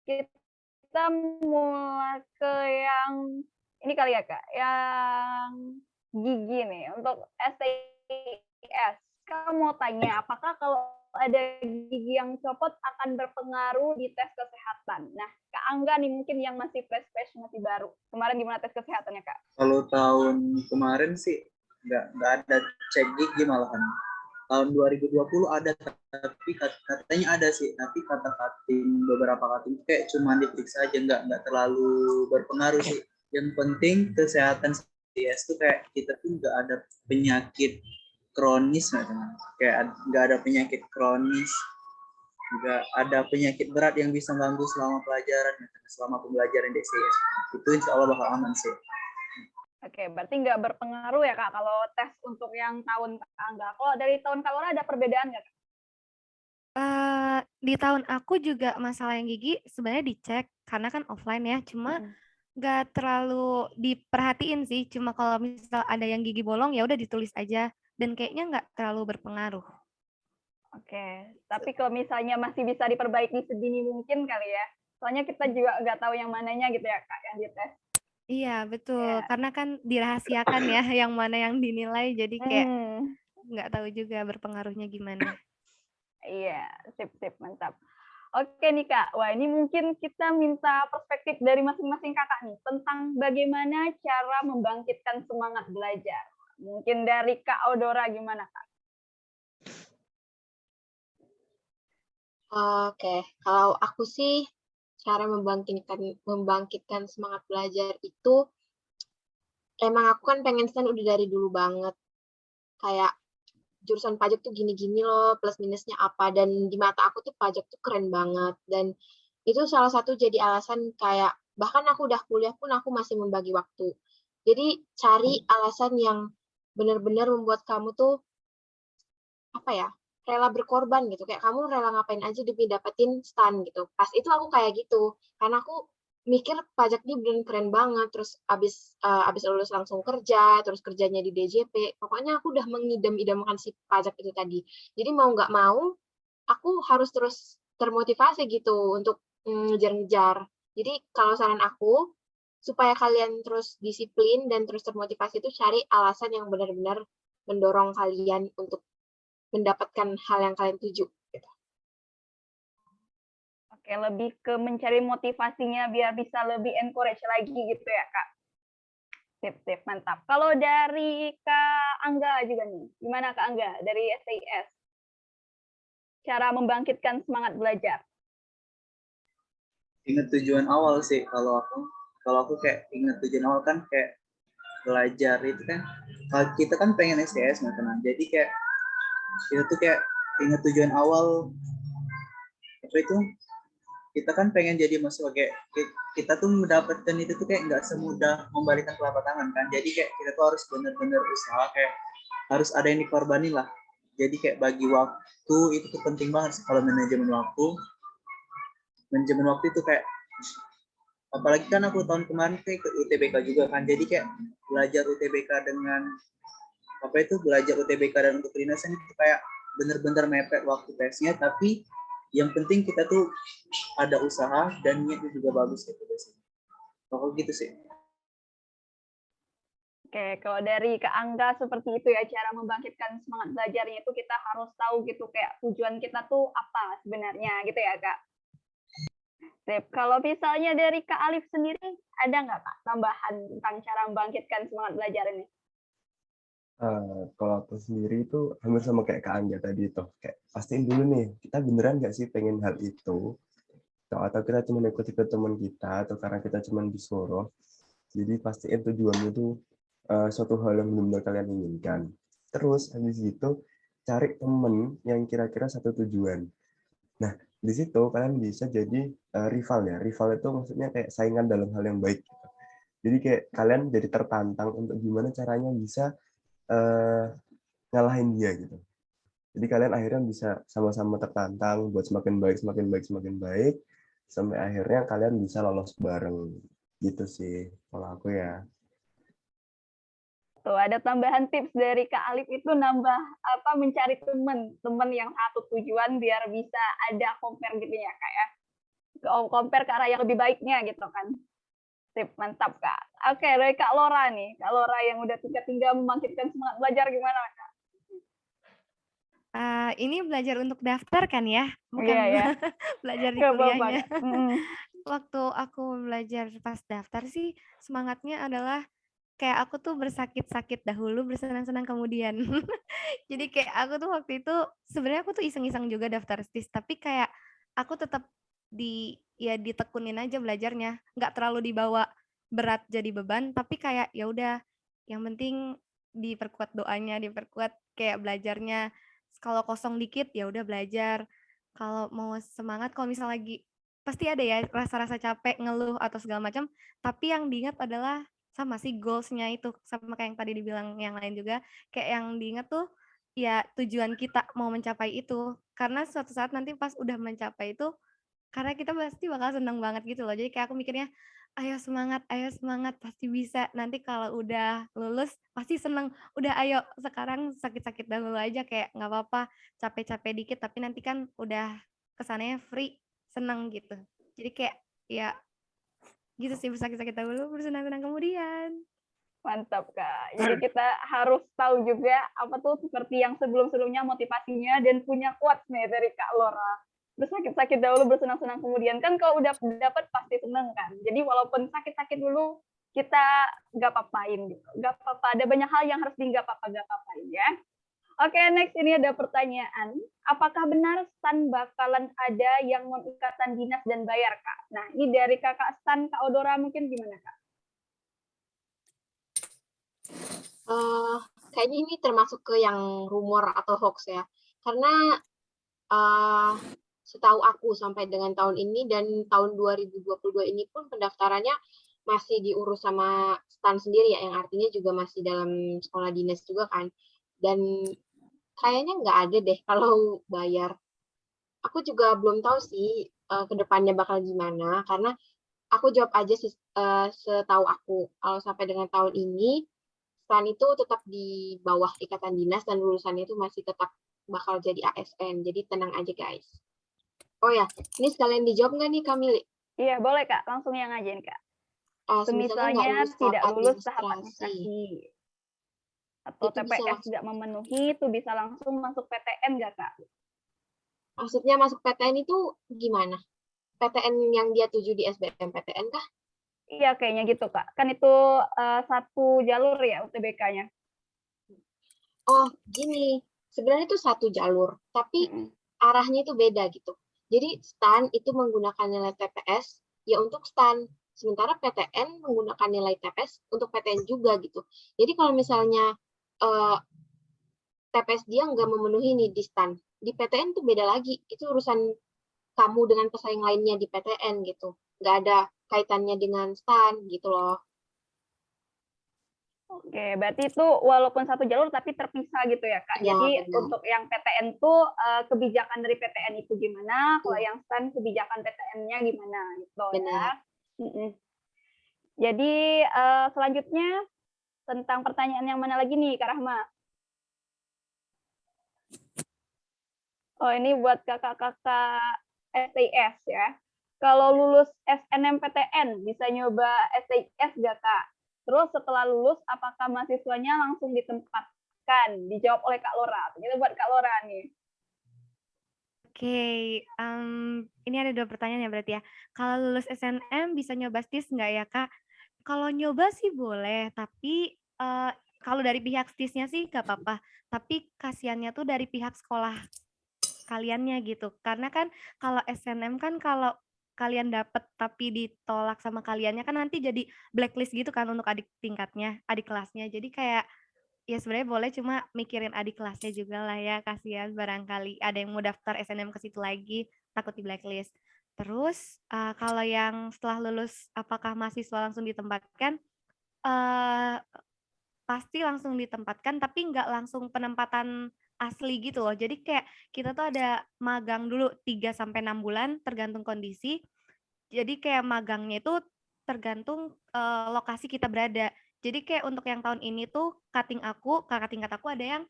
Kita mulai ke yang ini kali ya Kak, yang gigi nih untuk STIS. Kak mau tanya, apakah kalau ada gigi yang copot akan berpengaruh di tes kesehatan? Nah, Kak Angga nih mungkin yang masih fresh masih baru. Kemarin gimana tes kesehatannya Kak? Kalau tahun kemarin sih nggak ada cek gigi malahan. Tahun 2020 ada, tapi katanya ada sih, tapi kata beberapa kating kayak cuma diperiksa aja, nggak terlalu berpengaruh sih. Yang penting kesehatan STIS itu kayak kita tuh nggak ada penyakit kronis, kayak nggak ada penyakit kronis, nggak ada penyakit berat yang bisa mengganggu selama pembelajaran di STIS. Itu insya Allah bakal aman sih. Oke, berarti nggak berpengaruh ya Kak kalau tes untuk yang tahun Angga. Kalau dari tahun Kak Laura ada perbedaan nggak Kak? Di tahun aku juga masalah yang gigi sebenarnya dicek karena kan offline ya, cuma nggak terlalu diperhatiin sih. Cuma kalau misal ada yang gigi bolong ya udah ditulis aja dan kayaknya nggak terlalu berpengaruh. Oke, tapi kalau misalnya masih bisa diperbaiki sedini mungkin kali ya. Soalnya kita juga nggak tahu yang mananya gitu ya Kak yang dites. Iya, betul. Karena kan dirahasiakan ya yang mana yang dinilai, jadi kayak nggak tahu juga berpengaruhnya gimana. Iya, sip, mantap. Oke nih Kak, wah ini mungkin kita minta perspektif dari masing-masing kakak nih tentang bagaimana cara membangkitkan semangat belajar. Mungkin dari Kak Audora gimana Kak? Oke, kalau aku sih cara membangkitkan semangat belajar itu emang aku kan pengen STAN udah dari dulu banget. Kayak jurusan pajak tuh gini-gini loh, plus minusnya apa, dan di mata aku tuh pajak tuh keren banget, dan itu salah satu jadi alasan kayak Bahkan aku udah kuliah pun aku masih membagi waktu. Jadi cari alasan yang benar-benar membuat kamu tuh apa ya, rela berkorban gitu. Kayak kamu rela ngapain aja demi dapetin stan gitu. Pas itu aku kayak gitu. Karena aku mikir pajak ini bener keren banget. Terus abis lulus langsung kerja, terus kerjanya di DJP. Pokoknya aku udah mengidam-idamkan si pajak itu tadi. Jadi mau nggak mau, aku harus terus termotivasi gitu untuk ngejar-ngejar. Jadi kalau saran aku, supaya kalian terus disiplin dan terus termotivasi itu cari alasan yang benar-benar mendorong kalian untuk mendapatkan hal yang kalian tuju. Gitu. Oke, lebih ke mencari motivasinya biar bisa lebih encourage lagi gitu ya, Kak. Tip-tip, mantap. Kalau dari Kak Angga juga nih, gimana Kak Angga dari STIS? Cara membangkitkan semangat belajar. Ingat tujuan awal sih kalau aku kayak ingat tujuan awal kan kayak belajar itu kan, kalau kita kan pengen STS teman, jadi kayak kita tuh kayak ingat tujuan awal apa itu, kita kan pengen jadi mahasiswa, kayak kita tuh mendapatkan itu tuh kayak nggak semudah membalikan telapak tangan kan, jadi kayak kita tuh harus benar-benar usaha, kayak harus ada yang dikorbanin lah. Jadi kayak bagi waktu itu tuh penting banget sih. Kalau manajemen waktu itu kayak, apalagi kan aku tahun kemarin kayak ke UTBK juga kan, jadi kayak belajar UTBK dengan belajar UTBK dan untuk kedinasan itu kayak bener-bener mepet waktu tesnya, tapi yang penting kita tuh ada usaha dan niatnya juga bagus gitu sih. Kalau gitu sih. Oke, kalau dari Kak Angga seperti itu ya, cara membangkitkan semangat belajarnya itu kita harus tahu gitu kayak tujuan kita tuh apa sebenarnya gitu ya, Kak. Sip. Kalau misalnya dari Kak Alif sendiri, ada nggak Kak tambahan tentang cara membangkitkan semangat belajar ini? Kalau aku sendiri itu hampir sama kayak Kak Angga tadi tuh, kayak pastiin dulu nih, kita beneran nggak sih pengen hal itu, atau kita cuma ikut-ikut teman kita, atau karena kita cuma disuruh. Jadi pastiin tujuanmu itu suatu hal yang benar-benar kalian inginkan. Terus habis itu cari temen yang kira-kira satu tujuan. Nah, di situ kalian bisa jadi rival ya. Rival itu maksudnya kayak saingan dalam hal yang baik. Gitu. Jadi kayak kalian jadi tertantang untuk gimana caranya bisa ngalahin dia gitu. Jadi kalian akhirnya bisa sama-sama tertantang buat semakin baik, sampai akhirnya kalian bisa lolos bareng. Gitu sih kalau aku ya. Tuh, ada tambahan tips dari Kak Alif itu nambah mencari teman yang satu tujuan biar bisa ada compare gitu ya Kak ya. Compare ke arah yang lebih baiknya gitu kan. Tip mantap Kak. Oke, dari Kak Lora nih. Kak Lora yang udah tinggal membangkitkan semangat belajar gimana Kak? Ini belajar untuk daftar kan ya, bukan Iya, ya. belajar di Nggak apa-apa, kuliahnya. Kak. Waktu aku belajar pas daftar sih semangatnya adalah kayak aku tuh bersakit-sakit dahulu, bersenang-senang kemudian. Jadi kayak aku tuh waktu itu sebenarnya aku tuh iseng-iseng juga daftar STIS, tapi kayak aku tetap ditekunin aja belajarnya, nggak terlalu dibawa berat jadi beban, tapi kayak ya udah yang penting diperkuat doanya, diperkuat kayak belajarnya. Kalau kosong dikit ya udah belajar. Kalau mau semangat, kalau misal lagi pasti ada ya rasa-rasa capek, ngeluh atau segala macam, tapi yang diingat adalah sama sih goals-nya itu, sama kayak yang tadi dibilang yang lain juga, kayak yang diingat tuh ya tujuan kita mau mencapai itu. Karena suatu saat nanti pas udah mencapai itu, karena kita pasti bakal seneng banget gitu loh. Jadi kayak aku mikirnya, ayo semangat, pasti bisa. Nanti kalau udah lulus pasti seneng. Udah ayo sekarang sakit-sakit dahulu aja, kayak nggak apa-apa capek-capek dikit, tapi nanti kan udah kesannya free, seneng gitu. Jadi kayak ya gitu sih, bersakit-sakit dahulu, bersenang-senang kemudian. Mantap Kak. Jadi kita harus tahu juga apa tuh seperti yang sebelum-sebelumnya motivasinya dan punya quotes nih dari Kak Lora. Bersakit-sakit dahulu, bersenang-senang kemudian. Kan kalau udah dapat pasti seneng kan. Jadi walaupun sakit-sakit dulu, kita nggak apa-apain gitu. Nggak apa-apa. Ada banyak hal yang harus nggak apa-apain ya. Oke, next ini ada pertanyaan. Apakah benar STAN bakalan ada yang non-ikatan dinas dan bayar, Kak? Nah, ini dari Kakak STAN, Kak Odora, mungkin gimana, Kak? Kayaknya ini termasuk ke yang rumor atau hoax ya. Karena setahu aku sampai dengan tahun ini, dan tahun 2022 ini pun pendaftarannya masih diurus sama STAN sendiri ya, yang artinya juga masih dalam sekolah dinas juga kan. Dan kayaknya nggak ada deh kalau bayar. Aku juga belum tahu sih ke depannya bakal gimana, karena aku jawab aja sih setahu aku. Kalau sampai dengan tahun ini, STAN itu tetap di bawah ikatan dinas dan lulusannya itu masih tetap bakal jadi ASN. Jadi tenang aja guys. Oh ya, ini sekalian dijawab nggak nih Kamili? Iya, boleh Kak. Langsung yang aja nih Kak. Misalnya nggak Misalnya lulus tahap tidak lulus tahap administrasi. administrasi atau Itu bisa TPS langsung. tidak memenuhi, itu bisa langsung masuk PTN nggak Kak? Maksudnya masuk PTN itu gimana? PTN yang dia tuju di SBMPTN kah? Iya, kayaknya gitu Kak. Kan itu satu jalur ya UTBK-nya. Oh, gini. Sebenarnya itu satu jalur, tapi arahnya itu beda gitu. Jadi STAN itu menggunakan nilai TPS ya untuk STAN, sementara PTN menggunakan nilai TPS untuk PTN juga gitu. Jadi kalau misalnya TPS dia nggak memenuhi nih di STAN, di PTN tuh beda lagi. Itu urusan kamu dengan pesaing lainnya di PTN gitu. Nggak ada kaitannya dengan STAN gitu loh. Oke, berarti itu walaupun satu jalur tapi terpisah gitu ya Kak. Ya, Jadi benar. untuk yang PTN tuh kebijakan dari PTN itu gimana, kalau yang STAN kebijakan PTN-nya gimana gitu ya. Jadi selanjutnya tentang pertanyaan yang mana lagi nih Kak Rahma? Oh, ini buat kakak-kakak STIS ya. Kalau lulus SNMPTN bisa nyoba STIS nggak Kak? Terus setelah lulus, apakah mahasiswanya langsung ditempatkan? Dijawab oleh Kak Lora. Itu buat Kak Lora nih. Oke, ini ada 2 pertanyaan ya berarti ya. Kalau lulus SNM bisa nyoba STIS nggak ya Kak? Kalau nyoba sih boleh, tapi kalau dari pihak STIS-nya sih nggak apa-apa. Tapi kasihannya tuh dari pihak sekolah kaliannya gitu. Karena kan kalau SNM kan kalau kalian dapet tapi ditolak sama kaliannya kan nanti jadi blacklist gitu kan untuk adik tingkatnya, adik kelasnya. Jadi kayak ya sebenarnya boleh cuma mikirin adik kelasnya juga lah ya, kasihan barangkali ada yang mau daftar SNM ke situ lagi takut di blacklist. Terus kalau yang setelah lulus apakah mahasiswa langsung ditempatkan? Pasti langsung ditempatkan tapi nggak langsung penempatan asli gitu loh. Jadi kayak kita tuh ada magang dulu 3-6 bulan tergantung kondisi. Jadi kayak magangnya itu tergantung lokasi kita berada. Jadi kayak untuk yang tahun ini tuh kakak tingkat aku ada yang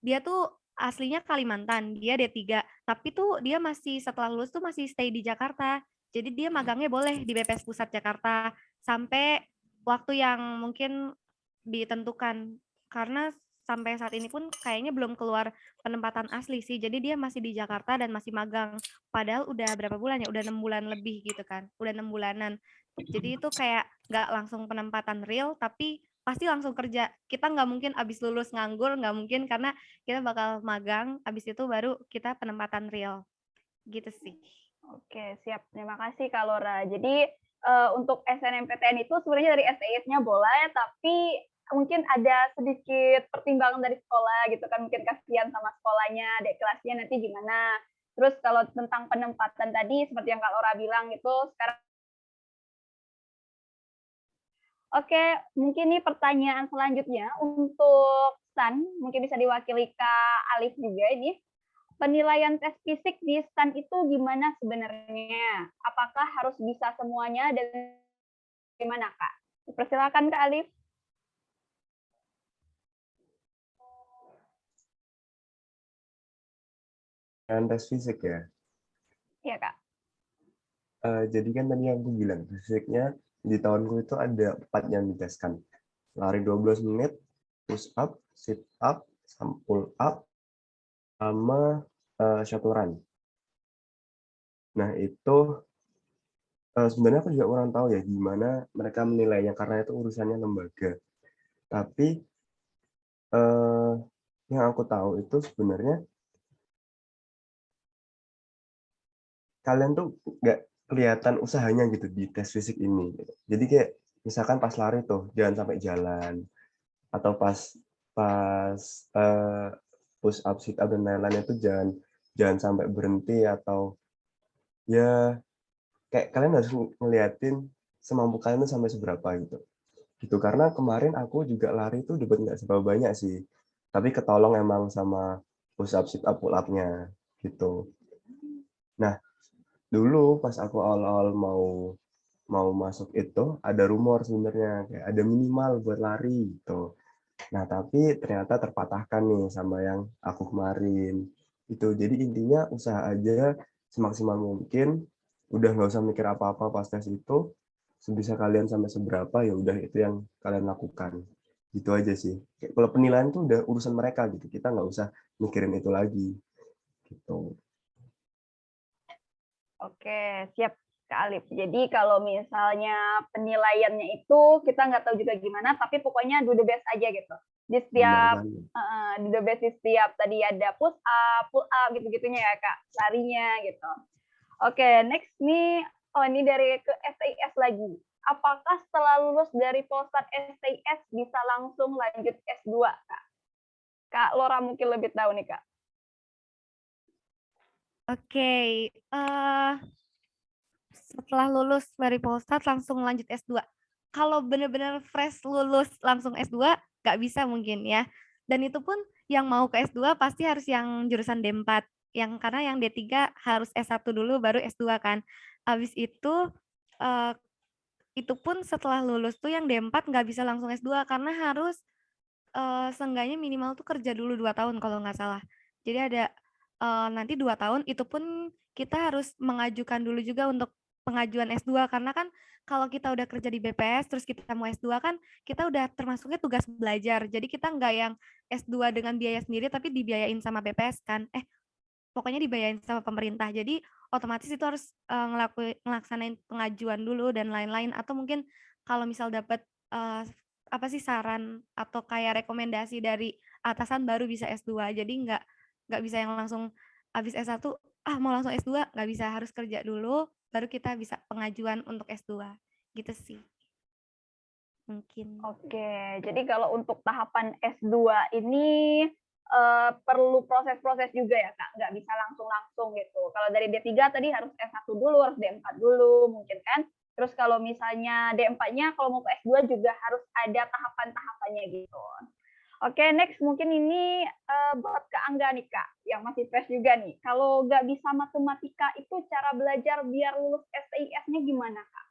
dia tuh aslinya Kalimantan, dia D3, tapi tuh dia masih setelah lulus tuh masih stay di Jakarta. Jadi dia magangnya boleh di BPS Pusat Jakarta sampai waktu yang mungkin ditentukan. Karena sampai saat ini pun kayaknya belum keluar penempatan asli sih. Jadi dia masih di Jakarta dan masih magang. Padahal udah berapa bulan ya? Udah 6 bulan lebih gitu kan. Udah 6 bulanan. Jadi itu kayak nggak langsung penempatan real, tapi pasti langsung kerja. Kita nggak mungkin abis lulus nganggur, nggak mungkin karena kita bakal magang, abis itu baru kita penempatan real. Gitu sih. Oke, siap. Terima kasih Kak Lora. Jadi untuk SNMPTN itu sebenarnya dari STIS-nya boleh, tapi mungkin ada sedikit pertimbangan dari sekolah gitu kan, mungkin kasihan sama sekolahnya, adik kelasnya nanti gimana. Terus kalau tentang penempatan tadi, seperti yang Kak Lora bilang itu sekarang. Oke, mungkin nih pertanyaan selanjutnya untuk STAN, mungkin bisa diwakili Kak Alif juga ini. Penilaian tes fisik di STAN itu gimana sebenarnya? Apakah harus bisa semuanya dan gimana Kak? Persilakan Kak Alif. Tes fisik ya. Iya Kak. Jadi kan tadi yang aku bilang, fisiknya di tahunku itu ada 4 yang diteskan. Lari 12 menit, push up, sit up, pull up, sama shuttle run. Nah itu sebenarnya aku juga kurang tahu ya gimana mereka menilainya karena itu urusannya lembaga. Tapi yang aku tahu itu sebenarnya kalian tuh nggak kelihatan usahanya gitu di tes fisik ini. Jadi kayak misalkan pas lari tuh jangan sampai jalan, atau pas push up, sit up dan lain-lain itu jangan sampai berhenti atau ya kayak kalian harus ngeliatin semampu kalian tuh sampai seberapa gitu. Gitu karena kemarin aku juga lari tuh dapat nggak seberapa banyak sih. Tapi ketolong emang sama push up, sit up, pull up-nya gitu. Nah, dulu pas aku awal-awal mau masuk itu ada rumor sebenarnya kayak ada minimal buat lari gitu. Nah, tapi ternyata terpatahkan nih sama yang aku kemarin. Itu. Jadi intinya usaha aja semaksimal mungkin, udah nggak usah mikir apa-apa pas tes itu, sebisa kalian sampai seberapa ya udah itu yang kalian lakukan. Gitu aja sih. Kayak kalau penilaian itu udah urusan mereka gitu. Kita nggak usah mikirin itu lagi. Gitu. Oke, siap Kak Alif. Jadi kalau misalnya penilaiannya itu kita nggak tahu juga gimana, tapi pokoknya do the best aja gitu. Di Benar setiap banget. do the best di setiap tadi ada push up, pull up gitu-gitunya ya Kak, larinya gitu. Oke, next nih, oh ini dari ke STIS lagi. Apakah setelah lulus dari Polsat STIS bisa langsung lanjut S2 Kak? Kak Lora mungkin lebih tahu nih Kak. Oke, setelah lulus dari Polsat langsung lanjut S2. Kalau benar-benar fresh lulus langsung S2, nggak bisa mungkin ya. Dan itu pun yang mau ke S2 pasti harus yang jurusan D4. Karena yang D3 harus S1 dulu baru S2 kan. Habis itu pun setelah lulus tuh yang D4 nggak bisa langsung S2 karena harus seenggaknya minimal tuh kerja dulu 2 tahun kalau nggak salah. Jadi ada nanti 2 tahun itu pun kita harus mengajukan dulu juga untuk pengajuan S2 karena kan kalau kita udah kerja di BPS terus kita mau S2 kan kita udah termasuknya tugas belajar. Jadi kita nggak yang S2 dengan biaya sendiri tapi dibiayain sama BPS kan. Pokoknya dibayarin sama pemerintah. Jadi otomatis itu harus ngelaksanain pengajuan dulu dan lain-lain atau mungkin kalau misal dapat apa sih saran atau kayak rekomendasi dari atasan baru bisa S2. Jadi nggak bisa yang langsung habis S1 mau langsung S2 nggak bisa, harus kerja dulu baru kita bisa pengajuan untuk S2 gitu sih mungkin. Oke, jadi kalau untuk tahapan S2 ini perlu proses-proses juga ya Kak, nggak bisa langsung-langsung gitu. Kalau dari D3 tadi harus S1 dulu, harus D4 dulu mungkin kan. Terus kalau misalnya D4-nya kalau mau ke S2 juga harus ada tahapan-tahapannya gitu. Oke, next mungkin ini buat Kak Angga nih Kak, yang masih fresh juga nih. Kalau nggak bisa matematika itu cara belajar biar lulus STIS-nya gimana Kak?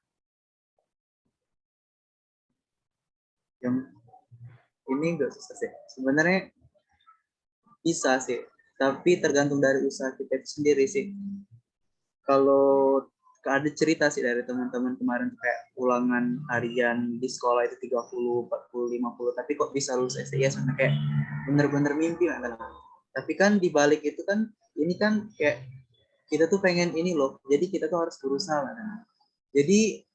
Yang ini nggak susah sih. Sebenarnya bisa sih, tapi tergantung dari usaha kita itu sendiri sih. Kalau ada cerita sih dari teman-teman kemarin kayak ulangan harian di sekolah itu 30, 40, 50, tapi kok bisa lulus STIS karena kayak bener-bener mimpi kan. Tapi kan di balik itu kan ini kan kayak kita tuh pengen ini loh, jadi kita tuh harus berusaha kan. Jadi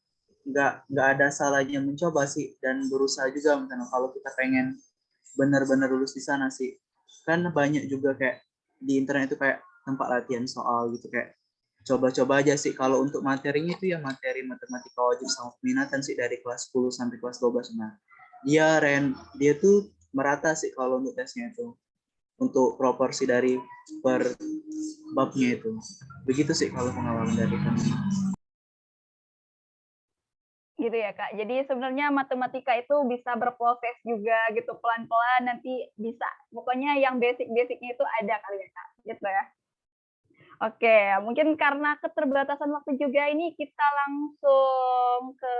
nggak ada salahnya mencoba sih dan berusaha juga misalnya kalau kita pengen benar-benar lulus di sana sih. Kan banyak juga kayak di internet itu kayak tempat latihan soal gitu kayak coba-coba aja sih. Kalau untuk materinya itu ya materi matematika wajib sama peminatan sih dari kelas 10 sampai kelas 12. Nah, dia tuh merata sih kalau untuk tesnya itu. Untuk proporsi dari per babnya itu. Begitu sih kalau pengalaman dari kami. Gitu ya Kak. Jadi sebenarnya matematika itu bisa berproses juga gitu pelan-pelan nanti bisa. Pokoknya yang basic-basicnya itu ada kali ya Kak. Gitu ya. Oke, mungkin karena keterbatasan waktu juga ini kita langsung ke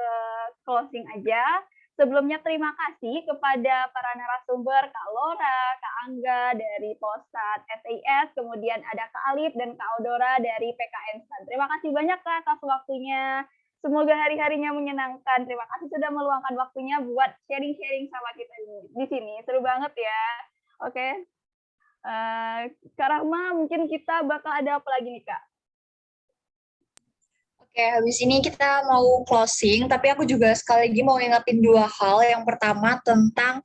closing aja. Sebelumnya terima kasih kepada para narasumber Kak Lora, Kak Angga dari Polsat STIS, kemudian ada Kak Alif dan Kak Audora dari PKN STAN. Terima kasih banyak Kak atas waktunya. Semoga hari-harinya menyenangkan. Terima kasih sudah meluangkan waktunya buat sharing-sharing sama kita di sini. Seru banget ya. Oke. Kak Rahma, mungkin kita bakal ada apa lagi nih, Kak? Oke, habis ini kita mau closing, tapi aku juga sekali lagi mau ngingetin 2 hal. Yang pertama tentang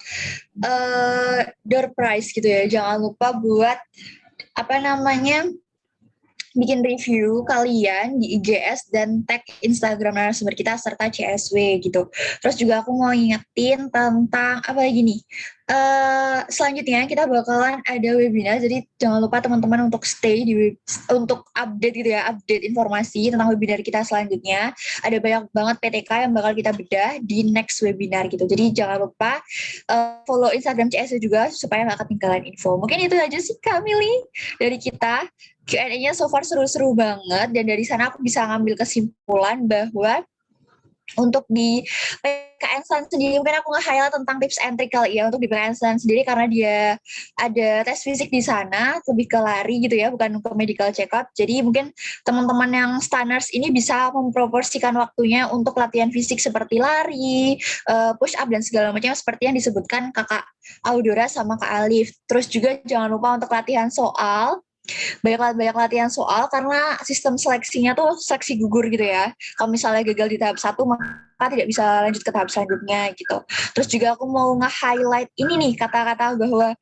door prize gitu ya. Jangan lupa buat bikin review kalian di IGS dan tag Instagram narasumber kita serta CSW gitu. Terus juga aku mau ingetin tentang apa lagi nih? Selanjutnya kita bakalan ada webinar, jadi jangan lupa teman-teman untuk stay untuk update gitu ya, update informasi tentang webinar kita selanjutnya. Ada banyak banget PTK yang bakal kita bedah di next webinar gitu. Jadi jangan lupa follow Instagram CSW juga supaya nggak ketinggalan info. Mungkin itu aja sih Kak Mili dari kita. Q&A-nya so far seru-seru banget, dan dari sana aku bisa ngambil kesimpulan bahwa untuk di PKN SAN sendiri, mungkin aku nge-highlight tentang tips and trick kali ya untuk di PKN SAN sendiri, karena dia ada tes fisik di sana, lebih ke lari gitu ya, bukan ke medical check-up. Jadi mungkin teman-teman yang standards ini bisa memproporsikan waktunya untuk latihan fisik seperti lari, push up, dan segala macam seperti yang disebutkan Kakak Audora sama Kak Alif. Terus juga jangan lupa untuk latihan soal, banyak latihan soal, karena sistem seleksinya tuh seleksi gugur gitu ya. Kalau misalnya gagal di tahap 1 maka tidak bisa lanjut ke tahap selanjutnya gitu. Terus juga aku mau nge-highlight ini nih, kata-kata bahwa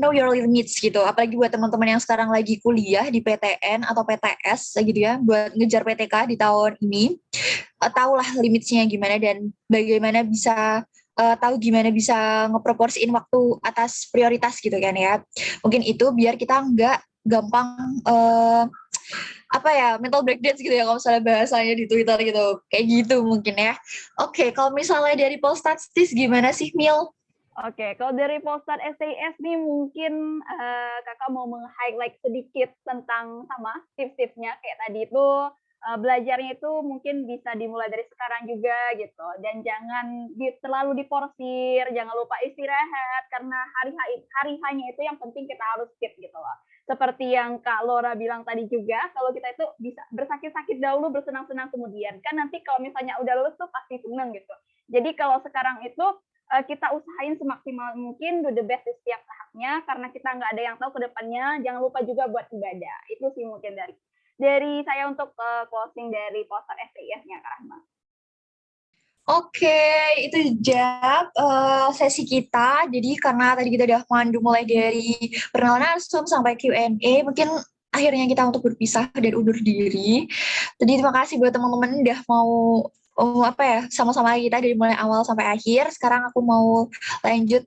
know your limits gitu. Apalagi buat teman-teman yang sekarang lagi kuliah di PTN atau PTS gitu ya, buat ngejar PTK di tahun ini, tahulah limitsnya gimana dan bagaimana bisa tahu gimana bisa ngeproporsiin waktu atas prioritas gitu kan ya. Mungkin itu biar kita nggak gampang mental breakdance gitu ya kalau misalnya bahasanya di Twitter gitu. Kayak gitu mungkin ya. Oke, kalau misalnya dari Polstatistis gimana sih, Mil? Oke, kalau dari Polstat STIS nih mungkin kakak mau meng-highlight sedikit tentang sama tips-tipsnya kayak tadi itu. Belajarnya itu mungkin bisa dimulai dari sekarang juga gitu, dan jangan terlalu diporsir, jangan lupa istirahat, karena hari hanya itu yang penting kita harus skip gitu loh. Seperti yang Kak Laura bilang tadi juga, kalau kita itu bisa bersakit-sakit dahulu, bersenang-senang kemudian, kan nanti kalau misalnya udah lulus tuh pasti seneng gitu. Jadi kalau sekarang itu kita usahain semaksimal mungkin, do the best di setiap tahapnya, karena kita nggak ada yang tahu ke depannya. Jangan lupa juga buat ibadah. Itu sih mungkin dari saya untuk closing dari Polstat STIS-nya, Kak Rahma. Oke, itu jam sesi kita. Jadi karena tadi kita udah mandu mulai dari perkenalan narsum sampai Q&A, mungkin akhirnya kita untuk berpisah dan undur diri. Jadi terima kasih buat teman-teman udah mau sama-sama kita dari mulai awal sampai akhir. Sekarang aku mau lanjut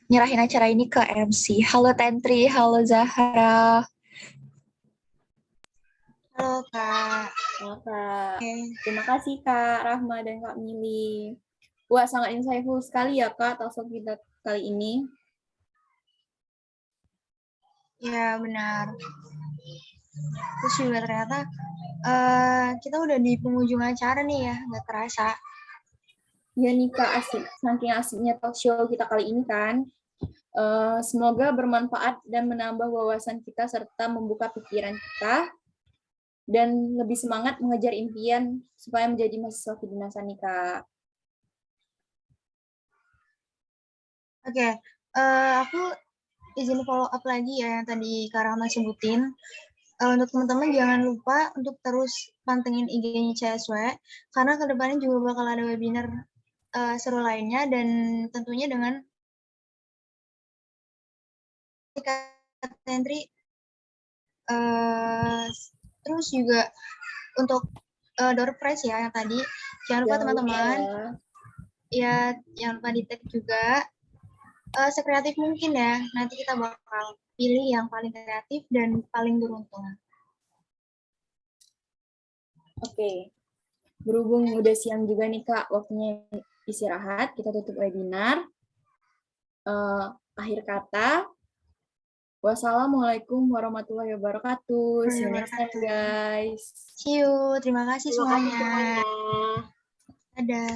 nyerahin acara ini ke MC. Halo Tentri, halo Zahra. Halo Kak. Halo Kak. Terima kasih Kak Rahma dan Kak Mili. Wah, sangat insightful sekali ya Kak talkshow kita kali ini. Ya benar. Terus juga ternyata kita udah di penghujung acara nih ya, nggak terasa. Ya nih Kak, asik. Saking asiknya talkshow kita kali ini kan. Semoga bermanfaat dan menambah wawasan kita serta membuka pikiran kita dan lebih semangat mengejar impian supaya menjadi mahasiswa kedinasan nih Kak. Oke, aku izin follow up lagi ya yang tadi Kak Rahma sebutin. Untuk teman-teman jangan lupa untuk terus pantengin IG-nya CSW, karena kedepannya juga bakal ada webinar seru lainnya, dan tentunya dengan Kak Tentri. Terus juga untuk door prize ya yang tadi, jangan lupa teman-teman ya, jangan lupa di tag juga sekreatif mungkin ya, nanti kita bakal pilih yang paling kreatif dan paling beruntung. Oke, berhubung udah siang juga nih Kak, waktunya istirahat, kita tutup webinar. Akhir kata, wassalamualaikum warahmatullahi wabarakatuh. See you next time, guys. See you. Terima kasih semuanya. Terima kasih semuanya. Dadah.